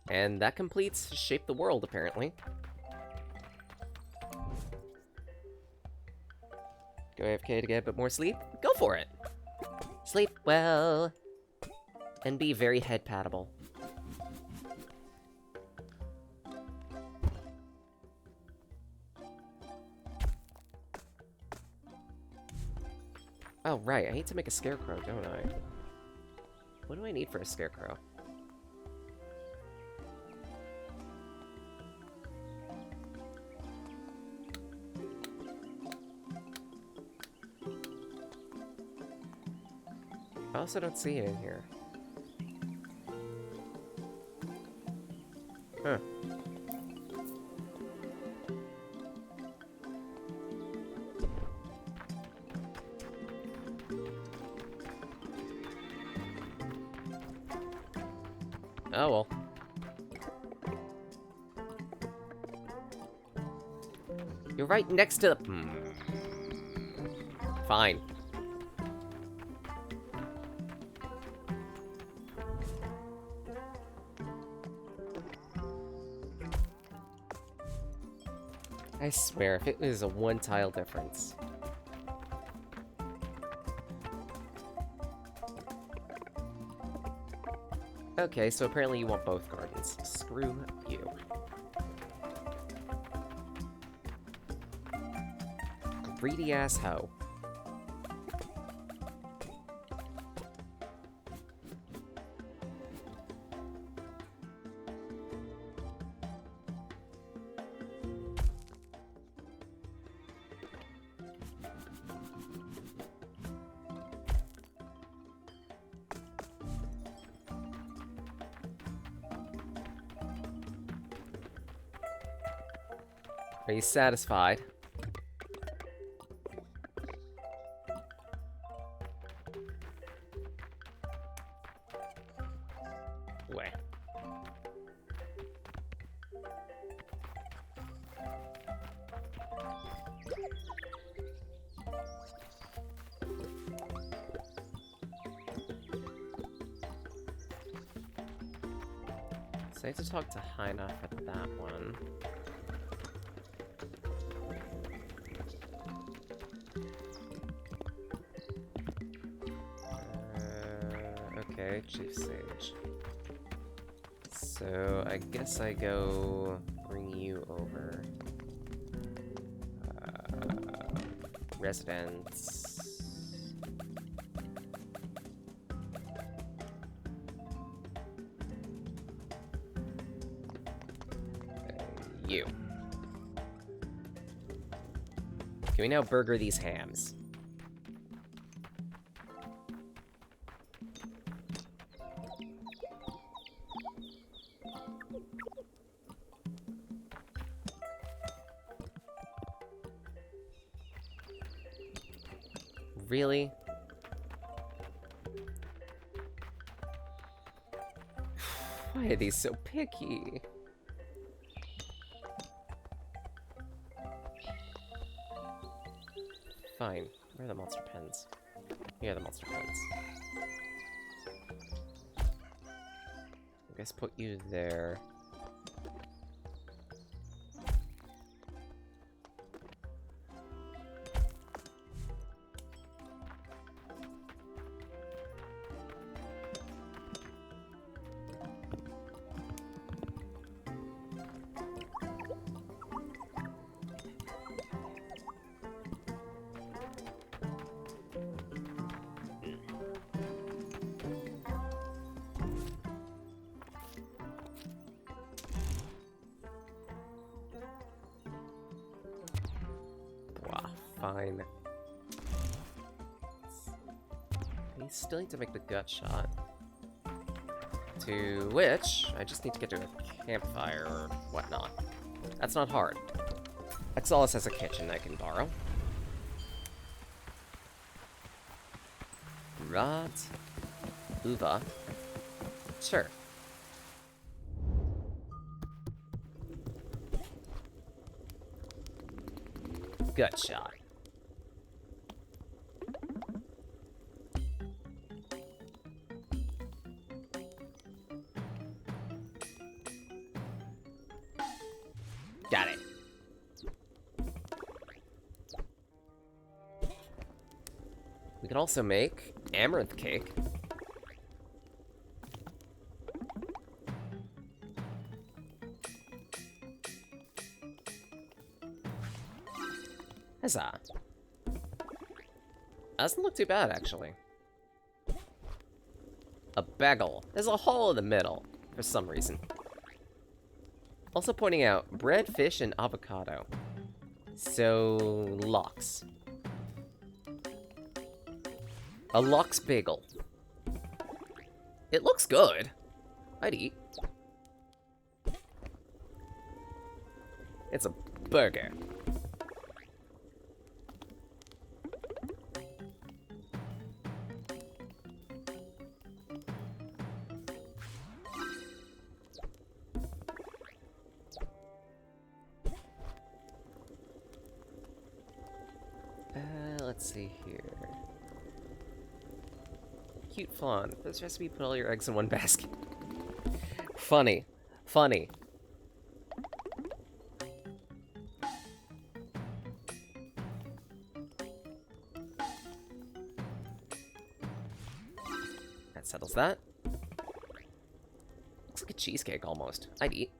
And that completes Shape the World, apparently. Go AFK to get a bit more sleep? Go for it! Sleep well. And be very head-pattable. Oh, right. I need to make a scarecrow, don't I? What do I need for a scarecrow? I also don't see it in here. Huh. Oh well. You're right next to the... Fine. I swear, if it was a one-tile difference. Okay, so apparently you want both gardens. Screw you. Greedy-ass hoe. Are you satisfied? Way. So I have to talk to Hyna for that one. Okay, Chief Sage. So I guess I go bring you over. Residents. You. Can we now burger these hams? Really? Why are these so picky? Fine. Where are the monster pens? Here are the monster pens. I guess put you there. Fine. We still need to make the gut shot. To which, I just need to get to a campfire or whatnot. That's not hard. Exalis has a kitchen I can borrow. Rot. Uva. Sure. Gut shot. Got it. We can also make amaranth cake. Huzzah. Doesn't look too bad, actually. A bagel. There's a hole in the middle, for some reason. Also pointing out, bread, fish, and avocado. So, lox. A lox bagel. It looks good. I'd eat. It's a burger. Let's see here. Cute fawn. This recipe, put all your eggs in one basket. Funny. Funny. That settles that. Looks like a cheesecake almost. I'd eat.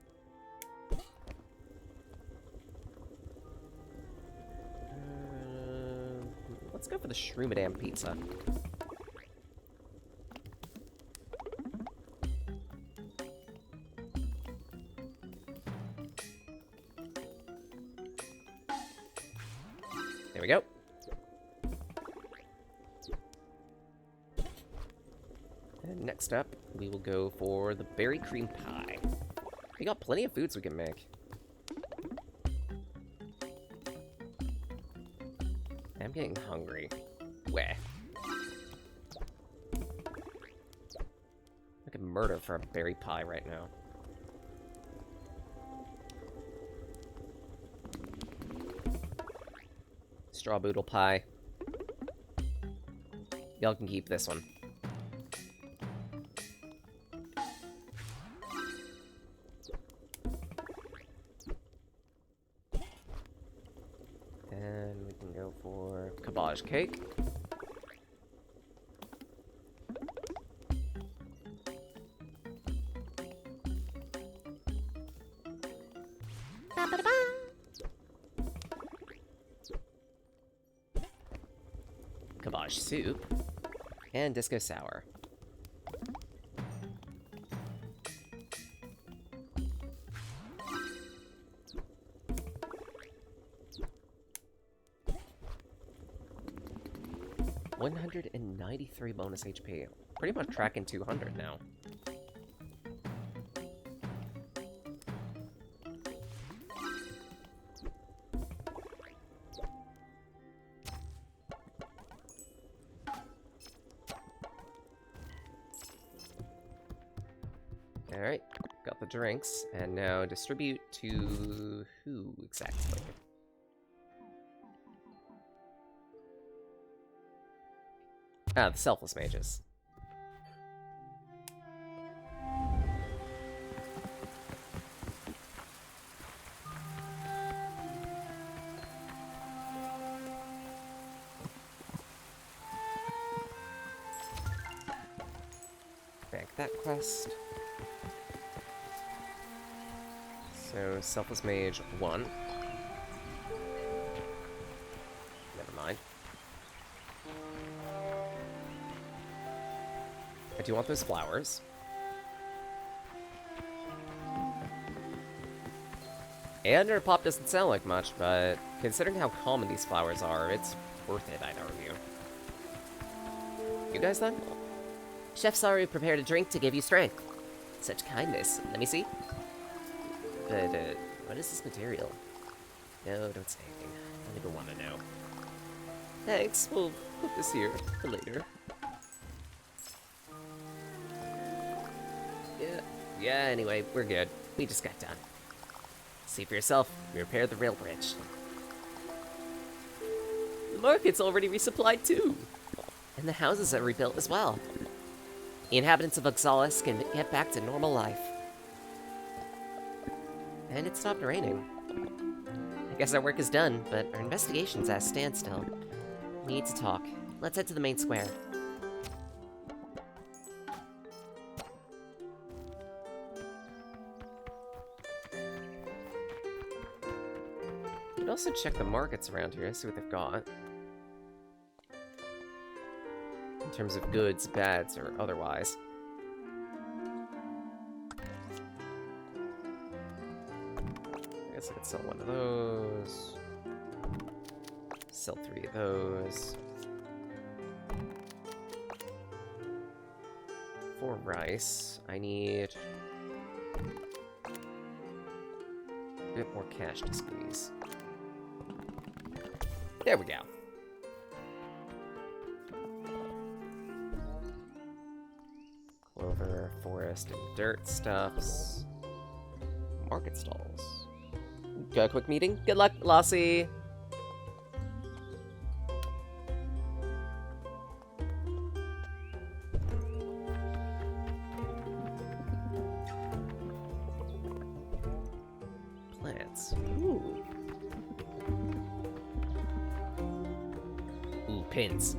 Let's go for the Shroomadam pizza. There we go. And next up, we will go for the berry cream pie. We got plenty of foods we can make. I'm getting hungry. Where? I could murder for a berry pie right now. Straw boodle pie. Y'all can keep this one. And we can go for cabbage cake. Cabbage soup. And disco sour. $193 bonus HP. Pretty much tracking 200 now. Alright, got the drinks, and now distribute to who exactly? Ah, the Selfless Mages. Bank that quest. So, Selfless Mage 1. Never mind. I do want those flowers. And her pop doesn't sound like much, but considering how common these flowers are, it's worth it, I'd argue. You guys then? Chef's already prepared a drink to give you strength. Such kindness. Let me see. But, what is this material? No, don't say anything. I don't even want to know. Thanks, we'll put this here for later. Yeah, anyway, we're good. We just got done. See for yourself, we repaired the rail bridge. The market's already resupplied too. And the houses are rebuilt as well. The inhabitants of Oxalis can get back to normal life. And it stopped raining. I guess our work is done, but our investigation's at a standstill. We need to talk. Let's head to the main square. Could also check the markets around here, see what they've got. In terms of goods, bads, or otherwise. I guess I could sell one of those. Sell 3 of those. 4 rice. I need a bit more cash to squeeze. There we go. Clover, forest, and dirt stuffs. Market stalls. Got a quick meeting? Good luck, Lassie! pots. Ooh. Ooh, pins.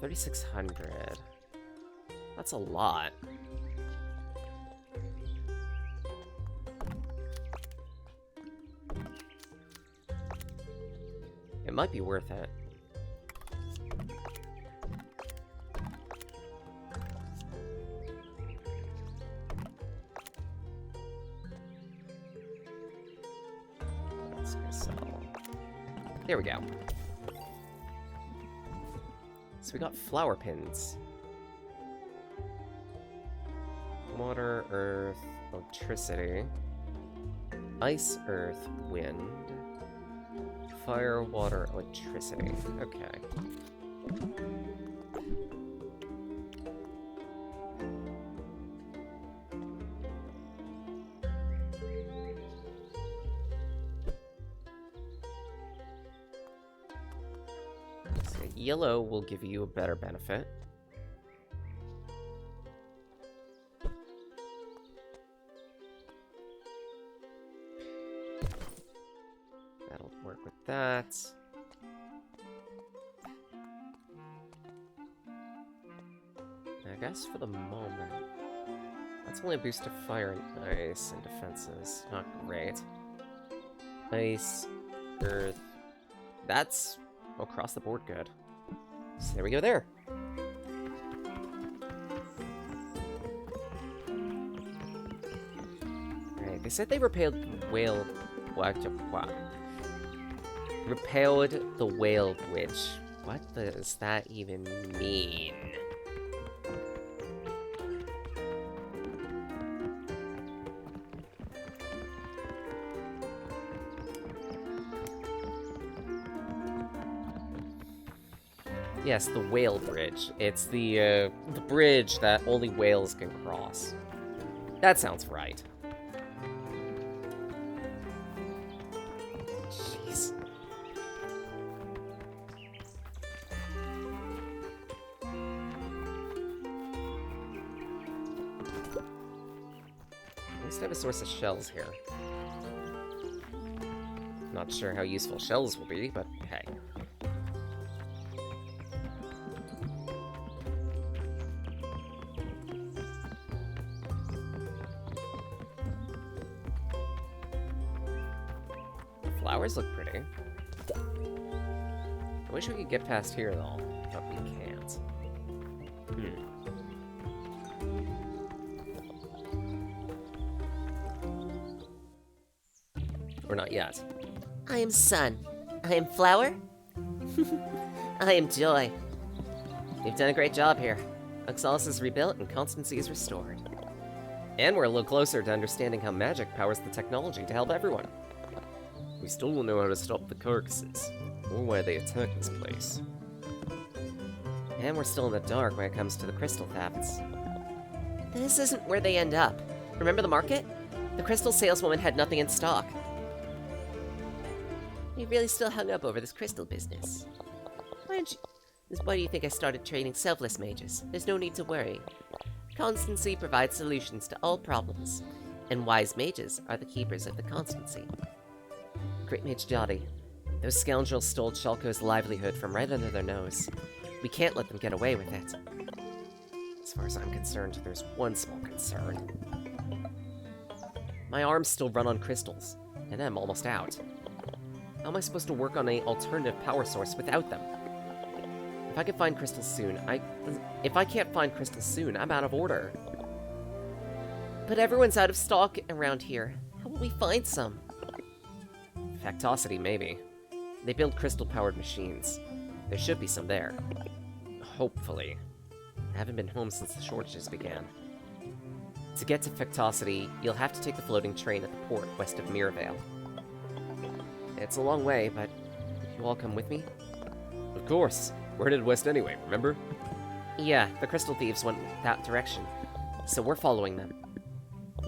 3,600. That's a lot. It might be worth it. Let's go sell. There we go. So we got flower pins. Water, earth, electricity. Ice, earth, wind. Fire, water, electricity. Okay. So yellow will give you a better benefit. That'll work with that. I guess for the moment, that's only a boost to fire and ice and defenses. Not great. Ice, earth. That's across the board good. So there we go there. Alright, they said they repelled the whale. What? Repelled the whale bridge. What does that even mean? Yes, the whale bridge. It's the bridge that only whales can cross. That sounds right. Jeez. At least I have a source of shells here. Not sure how useful shells will be, but hey. Flowers look pretty. I wish we could get past here, though, but we can't. Or not yet. I am sun. I am flower. I am joy. You've done a great job here. Oxalis is rebuilt and constancy is restored. And we're a little closer to understanding how magic powers the technology to help everyone. We still don't know how to stop the carcasses, or why they attack this place. And we're still in the dark when it comes to the crystal thefts. This isn't where they end up. Remember the market? The crystal saleswoman had nothing in stock. You really still hung up over this crystal business. Why do you think I started training selfless mages? There's no need to worry. Constancy provides solutions to all problems, and wise mages are the keepers of the constancy. Great Mage Jotty. Those scoundrels stole Shalko's livelihood from right under their nose. We can't let them get away with it. As far as I'm concerned, there's one small concern. My arms still run on crystals, and I'm almost out. How am I supposed to work on an alternative power source without them? If I can find crystals soon, If I can't find crystals soon, I'm out of order. But everyone's out of stock around here. How will we find some? Factosity, maybe. They build crystal-powered machines. There should be some there. Hopefully. I haven't been home since the shortages began. To get to Factosity, you'll have to take the floating train at the port west of Mirrorvale. It's a long way, but you all come with me? Of course. We're headed west anyway, remember? Yeah, the crystal thieves went that direction, so we're following them.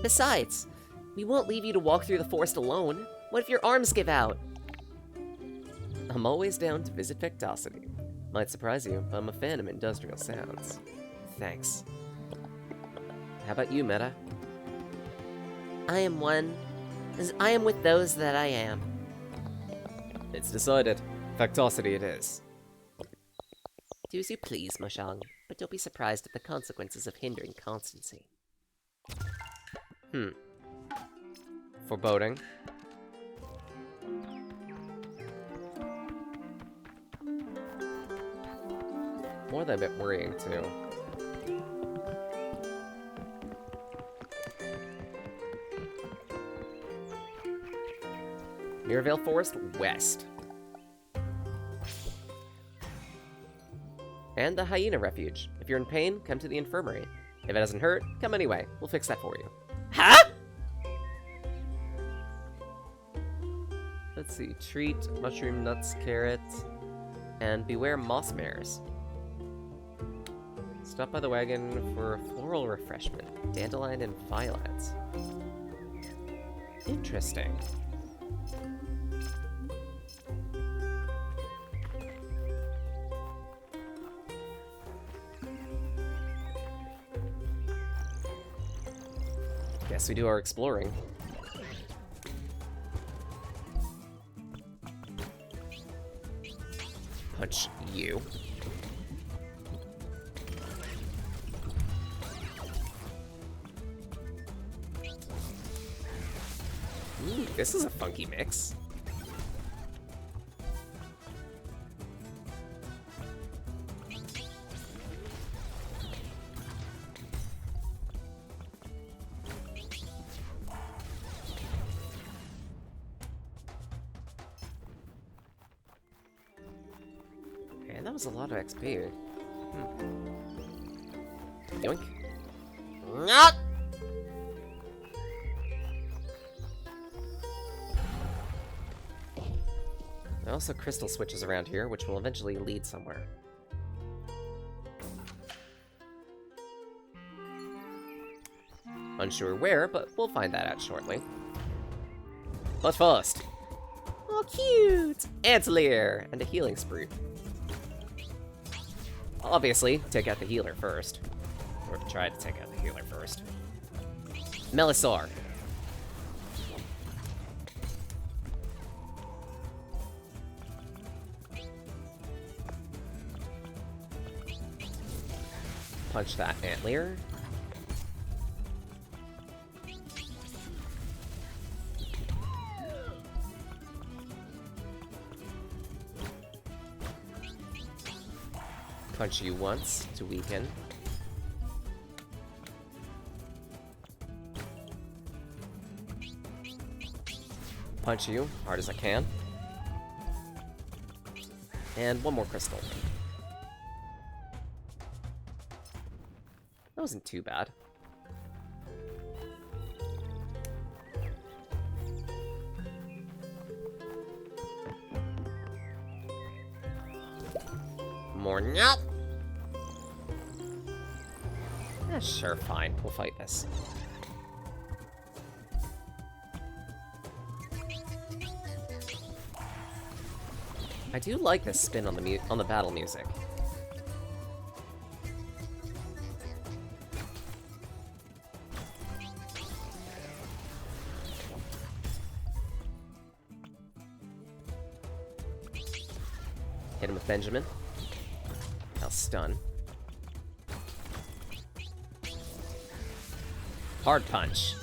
Besides, we won't leave you to walk through the forest alone. What if your arms give out? I'm always down to visit Factosity. Might surprise you, but I'm a fan of industrial sounds. Thanks. How about you, Meta? I am one, as I am with those that I am. It's decided. Factosity it is. Do as you please, Mashang, but don't be surprised at the consequences of hindering constancy. Foreboding. More than a bit worrying, too. Mirrorvale Forest West. And the Hyena Refuge. If you're in pain, come to the infirmary. If it doesn't hurt, come anyway. We'll fix that for you. Huh? Let's see. Treat, mushroom, nuts, carrot, and beware moss mares. Stop by the wagon for floral refreshment. Dandelion and violets. Interesting. Guess we do our exploring. Punch you. Ooh, this is a funky mix. Man, that was a lot of XP. Yoink. Not. There are also crystal switches around here, which will eventually lead somewhere. Unsure where, but we'll find that out shortly. But first... Oh, cute! Antlier! And a healing sprue. Obviously, take out the healer first. Or try to take out the healer first. Melisar. Punch that Antlier. Punch you once to weaken. Punch you hard as I can. And one more crystal. That wasn't too bad. More nyap. Yeah, sure, fine. We'll fight this. I do like this spin on the battle music. Hit him with Benjamin. I'll stun. Hard punch.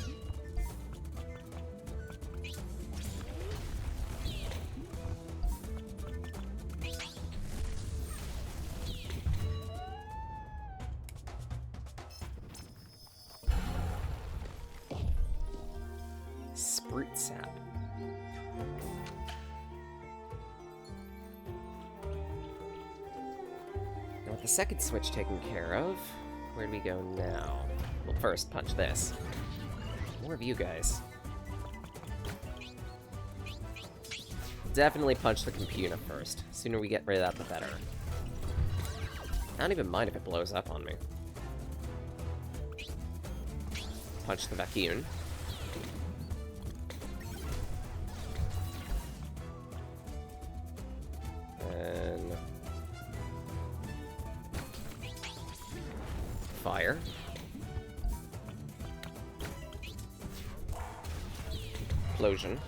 Sprute sap. Now with the second switch taken care of, where do we go now? Well, first, punch this. More of you guys. Definitely punch the computer first. Sooner we get rid of that, the better. I don't even mind if it blows up on me. Punch the vacuum. And... fire. explosion.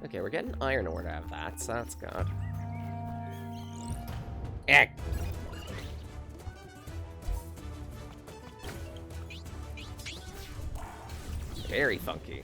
Okay, we're getting iron ore out of that, so that's good. Eh. Very funky.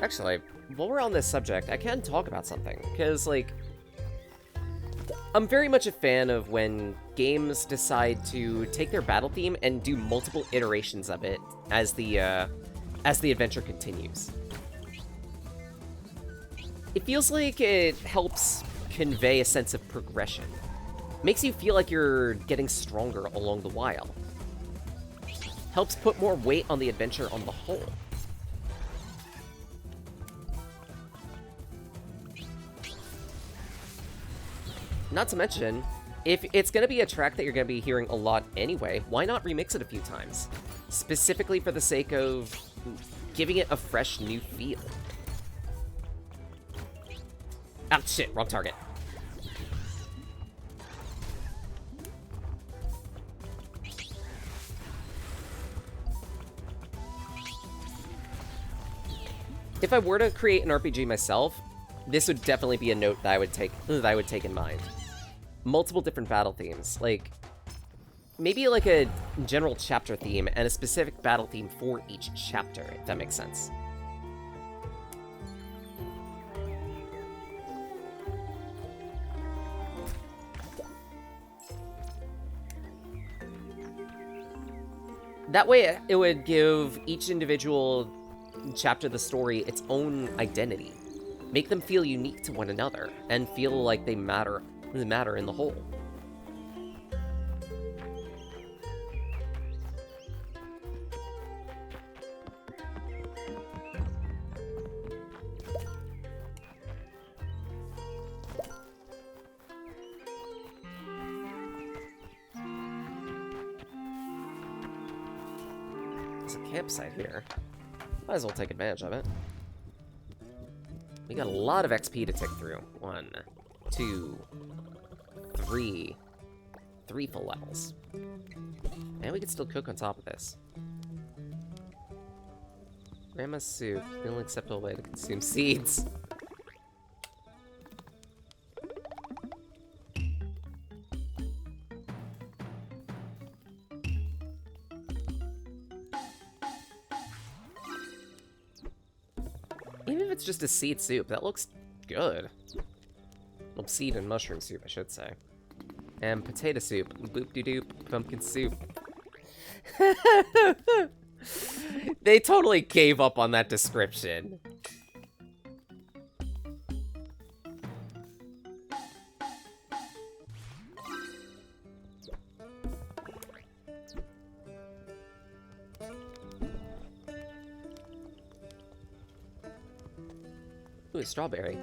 Actually, while we're on this subject, I can talk about something, because, like, I'm very much a fan of when games decide to take their battle theme and do multiple iterations of it as the adventure continues. It feels like it helps convey a sense of progression. Makes you feel like you're getting stronger along the while. Helps put more weight on the adventure on the whole. Not to mention, if it's going to be a track that you're going to be hearing a lot anyway, why not remix it a few times? Specifically for the sake of giving it a fresh new feel. Ah, shit, wrong target. If I were to create an RPG myself, this would definitely be a note that I would take in mind. Multiple different battle themes, like maybe like a general chapter theme and a specific battle theme for each chapter, if that makes sense. That way, it would give each individual chapter of the story its own identity. Make them feel unique to one another, and feel like they matter in the whole. There's a campsite here. Might as well take advantage of it. We got a lot of XP to tick through. 1, 2, 3. 3 full levels. And we can still cook on top of this. Grandma's soup, the only acceptable way to consume seeds. Even if it's just a seed soup, that looks good. Well, seed and mushroom soup, I should say. And potato soup. Boop-de-doop. Pumpkin soup. They totally gave up on that description. Ooh, a strawberry.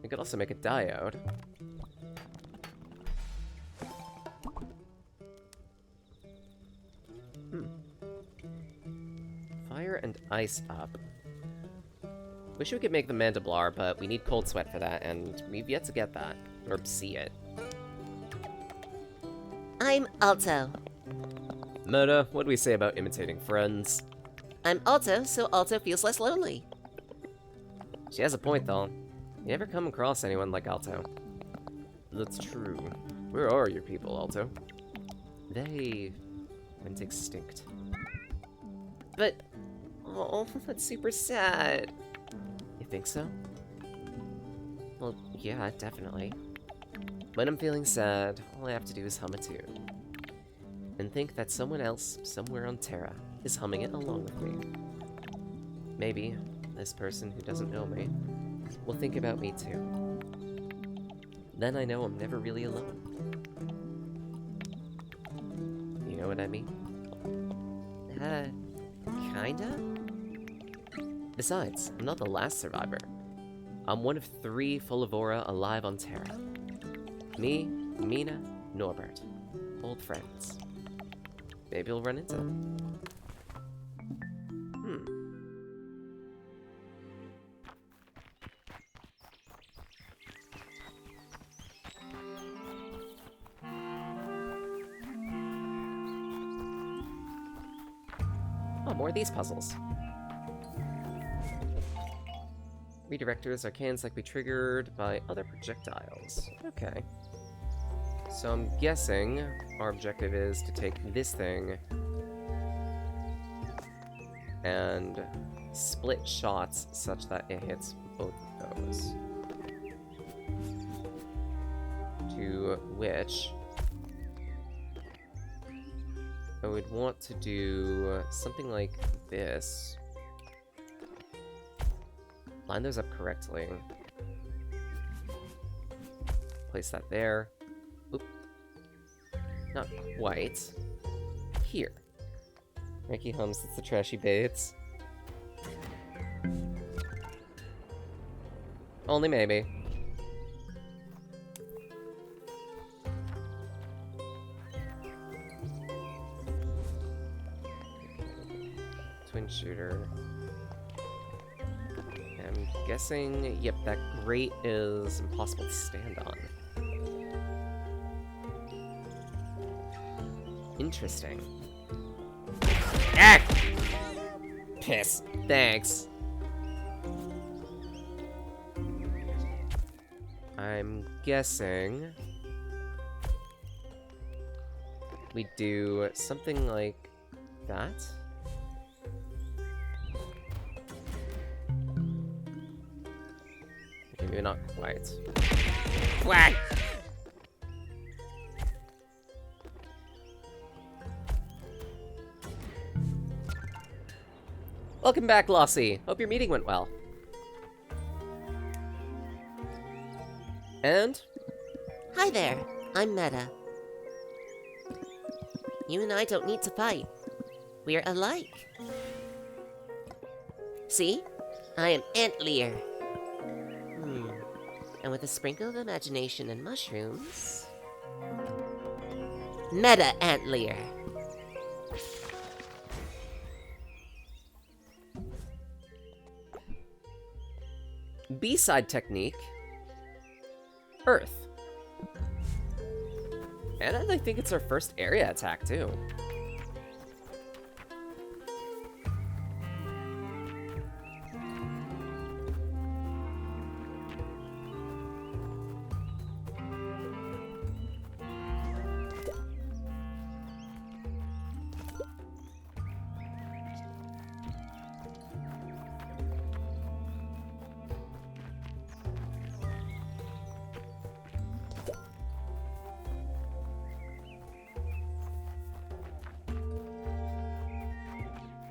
I could also make a diode. Fire and ice up. Wish we could make the Mandiblar, but we need Cold Sweat for that, and we've yet to get that. Or see it. I'm Alto. Murder, what do we say about imitating friends? I'm Alto, so Alto feels less lonely. She has a point, though. You ever come across anyone like Alto? That's true. Where are your people, Alto? They went extinct. But, oh, that's super sad. You think so? Well, yeah, definitely. When I'm feeling sad, all I have to do is hum a tune. And think that someone else, somewhere on Terra, is humming it along with me. Maybe this person who doesn't know me will think about me too. then I know I'm never really alone. You know what I mean? Kinda? Besides, I'm not the last survivor. I'm one of 3 Folivora alive on Terra. Me, Mina, Norbert. Old friends. Maybe we'll run into them. Oh, more of these puzzles. Redirectors are cans that can be triggered by other projectiles. Okay. So I'm guessing our objective is to take this thing and split shots such that it hits both of those. To which I would want to do something like this. Line those up correctly. Place that there. Oop. Not quite. Here. Ricky hums, it's the trashy baits. Only maybe. Twin shooter. I'm guessing, yep, that grate is impossible to stand on. Interesting. Ah! Piss. Thanks. I'm guessing we do something like that. Maybe not quite. Whack! Welcome back, Lossie. Hope your meeting went well. And? Hi there, I'm Meta. You and I don't need to fight. We're alike. See? I am Antlier. And with a sprinkle of imagination and mushrooms... Meta Antlier. B-side technique. Earth. And I think it's our first area attack, too.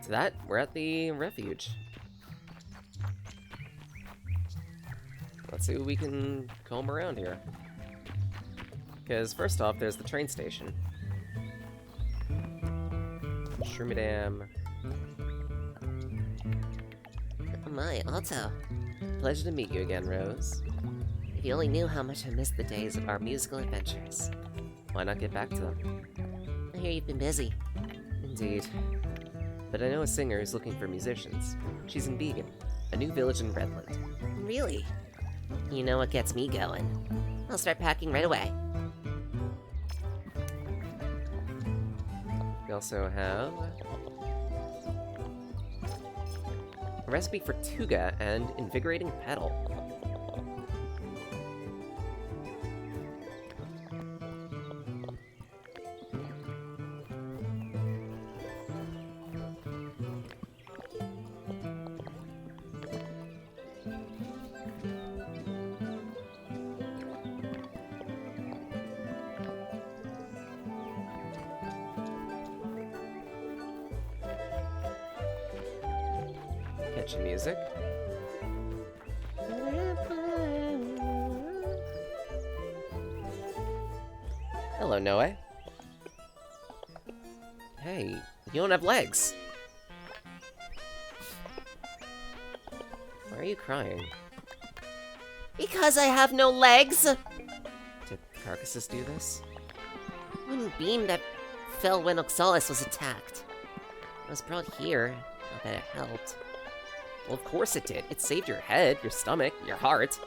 To that, we're at the refuge. Let's see what we can comb around here. Because first off, there's the train station. Shroomadam. Oh my, Otto. Pleasure to meet you again, Rose. If you only knew how much I missed the days of our musical adventures. Why not get back to them? I hear you've been busy. Indeed. But I know a singer who's looking for musicians. She's in Vegan, a new village in Redland. Really? You know what gets me going. I'll start packing right away. We also have a recipe for Tuga and invigorating petal. Catchy music. Hello, Noe. Hey, you don't have legs. Why are you crying? Because I have no legs! Did carcasses do this? One beam that fell when Oxalis was attacked. I was brought here, not that it helped. Well, of course it did. It saved your head, your stomach, your heart.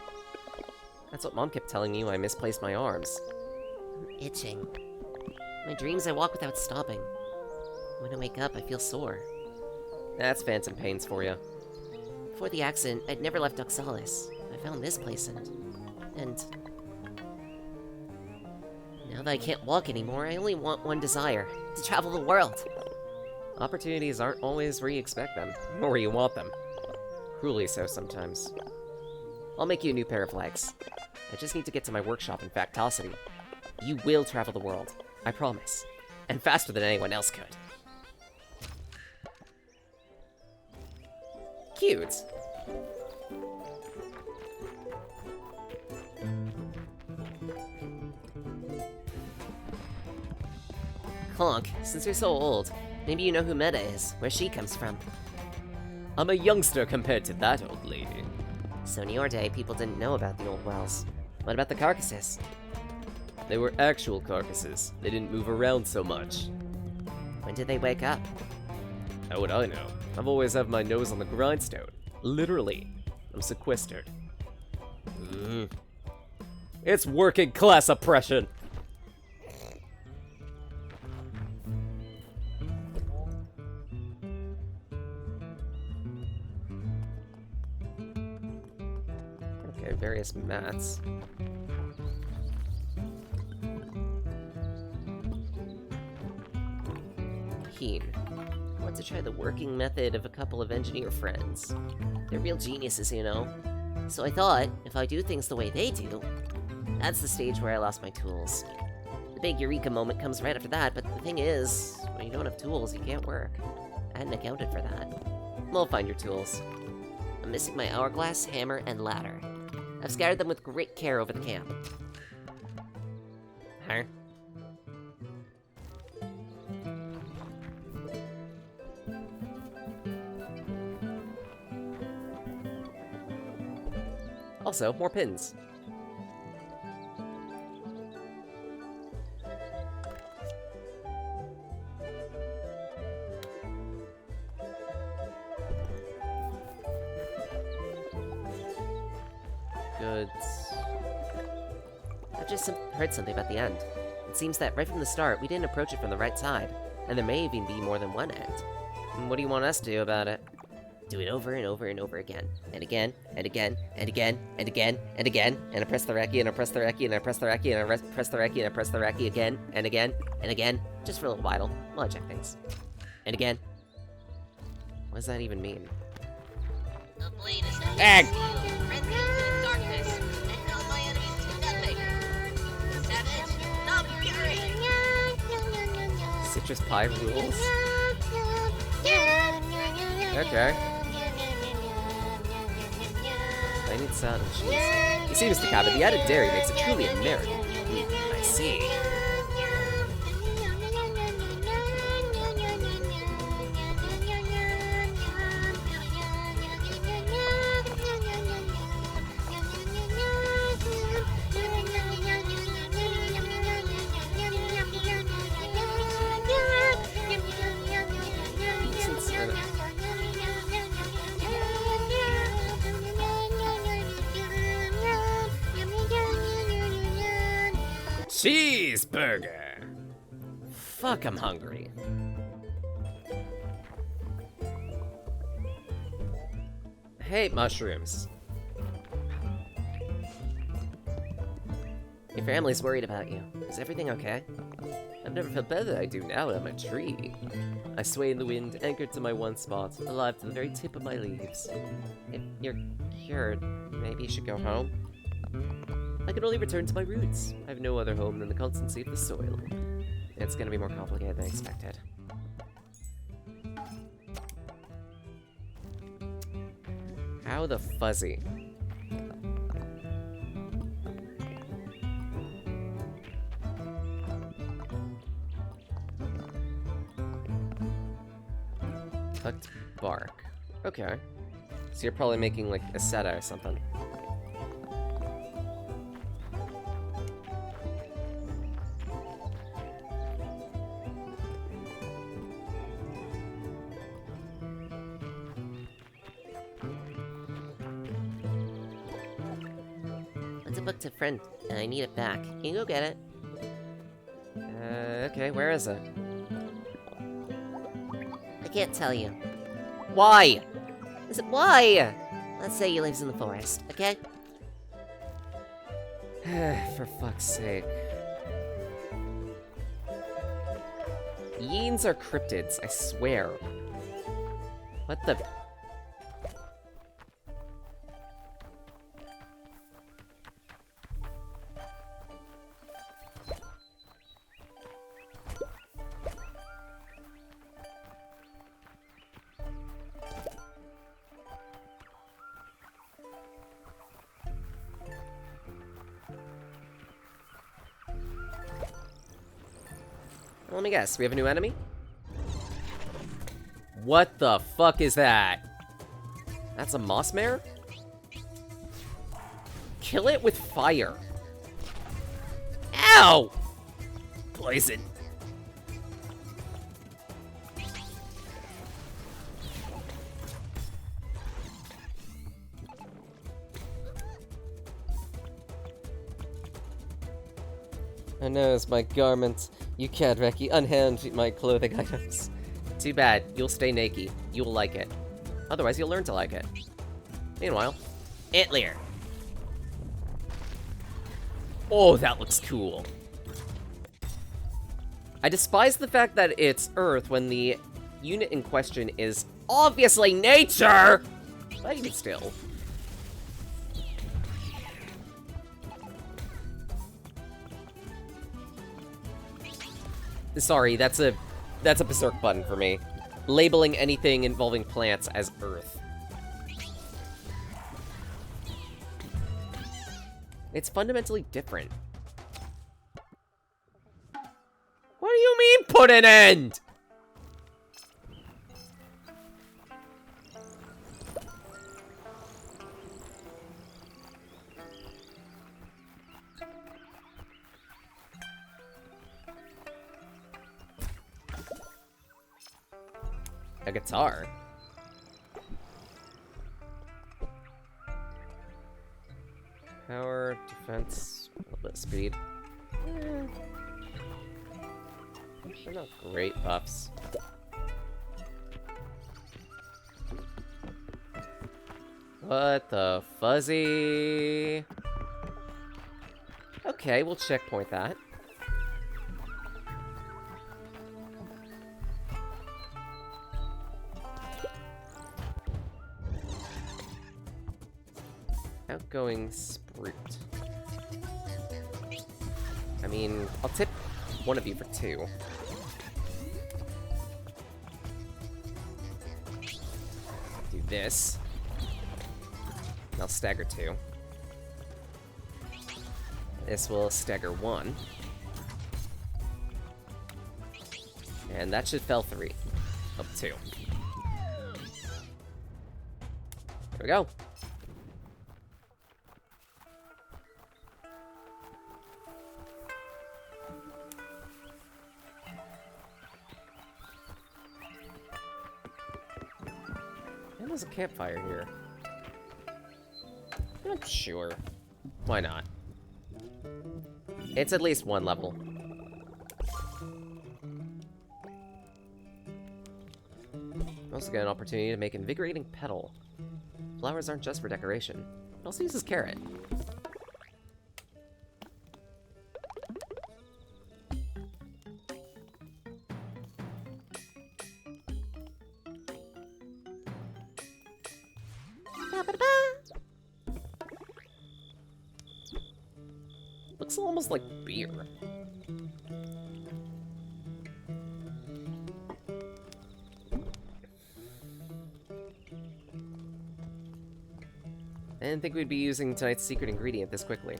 That's what Mom kept telling you. I misplaced my arms. I'm itching. In my dreams, I walk without stopping. When I wake up, I feel sore. That's phantom pains for you. Before the accident, I'd never left Oxalis. I found this place and now that I can't walk anymore, I only want one desire, to travel the world. Opportunities aren't always where you expect them, or where you want them. Cruelly so sometimes. I'll make you a new pair of legs. I just need to get to my workshop in Factosity. You will travel the world, I promise. And faster than anyone else could. Cute. Clonk, since you're so old, maybe you know who Meta is, where she comes from. I'm a youngster compared to that old lady. So in your day, people didn't know about the old wells. What about the carcasses? They were actual carcasses. They didn't move around so much. When did they wake up? How would I know? I've always had my nose on the grindstone. Literally. I'm sequestered. It's working class oppression! Okay, various mats. Keen. Want to try the working method of a couple of engineer friends. They're real geniuses, you know. So I thought, if I do things the way they do, that's the stage where I lost my tools. The big eureka moment comes right after that, but the thing is, when you don't have tools, you can't work. I hadn't accounted for that. We'll find your tools. I'm missing my hourglass, hammer, and ladder. I've scattered them with great care over the camp. Huh? Also, more pins. Goods. I've just heard something about the end. It seems that right from the start, we didn't approach it from the right side, and there may even be more than one end. What do you want us to do about it? Do it over and over and over again. And again, and again, and again, and again, and again. And I press the Reki, and I press the Reki, and I press the Reki, and I press the Reki, and I press the Reki again, and again, and again. Just for a little while, while I check things. And again. What does that even mean? The blade is now Egg! friendly in darkness, and held my enemies to nothing. Savage, not fury! Citrus pie rules? Okay. I need salad and cheese. You see, Mr. Cabot, the added dairy makes it truly American. I see. Cheeseburger! Fuck, I'm hungry. Hate mushrooms. Your family's worried about you. Is everything okay? I've never felt better than I do now that I'm a tree. I sway in the wind, anchored to my one spot, alive to the very tip of my leaves. If you're cured, Maybe you should go home. I can only return to my roots. I have no other home than the constancy of the soil. It's gonna be more complicated than expected. How the fuzzy? Cooked bark. Okay. So you're probably making, like, a seta or something. Lent a book to a friend, and I need it back. Can you go get it? Okay, where is it? I can't tell you. Why? Listen, why? Let's say he lives in the forest, okay? For fuck's sake. Yeens are cryptids, I swear. What the... Let me guess, we have a new enemy? What the fuck is that? That's a moss mare? Kill it with fire. Ow! Poison. I know it's my garments. You can't, Reki, unhand my clothing items. Too bad. You'll stay naked. You'll like it. Otherwise, you'll learn to like it. Meanwhile, Antlier. Oh, that looks cool. I despise the fact that it's Earth when the unit in question is obviously nature! But even still. Sorry, that's a berserk button for me. Labeling anything involving plants as Earth. It's fundamentally different. What do you mean, put an end? A guitar? Power, defense, a little bit of speed. They're not great buffs. What the fuzzy? Okay, we'll checkpoint that. Outgoing Sprute. I mean, I'll tip one of you for 2. Do this. And I'll stagger 2. This will stagger 1. And that should fell 3. Up 2. There we go. There's a campfire here. I'm sure. Why not? It's at least 1 level. Also get an opportunity to make invigorating petal. Flowers aren't just for decoration. It also uses carrot. Looks almost like beer. I didn't think we'd be using tonight's secret ingredient this quickly.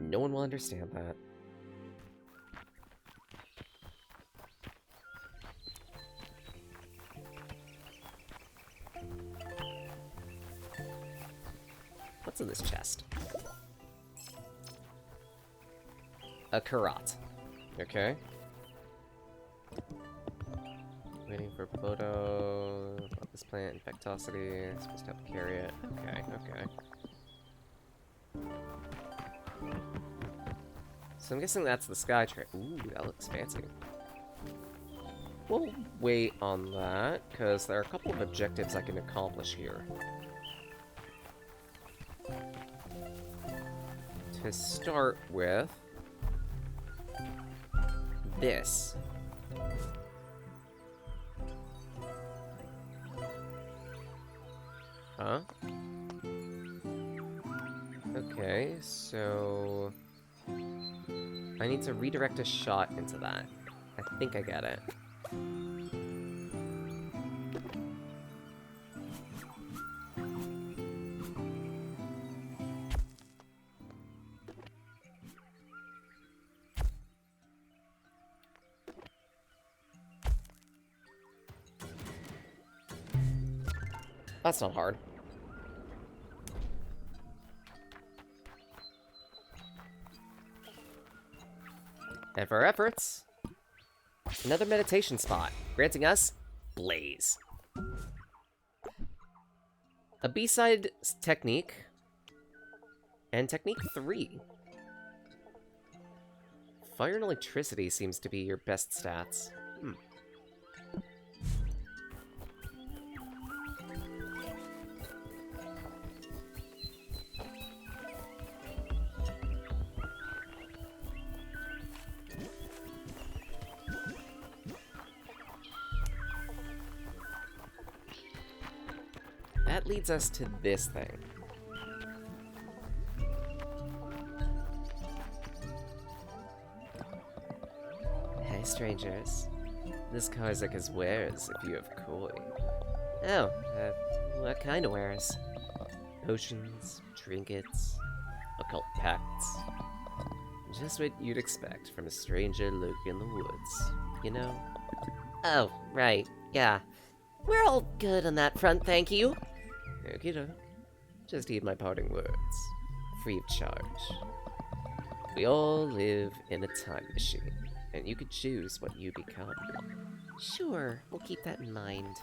No one will understand that. What's in this chest? A karat. Okay. Waiting for photo. About this plant, infectosity. Supposed to have to carry it. Okay, okay. So I'm guessing that's the sky tray. Ooh, that looks fancy. We'll wait on that, because there are a couple of objectives I can accomplish here. To start with, this. Huh? Okay, so I need to redirect a shot into that. I think I get it. That's not hard. And for our efforts, another meditation spot, granting us Blaze. A B-side technique, and technique 3. Fire and electricity seems to be your best stats. That leads us to this thing. Hey, strangers. This Karzik is wares if you have koi. Oh, what kind of wares? Potions, trinkets, occult pacts. Just what you'd expect from a stranger lurking in the woods, you know? Oh, right, yeah. We're all good on that front, thank you. Okey-doke. Just heed my parting words. Free of charge. We all live in a time machine, and you could choose what you become. Sure, we'll keep that in mind.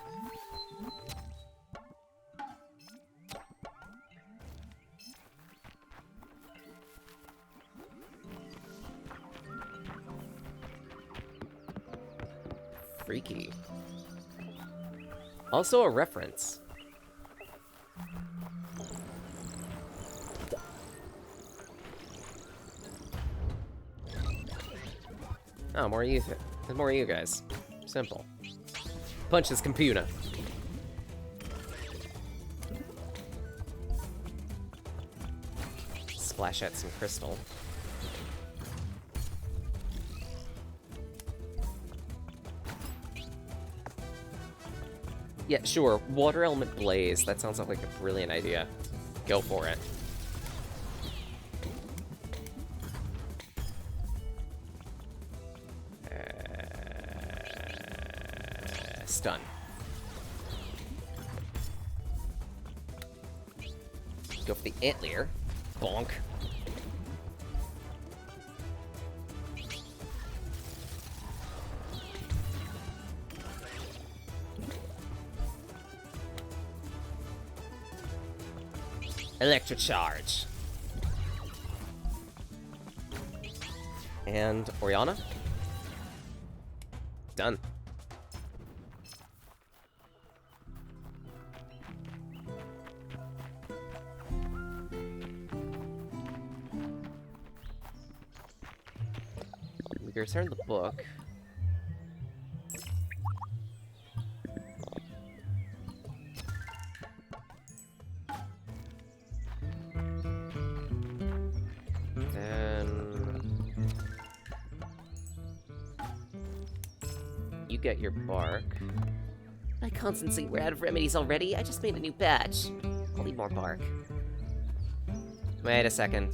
Freaky. Also a reference. Oh, more of you guys. Simple. Punch this computer. Splash out some crystal. Yeah, sure. Water element blaze. That sounds like a brilliant idea. Go for it. Stun. Go for the antler. Bonk. Electrocharge. And Oriana. Done. We can return the book. You get your bark. I can't see we're out of remedies already. I just made a new batch. I'll need more bark. Wait a second.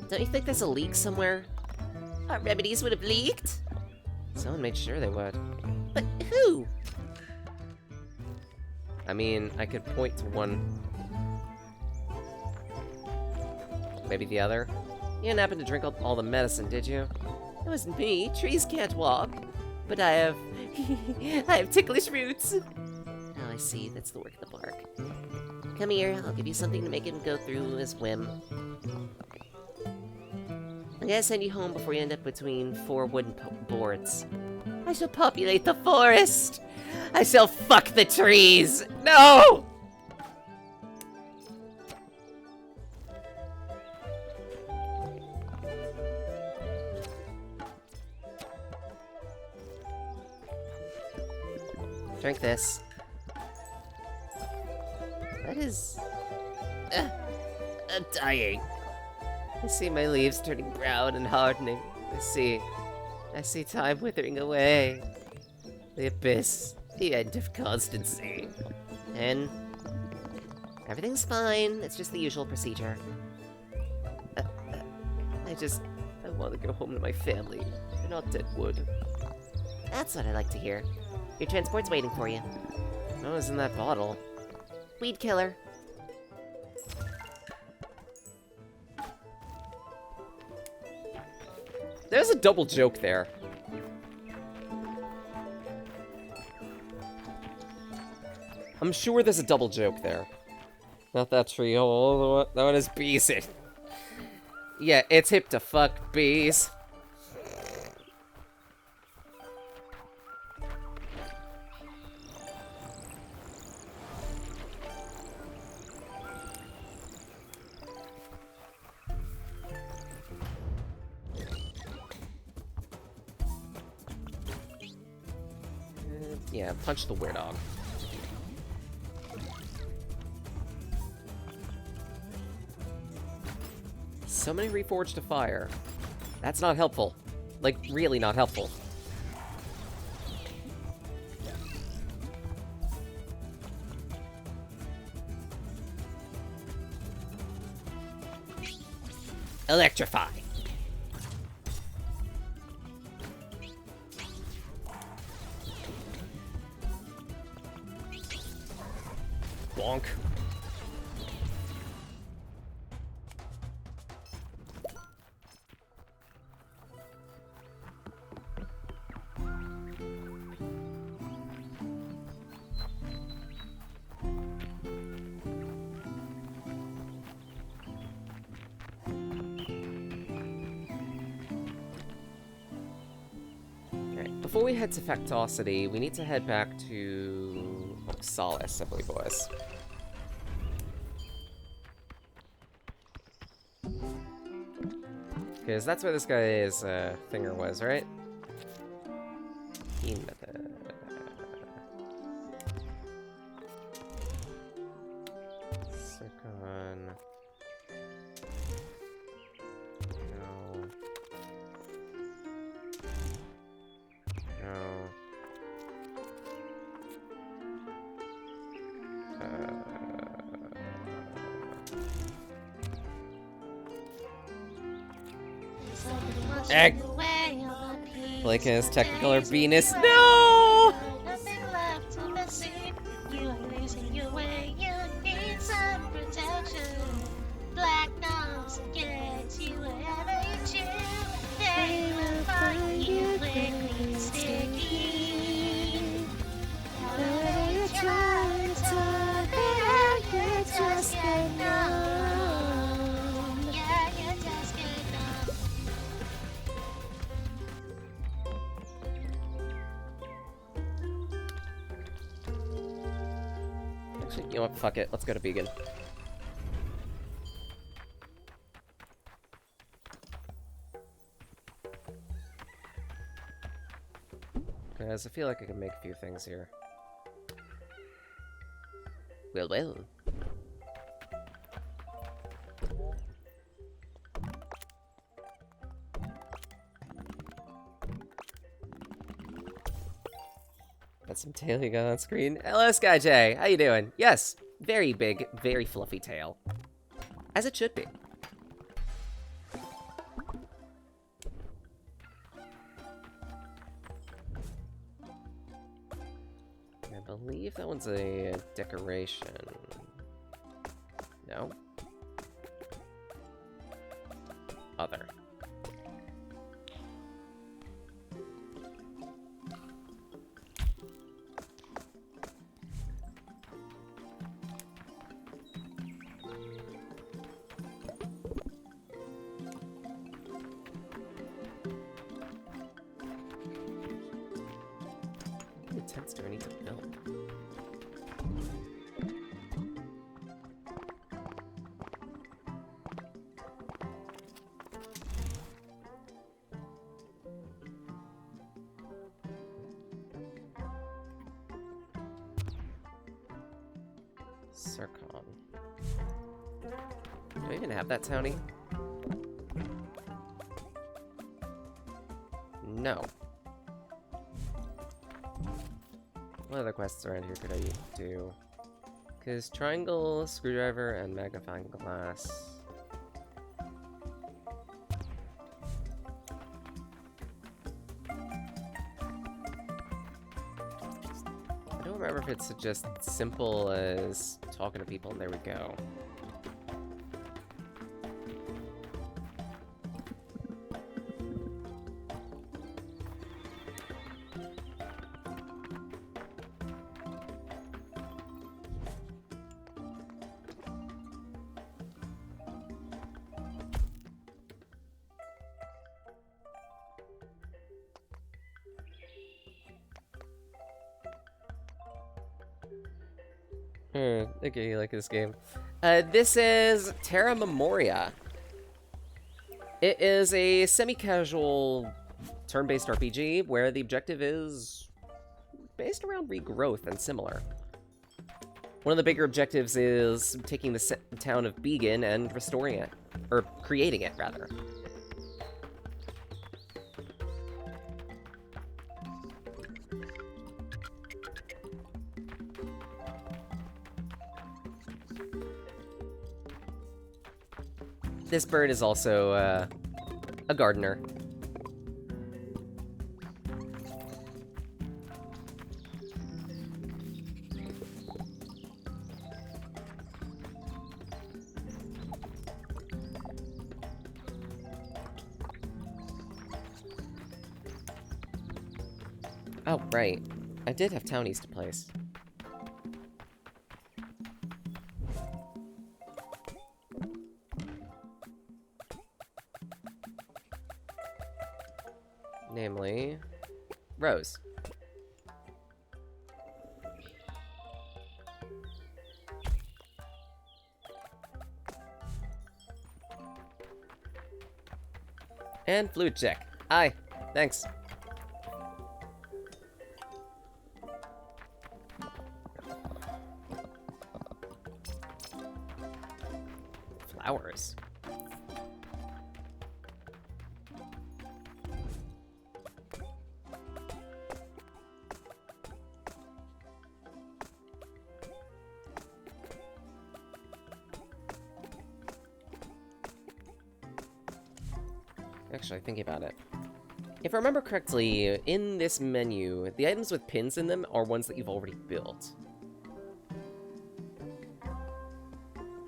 Don't you think there's a leak somewhere? Our remedies would have leaked? Someone made sure they would. But who? I mean, I could point to one maybe the other. You didn't happen to drink all the medicine, did you? It wasn't me. Trees can't walk. But I have... I have ticklish roots. Oh, I see. That's the work of the bark. Come here. I'll give you something to make him go through his whim. I'm gonna send you home before you end up between 4 wooden boards. I shall populate the forest! I shall fuck the trees! No! Drink this. That is... I'm dying. I see my leaves turning brown and hardening. I see time withering away. The abyss. The end of constancy. And... everything's fine. It's just the usual procedure. I want to go home to my family. They're not dead wood. That's what I like to hear. Your transport's waiting for you. What was in that bottle? Weed killer. There's a double joke there. I'm sure there's a double joke there. Not that tree hole, that one is bees. Yeah, it's hip to fuck bees. Yeah, punch the weird-dog. So many reforged to fire. That's not helpful. Like, really not helpful. Electrify. Bonk. Before we head to Factosity, we need to head back to Solace, I believe it was. Because that's where this guy's finger was, right? Circon. No. No. Egg! Blake and his Technicolor Venus. No! Nothing left to be seen. You are losing your way. You need some protection. Black nose gets you wherever you choose. They will find you quickly sticky. However you try to talk it out, you just get numb. Yeah, you just get numb. Actually, you know what? Fuck it. Let's go to Vegan. Because I feel like I can make a few things here. Well, well. That's some tail you got on screen. Hello, Sky J. How you doing? Yes, very big, very fluffy tail. As it should be. I believe that one's a decoration. No? other. How many tents do I need to build? Circon. Do I even have that townie? No. What other quests around here could I do? Because triangle, screwdriver, and magnifying glass. I don't remember if it's just simple as talking to people and there we go. Okay, you like this game. This is Terra Memoria. It is a semi-casual turn-based RPG where the objective is based around regrowth and similar. One of the bigger objectives is taking the town of Beacon and restoring it. Or creating it, rather. This bird is also a gardener. Oh, right. I did have townies to place. Namely, Rose. And Fluid Check. Hi, thanks. Flowers. Actually, thinking about it. If I remember correctly, in this menu, the items with pins in them are ones that you've already built.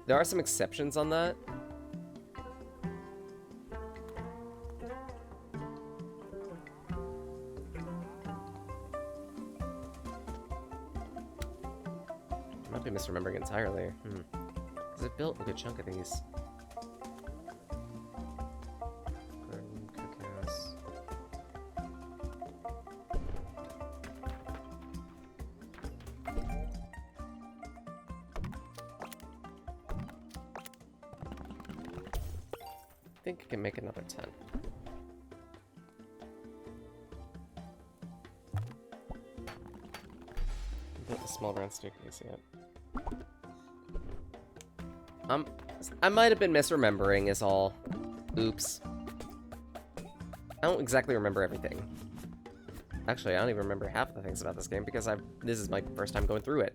There are some exceptions on that. I might be misremembering entirely. Because I built a good chunk of these. I think I can make another 10. Built a small round staircase yet. I might have been misremembering is all. Oops. I don't exactly remember everything. Actually, I don't even remember half of the things about this game because this is my first time going through it.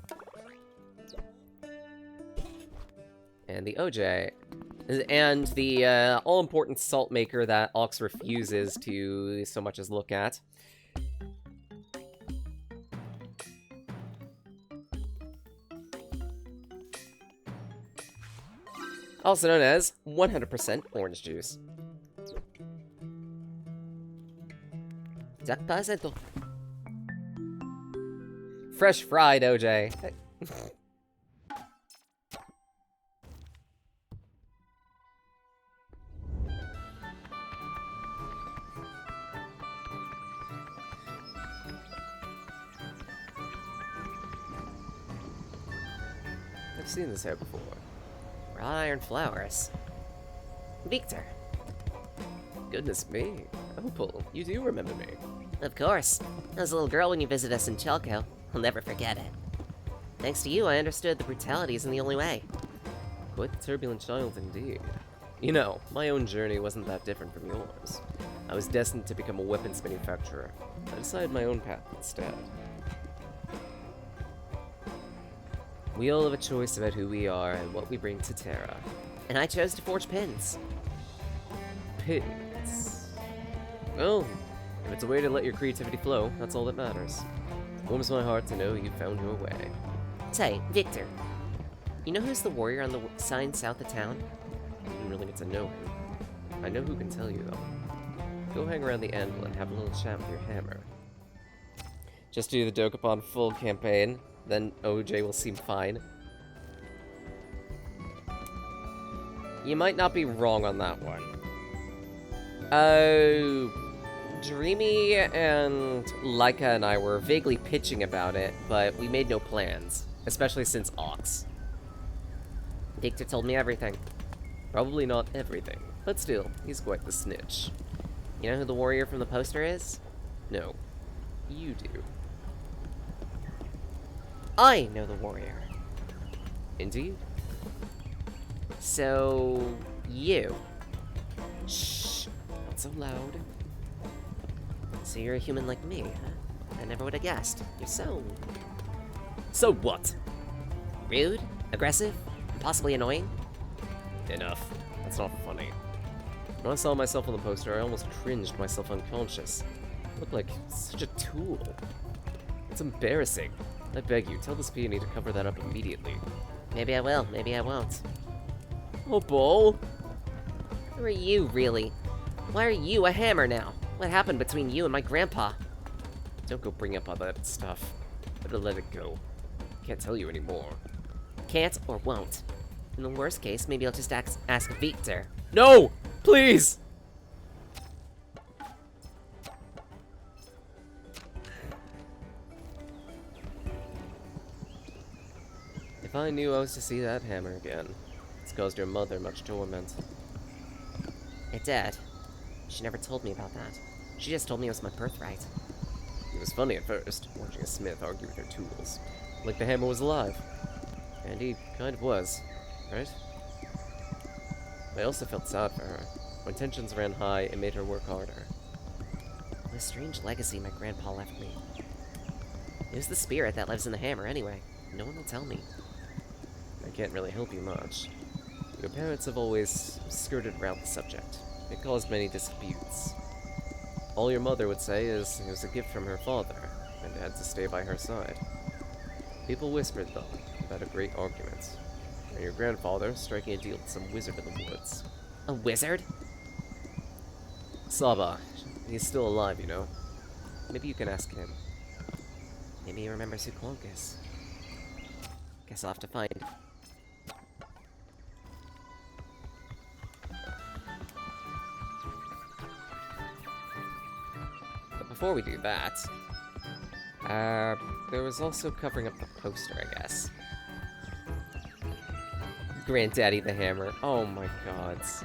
And the OJ. And the all-important salt maker that Ox refuses to so much as look at. Also known as 100% orange juice. 100%. Fresh fried OJ. I've seen this hair before. Wrought iron flowers. Victor. Goodness me. Opal, you do remember me. Of course. I was a little girl when you visited us in Chelko. I'll never forget it. Thanks to you, I understood the brutality isn't the only way. Quite the turbulent child indeed. You know, my own journey wasn't that different from yours. I was destined to become a weapons manufacturer. I decided my own path instead. We all have a choice about who we are and what we bring to Terra. And I chose to forge pins. Pins. Well, if it's a way to let your creativity flow, that's all that matters. It warms my heart to know you found your way. Say, Victor, you know who's the warrior on the sign south of town? I didn't really get to know him. I know who can tell you, though. Go hang around the anvil and have a little chat with your hammer. Just do the Dokapon full campaign, then OJ will seem fine. You might not be wrong on that one. Dreamy and Laika and I were vaguely pitching about it, but we made no plans, especially since Ox. Victor told me everything. Probably not everything, but still, he's quite the snitch. You know who the warrior from the poster is? No, you do. I know the warrior. Indeed? So, you. Shh, not so loud. So you're a human like me, huh? I never would have guessed. You're so... So what? rude, aggressive, and possibly annoying? Enough. That's not funny. When I saw myself on the poster, I almost cringed myself unconscious. I look like such a tool. It's embarrassing. I beg you, tell this peony to cover that up immediately. Maybe I will, maybe I won't. Oh, Bull! Who are you, really? Why are you a hammer now? What happened between you and my grandpa? Don't go bring up all that stuff. Better let it go. Can't tell you anymore. Can't or won't. In the worst case, maybe I'll just ask Victor. No! Please! If I knew I was to see that hammer again, it's caused your mother much torment. It did. She never told me about that. She just told me it was my birthright. It was funny at first, watching a smith argue with her tools. Like the hammer was alive. And he kind of was, right? I also felt sad for her. When tensions ran high, it made her work harder. What a strange legacy my grandpa left me. It was the spirit that lives in the hammer anyway. No one will tell me. I can't really help you much. Your parents have always skirted around the subject. It caused many disputes. All your mother would say is it was a gift from her father, and had to stay by her side. People whispered, though, about a great argument, and your grandfather striking a deal with some wizard in the woods. A wizard? Saba, he's still alive, you know. Maybe you can ask him. Maybe he remembers who Clonk is. Guess I'll have to find. But before we do that, there was also covering up the poster, I guess. Granddaddy the Hammer. Oh my gods.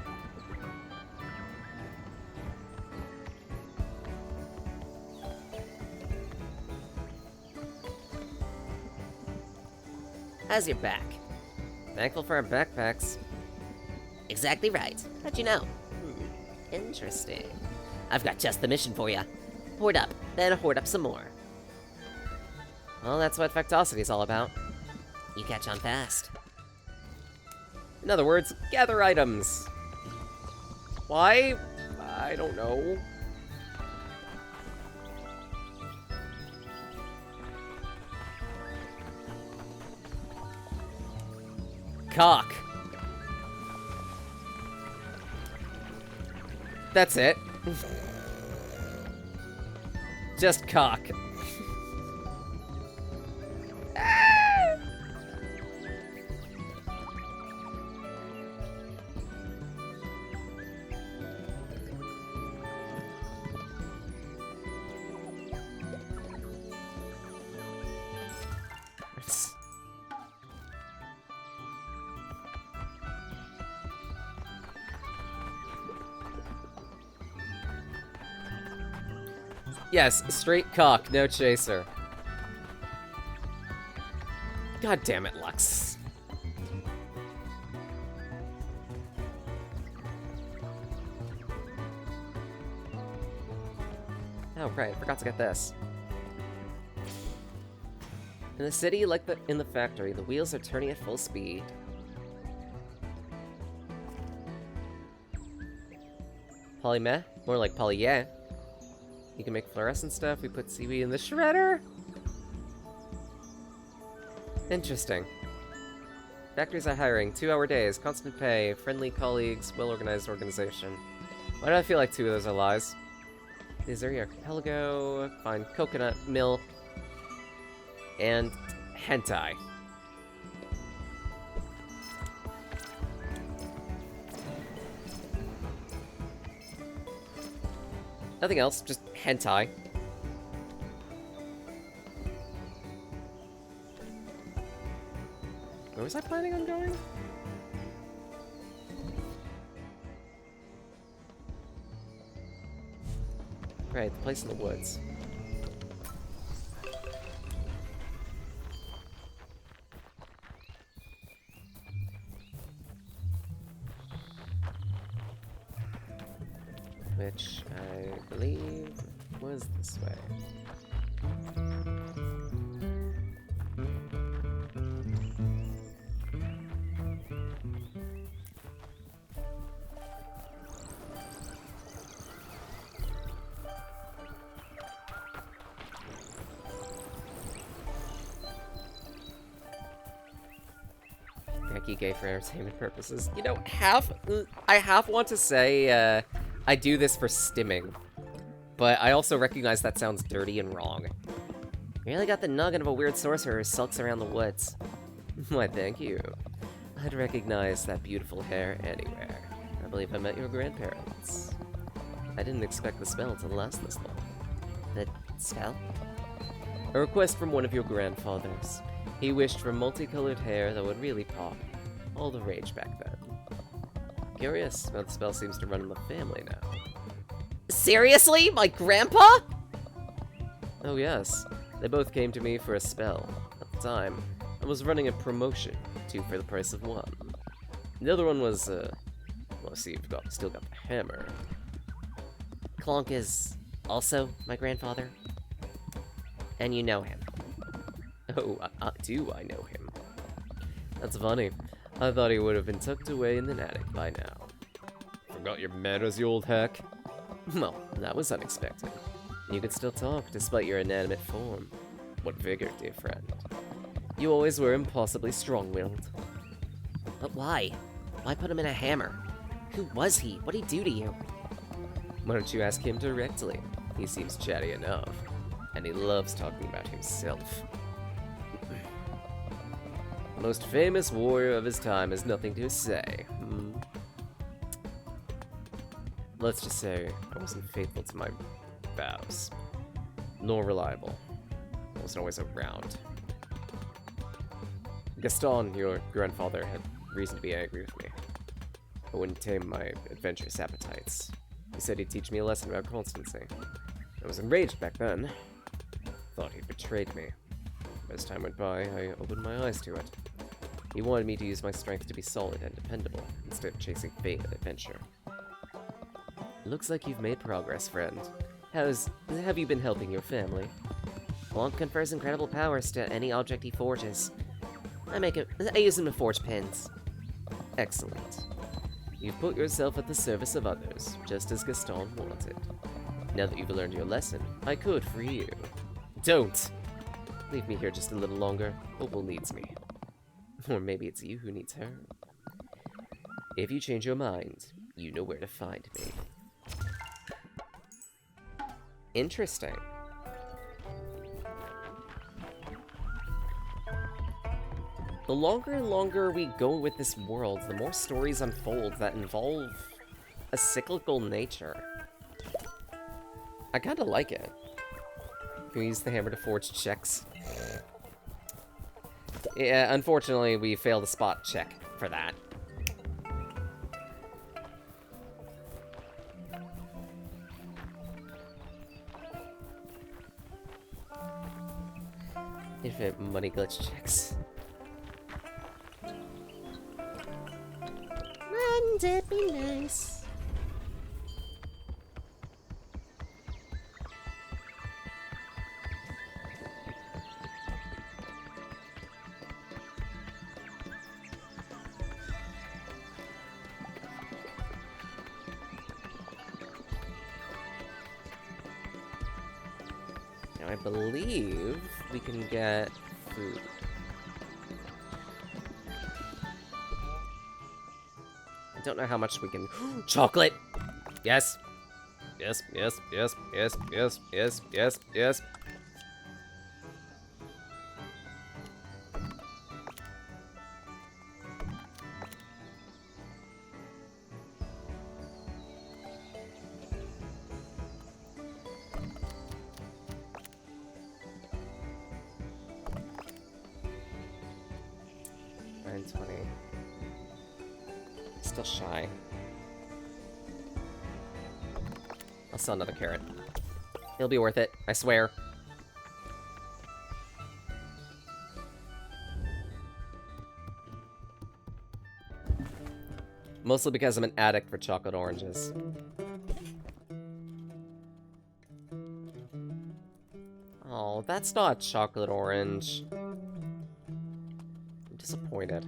How's your back? Thankful for our backpacks. Exactly right. How'd you know? Interesting. I've got just the mission for you. Hoard up, then hoard up some more. Well, that's what Factosity is all about. You catch on fast. In other words, gather items. Why? I don't know. Cock. That's it. Just cock. Yes, straight cock, no chaser. God damn it, Lux. Oh, right, I forgot to get this. In the city, like in the factory, the wheels are turning at full speed. Polymeh? More like poly yeah. You can make fluorescent stuff, we put seaweed in the shredder? Interesting. Factories are hiring, 2-hour days, constant pay, friendly colleagues, well-organized organization. Why do I feel like 2 of those are lies? These are archipelago, find coconut milk, and hentai. Nothing else, just hentai. Where was I planning on going? Right, the place in the woods. Which I believe was this way. Gay for entertainment purposes. You know, I half want to say, I do this for stimming, but I also recognize that sounds dirty and wrong. You really got the noggin of a weird sorcerer who sulks around the woods. Why, thank you. I'd recognize that beautiful hair anywhere. I believe I met your grandparents. I didn't expect the spell to last this long. The spell? A request from one of your grandfathers. He wished for multicolored hair that would really pop. All the rage back then. Curious how the spell seems to run in the family now. Seriously? My grandpa? Oh yes, they both came to me for a spell. At the time, I was running a promotion, 2 for the price of 1. The other one was, well, see, you've still got the hammer. Clonk is also my grandfather? And you know him? Oh, do I know him? That's funny. I thought he would have been tucked away in the attic by now. Forgot your manners, you old hack? Well, that was unexpected. You can still talk despite your inanimate form. What vigor, dear friend. You always were impossibly strong-willed. But why? Why put him in a hammer? Who was he? What'd he do to you? Why don't you ask him directly? He seems chatty enough, and he loves talking about himself. The most famous warrior of his time has nothing to say. Let's just say I wasn't faithful to my vows, nor reliable. I wasn't always around. Gaston, your grandfather, had reason to be angry with me. I wouldn't tame my adventurous appetites. He said he'd teach me a lesson about constancy. I was enraged back then. Thought he'd betrayed me. As time went by, I opened my eyes to it. He wanted me to use my strength to be solid and dependable, instead of chasing fate and adventure. Looks like you've made progress, friend. Have you been helping your family? Clonk confers incredible powers to any object he forges. I use him to forge pins. Excellent. You've put yourself at the service of others, just as Gaston wanted. Now that you've learned your lesson, I could free you. Don't! Leave me here just a little longer. Opal needs me. Or maybe it's you who needs her. If you change your mind, you know where to find me. Interesting. The longer and longer we go with this world, the more stories unfold that involve a cyclical nature. I kinda like it. Can we use the hammer to forge checks? Yeah, unfortunately, we failed a spot check for that. Infinite money glitch checks. Wouldn't it be nice? Now, I believe we can get food. I don't know how much we can... Chocolate! Yes! Yes, yes, yes, yes, yes, yes, yes, yes. Still shy. I'll sell another carrot. It'll be worth it, I swear. Mostly because I'm an addict for chocolate oranges. Oh, that's not chocolate orange. I'm disappointed.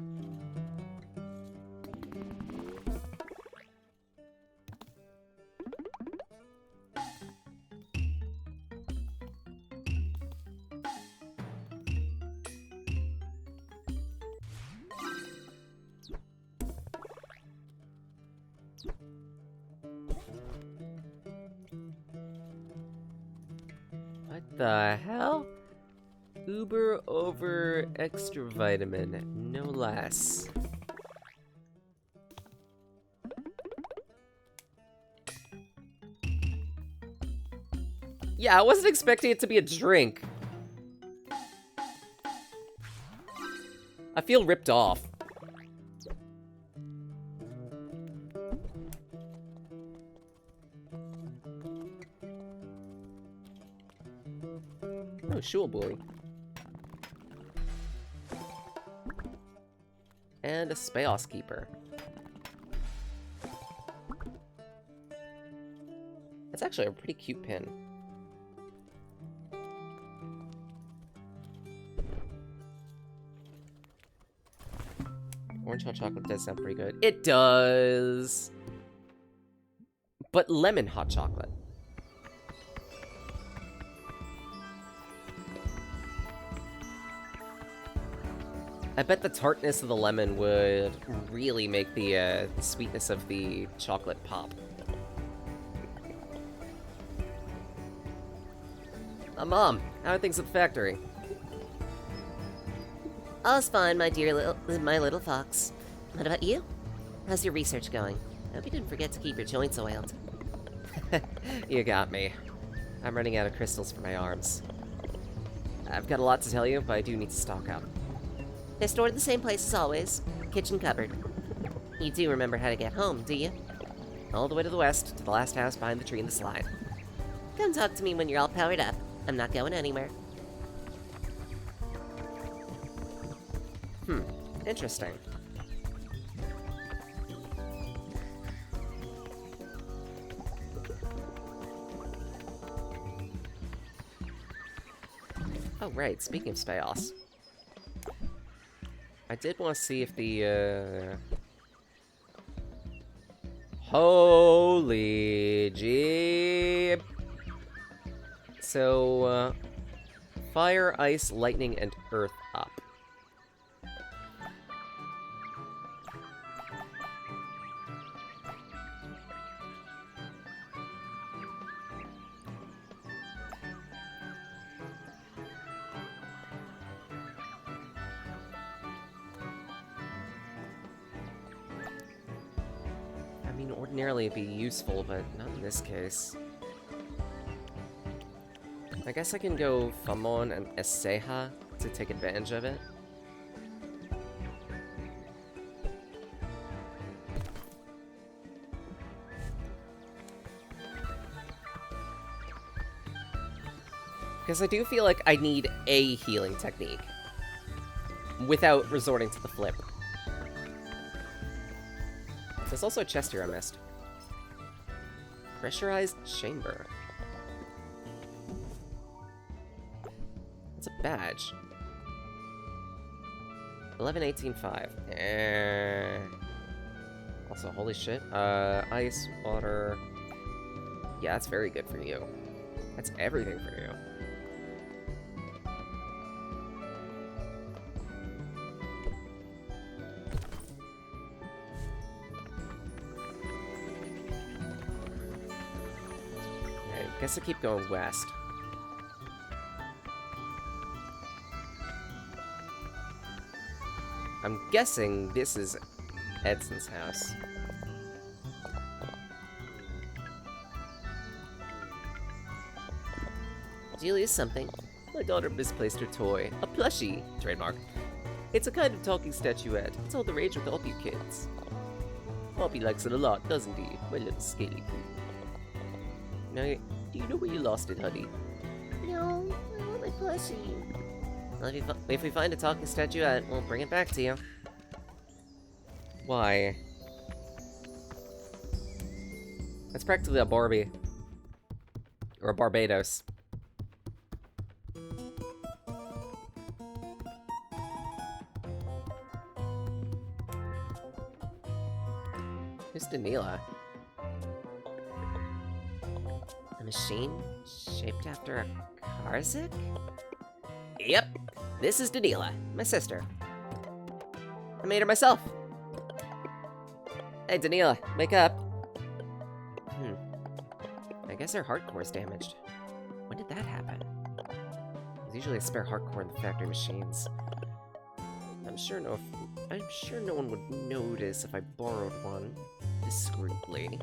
What the hell? Uber over extra vitamin, no less. Yeah, I wasn't expecting it to be a drink. I feel ripped off. Oh, sure, boy. And a Spaos Keeper. That's actually a pretty cute pin. Orange hot chocolate does sound pretty good. It does! But lemon hot chocolate. I bet the tartness of the lemon would really make the sweetness of the chocolate pop. Mom, how are things at the factory? All's fine, my little fox. What about you? How's your research going? I hope you didn't forget to keep your joints oiled. You got me. I'm running out of crystals for my arms. I've got a lot to tell you, but I do need to stock up. They're stored in the same place as always. Kitchen cupboard. You do remember how to get home, do you? All the way to the west, to the last house behind the tree in the slide. Come talk to me when you're all powered up. I'm not going anywhere. Interesting. Oh, right, speaking of Spaos. I did want to see if the Holy jeep. So, fire, ice, lightning, and earth up. I mean, ordinarily it'd be useful, but not in this case. I guess I can go Famon and Eseha to take advantage of it. Because I do feel like I need a healing technique without resorting to the flip. There's also a chest here I missed. Pressurized chamber. It's a badge. 11-18-5. Also, holy shit. Ice, water. Yeah, that's very good for you. That's everything for you. Okay, guess I keep going west. I'm guessing this is Edson's house. Did you lose something? My daughter misplaced her toy. A plushie. Trademark. It's a kind of talking statuette. It's all the rage with all you kids. Poppy likes it a lot, doesn't he? My little scaly poo. Now, do you know where you lost it, honey? No, I want my plushie. Well, if we find a talking statuette, we'll bring it back to you. Why? That's practically a Barbie. Or a Barbados. Who's Danila? A machine shaped after a Karzik? Yep, this is Danila, my sister. I made her myself. Hey, Danila, wake up. I guess her heart core's damaged. When did that happen? There's usually a spare heart core in the factory machines. I'm sure no one would notice if I borrowed one discreetly.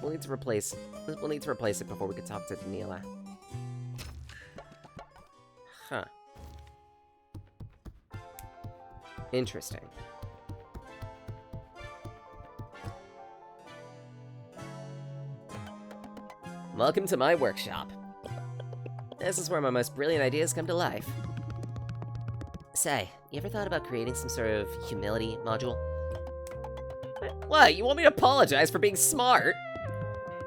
We'll need to replace it before we can talk to Danila. Huh. Interesting. Welcome to my workshop. This is where my most brilliant ideas come to life. Say, you ever thought about creating some sort of humility module? What? You want me to apologize for being smart?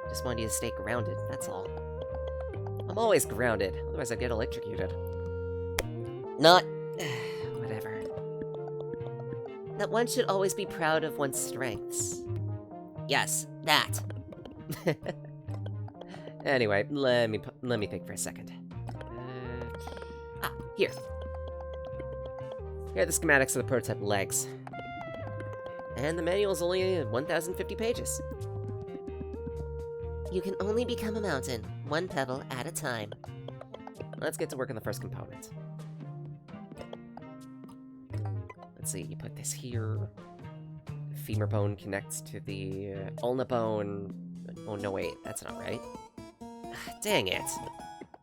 Just wanted you to stay grounded, that's all. I'm always grounded, otherwise I'd get electrocuted. Not... whatever. That one should always be proud of one's strengths. Yes, that. Anyway, let me think for a second. Here. Here are the schematics of the prototype legs. And the manual's only 1,050 pages. You can only become a mountain, one pebble at a time. Let's get to work on the first component. Let's see, you put this here. The femur bone connects to the ulna bone. Oh, no, wait, that's not right. Dang it.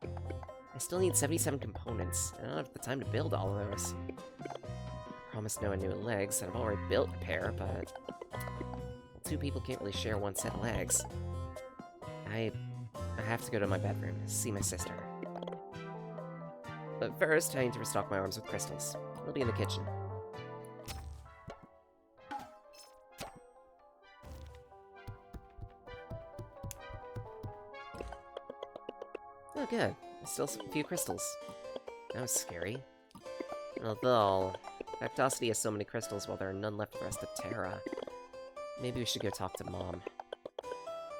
I still need 77 components. I don't have the time to build all of those. Promised no new legs, and I've already built a pair, but... two people can't really share one set of legs. I have to go to my bedroom to see my sister. But first, I need to restock my arms with crystals. They'll be in the kitchen. Oh, good. Still a few crystals. That was scary. Although, Factosity has so many crystals while there are none left for the rest of Terra. Maybe we should go talk to Mom.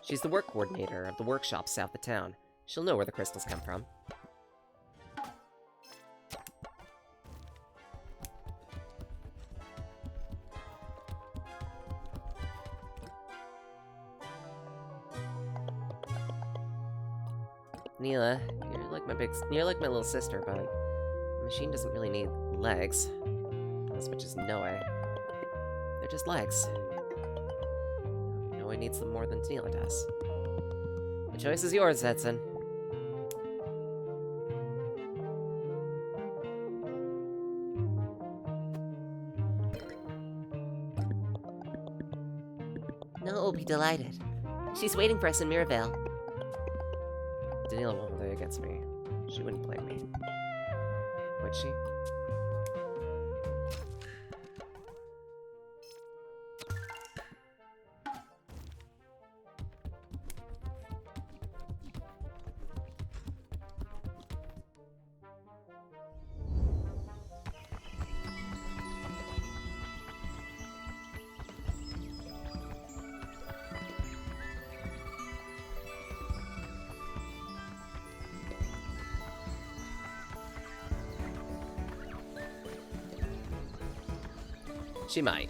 She's the work coordinator of the workshop south of town. She'll know where the crystals come from. Neela, you're like my little sister, but the machine doesn't really need legs. As much as Noe. They're just legs. Noe needs them more than Neela does. The choice is yours, Edson. Noah will be delighted. She's waiting for us in Mirabelle. Daniela won't hold it against me. She wouldn't blame me. Would she? She might.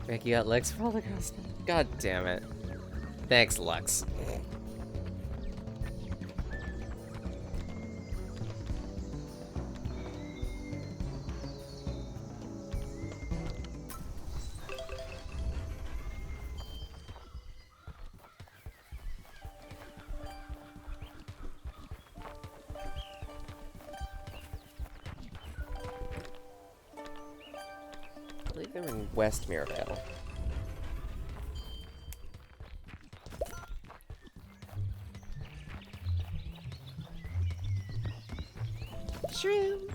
Becky got legs for all the girls. God damn it. Thanks, Lux. I believe they're in West Mirabelle. Shroom.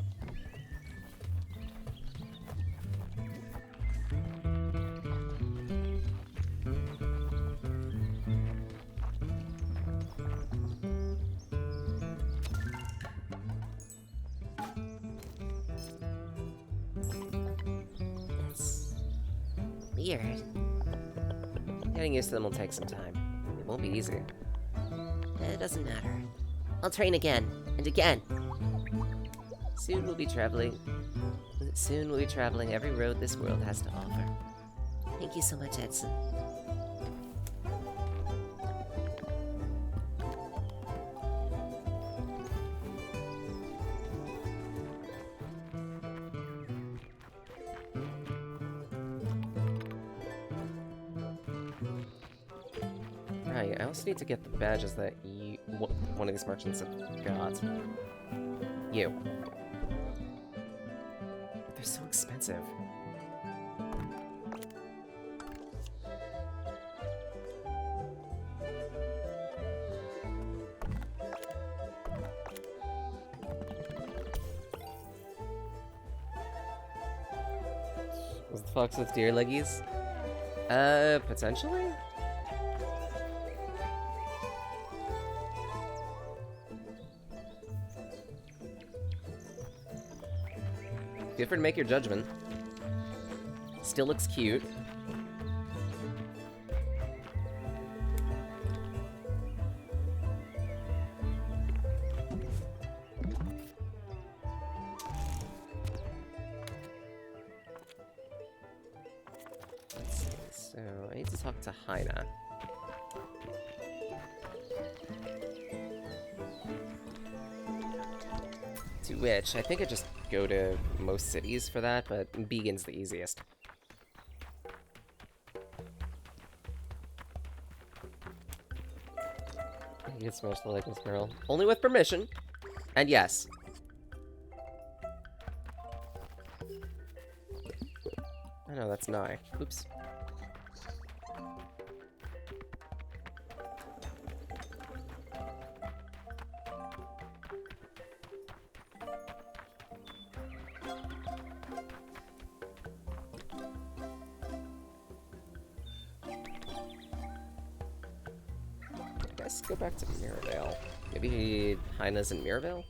That's weird. Getting used to them will take some time. It won't be easy. It doesn't matter. I'll train again and again. Soon we'll be traveling every road this world has to offer. Thank you so much, Edson. Right, I also need to get the badges that one of these merchants have got. You. They're so expensive. Was the fox with deer leggies? Potentially? Feel free to make your judgment. Still looks cute. Let's see. So I need to talk to Haina. To which I think I just go to most cities for that, but Beacon's the easiest. You can smash the legless girl. Only with permission. And yes. I know, that's Nye. Oops. Let's go back to Mirabelle. Maybe Haina's in Mirabelle?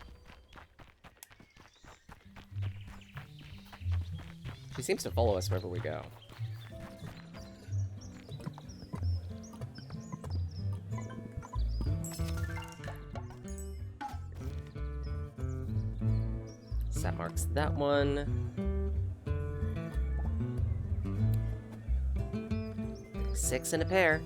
She seems to follow us wherever we go. So that marks that one. 6 in a pair.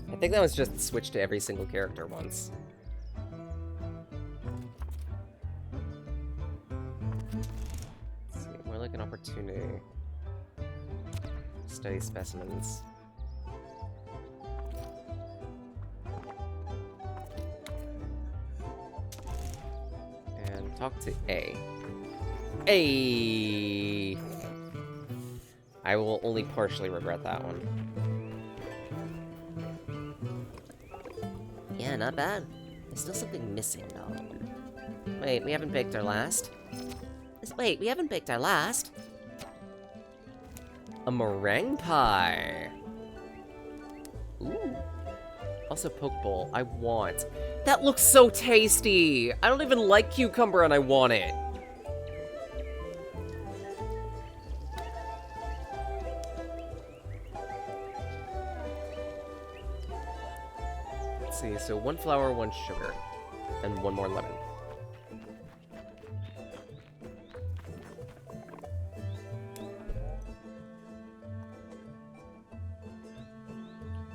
I think that was just switched to every single character once. Let's see, more like an opportunity. Study specimens. And talk to A. A. I will only partially regret that one. Yeah, not bad. There's still something missing, though. Wait, we haven't baked our last? Wait, we haven't baked our last? A meringue pie. Ooh. Also poke bowl. I want. That looks so tasty. I don't even like cucumber and I want it. Let's see. So 1 flour, 1 sugar, and 1 more lemon.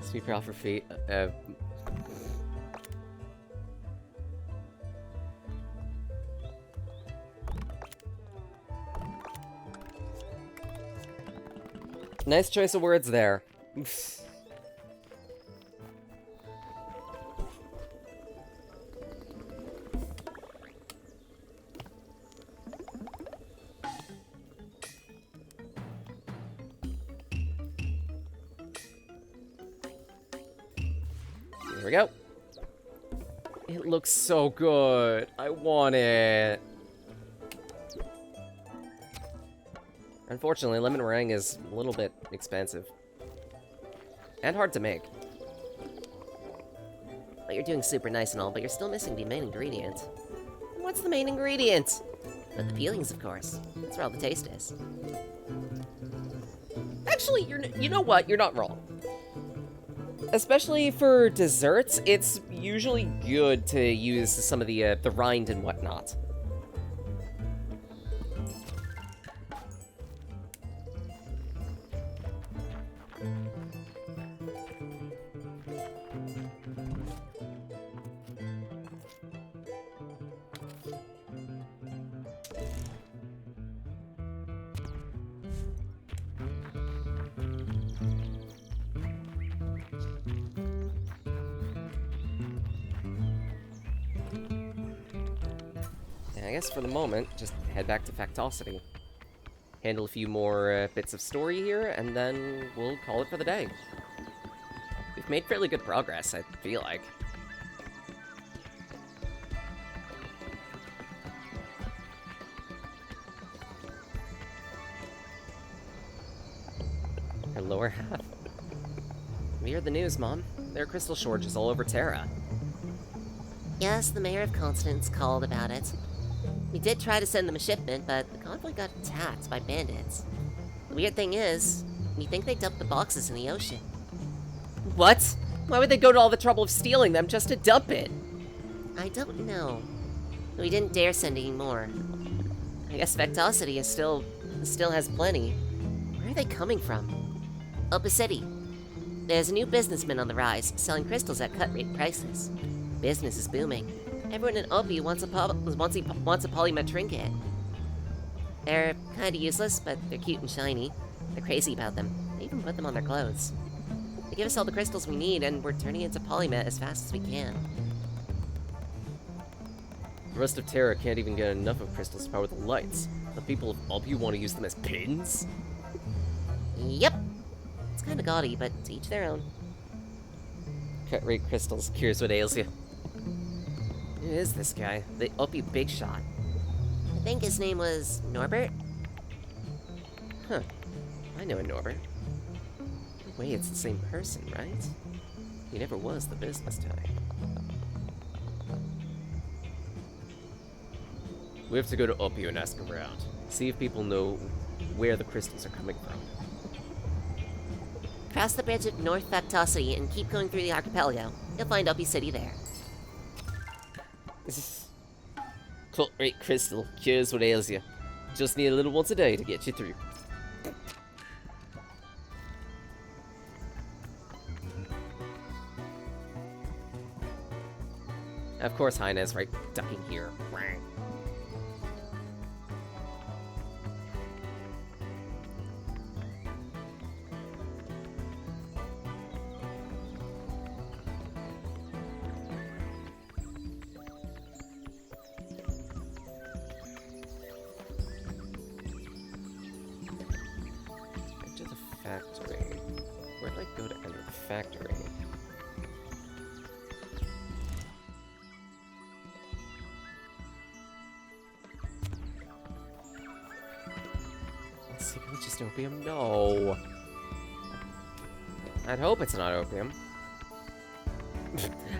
Sweet per offer fee. Nice choice of words there. Here we go. It looks so good. I want it. Unfortunately, lemon meringue is a little bit expensive. And hard to make. Well, you're doing super nice and all, but you're still missing the main ingredient. What's the main ingredient? But the peelings, of course. That's where all the taste is. Actually, you know what? You're not wrong. Especially for desserts, it's usually good to use some of the rind and whatnot. I guess for the moment, just head back to Factosity. Handle a few more bits of story here, and then we'll call it for the day. We've made fairly good progress, I feel like. Her lower half. We heard the news, Mom. There are crystal shortages all over Terra. Yes, the mayor of Constance called about it. We did try to send them a shipment, but the convoy got attacked by bandits. The weird thing is, we think they dumped the boxes in the ocean. What? Why would they go to all the trouble of stealing them just to dump it? I don't know. We didn't dare send any more. I guess Vectosity is still has plenty. Where are they coming from? Opacity. There's a new businessman on the rise, selling crystals at cut-rate prices. Business is booming. Everyone in Opie wants a polymet trinket. They're kinda useless, but they're cute and shiny. They're crazy about them. They even put them on their clothes. They give us all the crystals we need, and we're turning it into polymet as fast as we can. The rest of Terra can't even get enough of crystals to power the lights. The people of Opie want to use them as pins? Yep. It's kinda gaudy, but to each their own. Cut rate crystals, cures what ails you. Who is this guy? The Opie big shot. I think his name was Norbert? Huh. I know a Norbert. Wait, it's the same person, right? He never was the business type. We have to go to Opio and ask around. See if people know where the crystals are coming from. Cross the bridge at North Factosity and keep going through the archipelago. You'll find Opie City there. Cult rate crystal cures what ails you. Just need a little once a day to get you through. Of course, Hynez, right? Ducking here. Enter the factory. Where do I go to enter the factory? Let's see, maybe just opium? No. I'd hope it's not opium.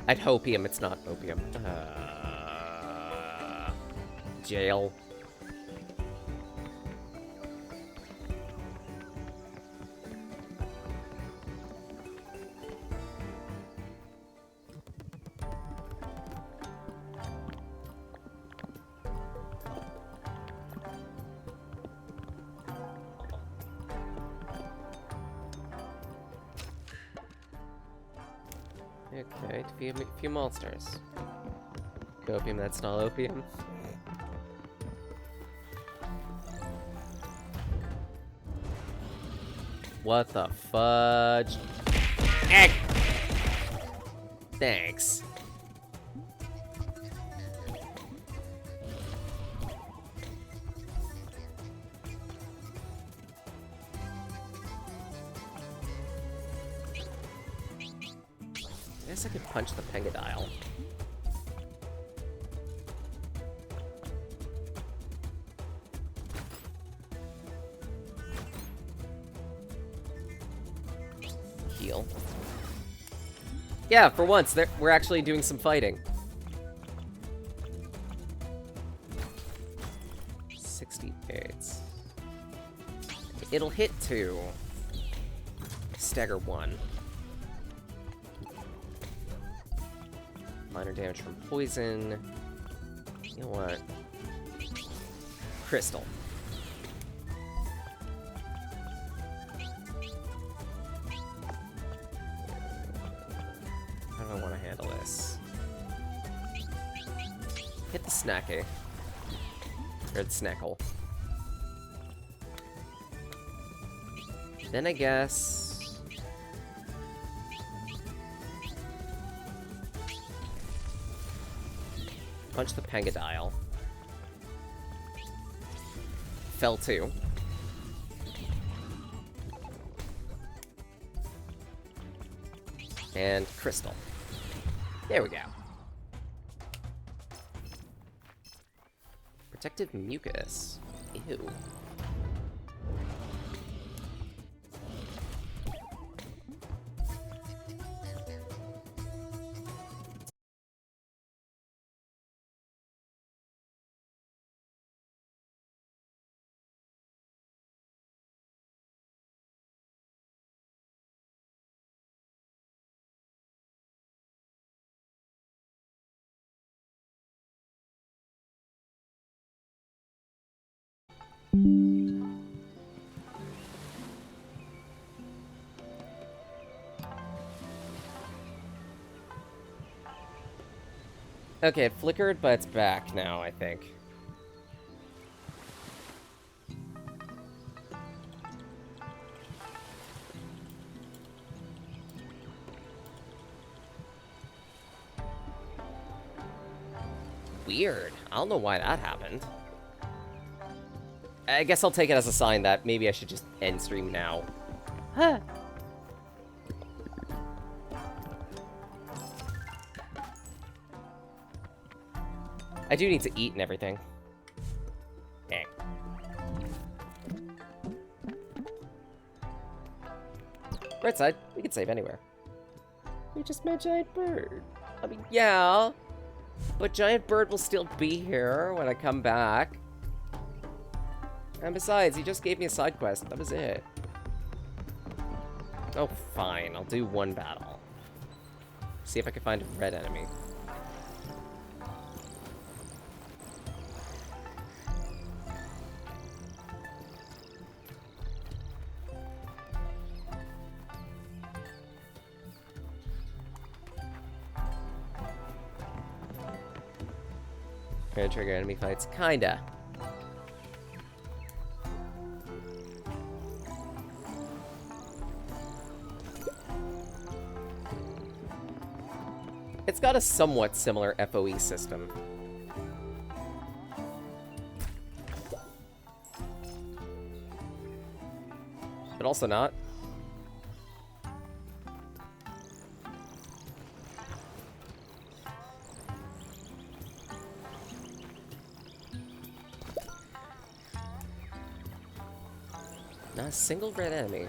I'd hopium, it's not opium. Jail. Okay, defeat a few monsters. Opium, that's not opium. What the fudge? Egg! Thanks. I guess I could punch the Pengadile. Heal. Yeah, for once, we're actually doing some fighting. 68. It'll hit 2. Stagger 1. Minor damage from poison. You know what? Crystal. How do I want to handle this? Hit the snacky. Or the snackle. Then I guess... punch the Pengadile. Fell 2. And crystal. There we go. Protective mucus. Ew. Okay, it flickered, but it's back now, I think. Weird. I don't know why that happened. I guess I'll take it as a sign that maybe I should just end stream now. Huh. I do need to eat and everything. Dang. Right side, we can save anywhere. We just met Giant Bird. I mean, yeah. But Giant Bird will still be here when I come back. And besides, he just gave me a side quest. That was it. Oh, fine. I'll do one battle. See if I can find a red enemy. Gonna trigger enemy fights. Kinda. It's got a somewhat similar FOE system. But also not. Not a single red enemy.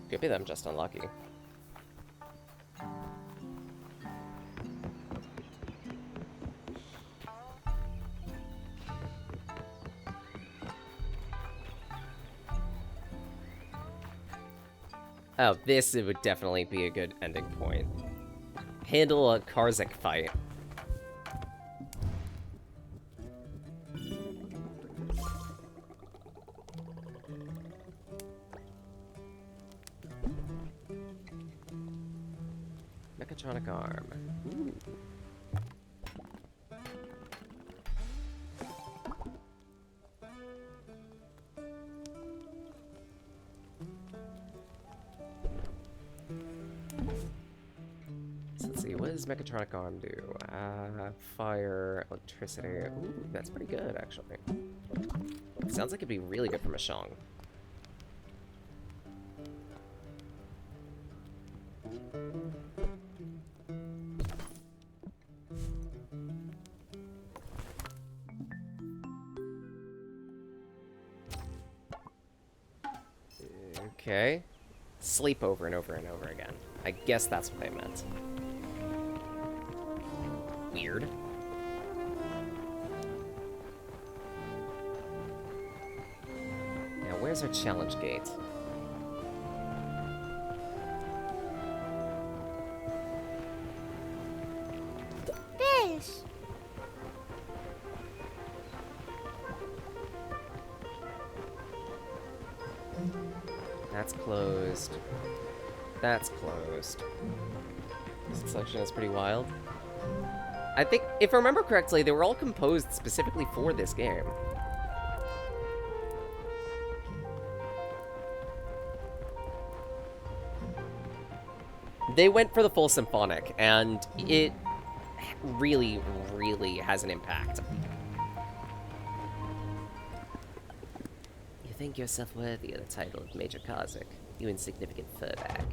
Could be them just unlucky. Oh, this would definitely be a good ending point. Handle a Karzik fight. Mechatronic arm. Ooh. So let's see, what does Mechatronic arm do? Fire, electricity. Ooh, that's pretty good, actually. Sounds like it'd be really good for Mashong. Okay. Sleep over and over and over again. I guess that's what they meant. Weird. Now, where's our challenge gate? Fish! That's closed. That's closed. This section is pretty wild. I think, if I remember correctly, they were all composed specifically for this game. They went for the full symphonic, and it really, really has an impact. You think yourself worthy of the title of Major Karzik, you insignificant furbag.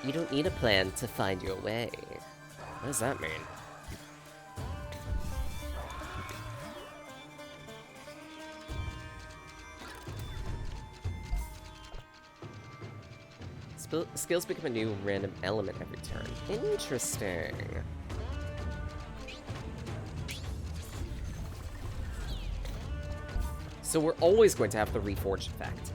You don't need a plan to find your way. What does that mean? Skills become a new random element every turn. Interesting. So we're always going to have the Reforged effect.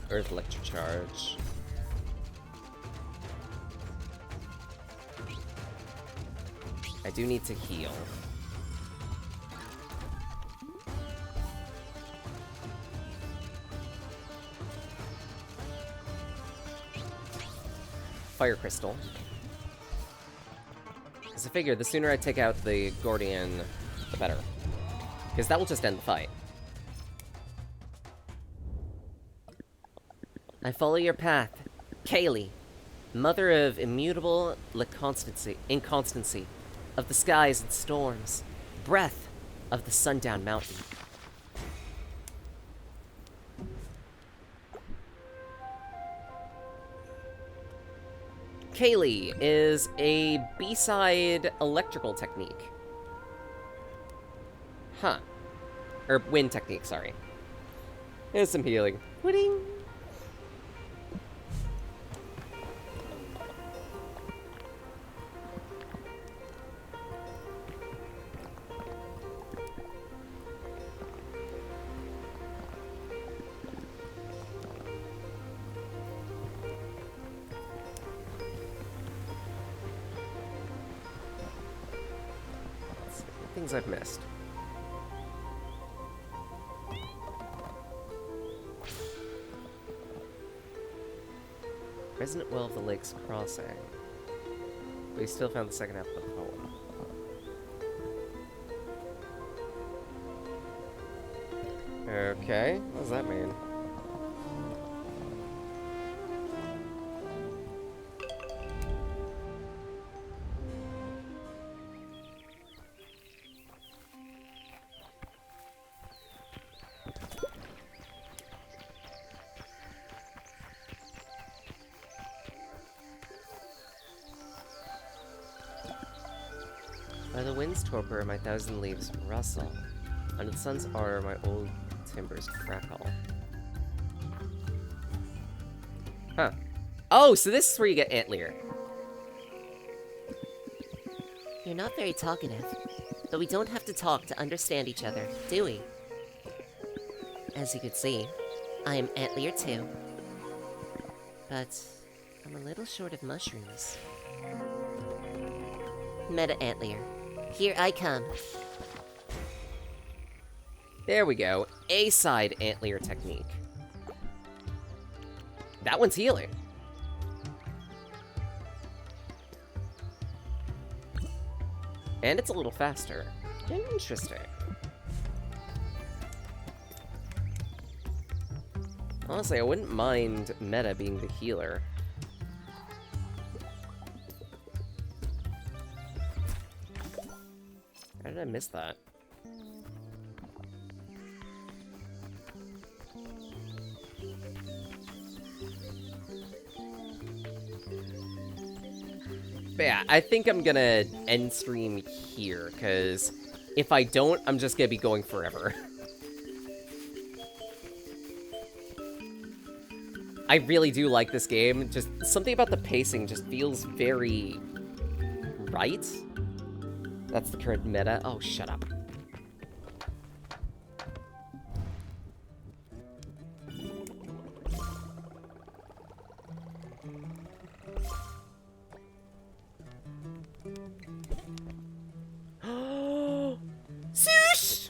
Earth Electric Charge. I do need to heal. fire crystal. Because I figure the sooner I take out the Gordian, the better. Because that will just end the fight. I follow your path. Kaylee, mother of immutable inconstancy, of the skies and storms, breath of the sundown mountain. Kaylee is a B-side electrical technique. Huh. Or wind technique, sorry. There's some healing. Pudding. Things I've missed. Resonant Well of the Lakes Crossing. But we still found the second half of the poem. Okay, what does that mean? By the wind's torpor, my thousand leaves rustle. Under the sun's ardor, my old timbers crackle. Huh. Oh, so this is where you get Antlier. You're not very talkative, but we don't have to talk to understand each other, do we? As you can see, I am Antlier too. But I'm a little short of mushrooms. Meta Antlier. Here I come. There we go. A-side Antlier technique. That one's healing. And it's a little faster. Interesting. Honestly, I wouldn't mind Meta being the healer. How did I miss that? But yeah, I think I'm gonna end stream here, because if I don't, I'm just gonna be going forever. I really do like this game. Just something about the pacing just feels very right. That's the current meta. Oh, shut up. Sush!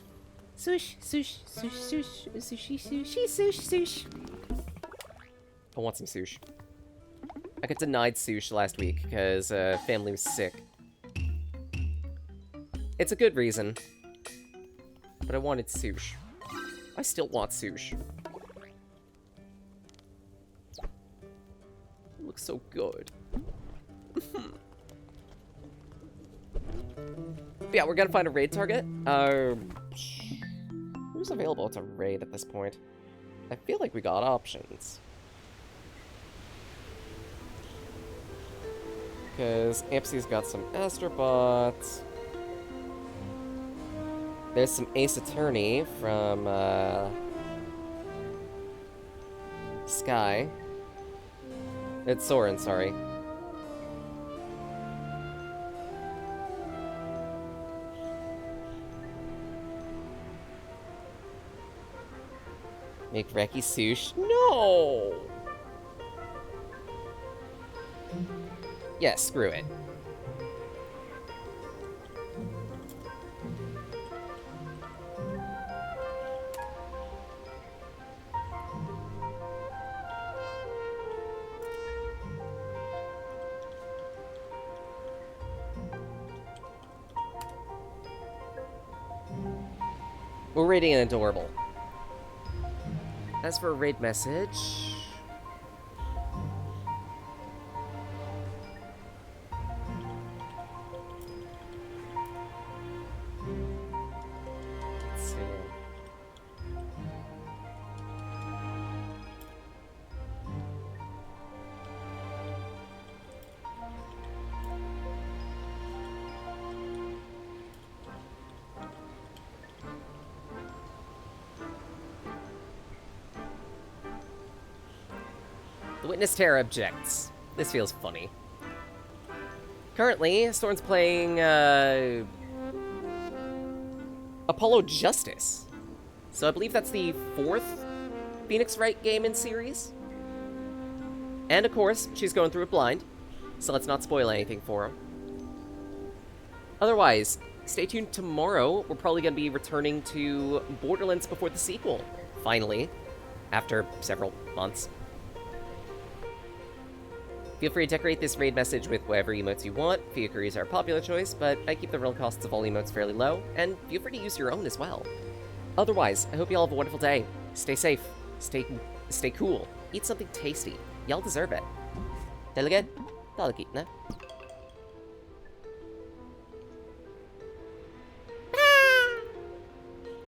Sush, sush, sush, sush, sushi, sushi, sush, sush. I want some sush. I got denied sush last week because family was sick. It's a good reason. But I wanted sush. I still want sush. It looks so good. But yeah, we're gonna find a raid target. Who's available to raid at this point? I feel like we got options. Because Ampsy's got some Astrobots. There's some Ace Attorney from, Sky. It's Soren, sorry. Make Reki sush? No! Yeah, screw it. We're raiding an adorable. As for a raid message... Let's see. The Witness Terror objects. This feels funny. Currently, Storm's playing, Apollo Justice. So I believe that's the 4th Phoenix Wright game in series. And of course, she's going through it blind, so let's not spoil anything for her. Otherwise, stay tuned tomorrow. We're probably going to be returning to Borderlands before the sequel, finally, after several months. Feel free to decorate this raid message with whatever emotes you want. Fiocuries are a popular choice, but I keep the real costs of all emotes fairly low, and feel free to use your own as well. Otherwise, I hope you all have a wonderful day. Stay safe, stay cool, eat something tasty. Y'all deserve it. Till again, talakit na.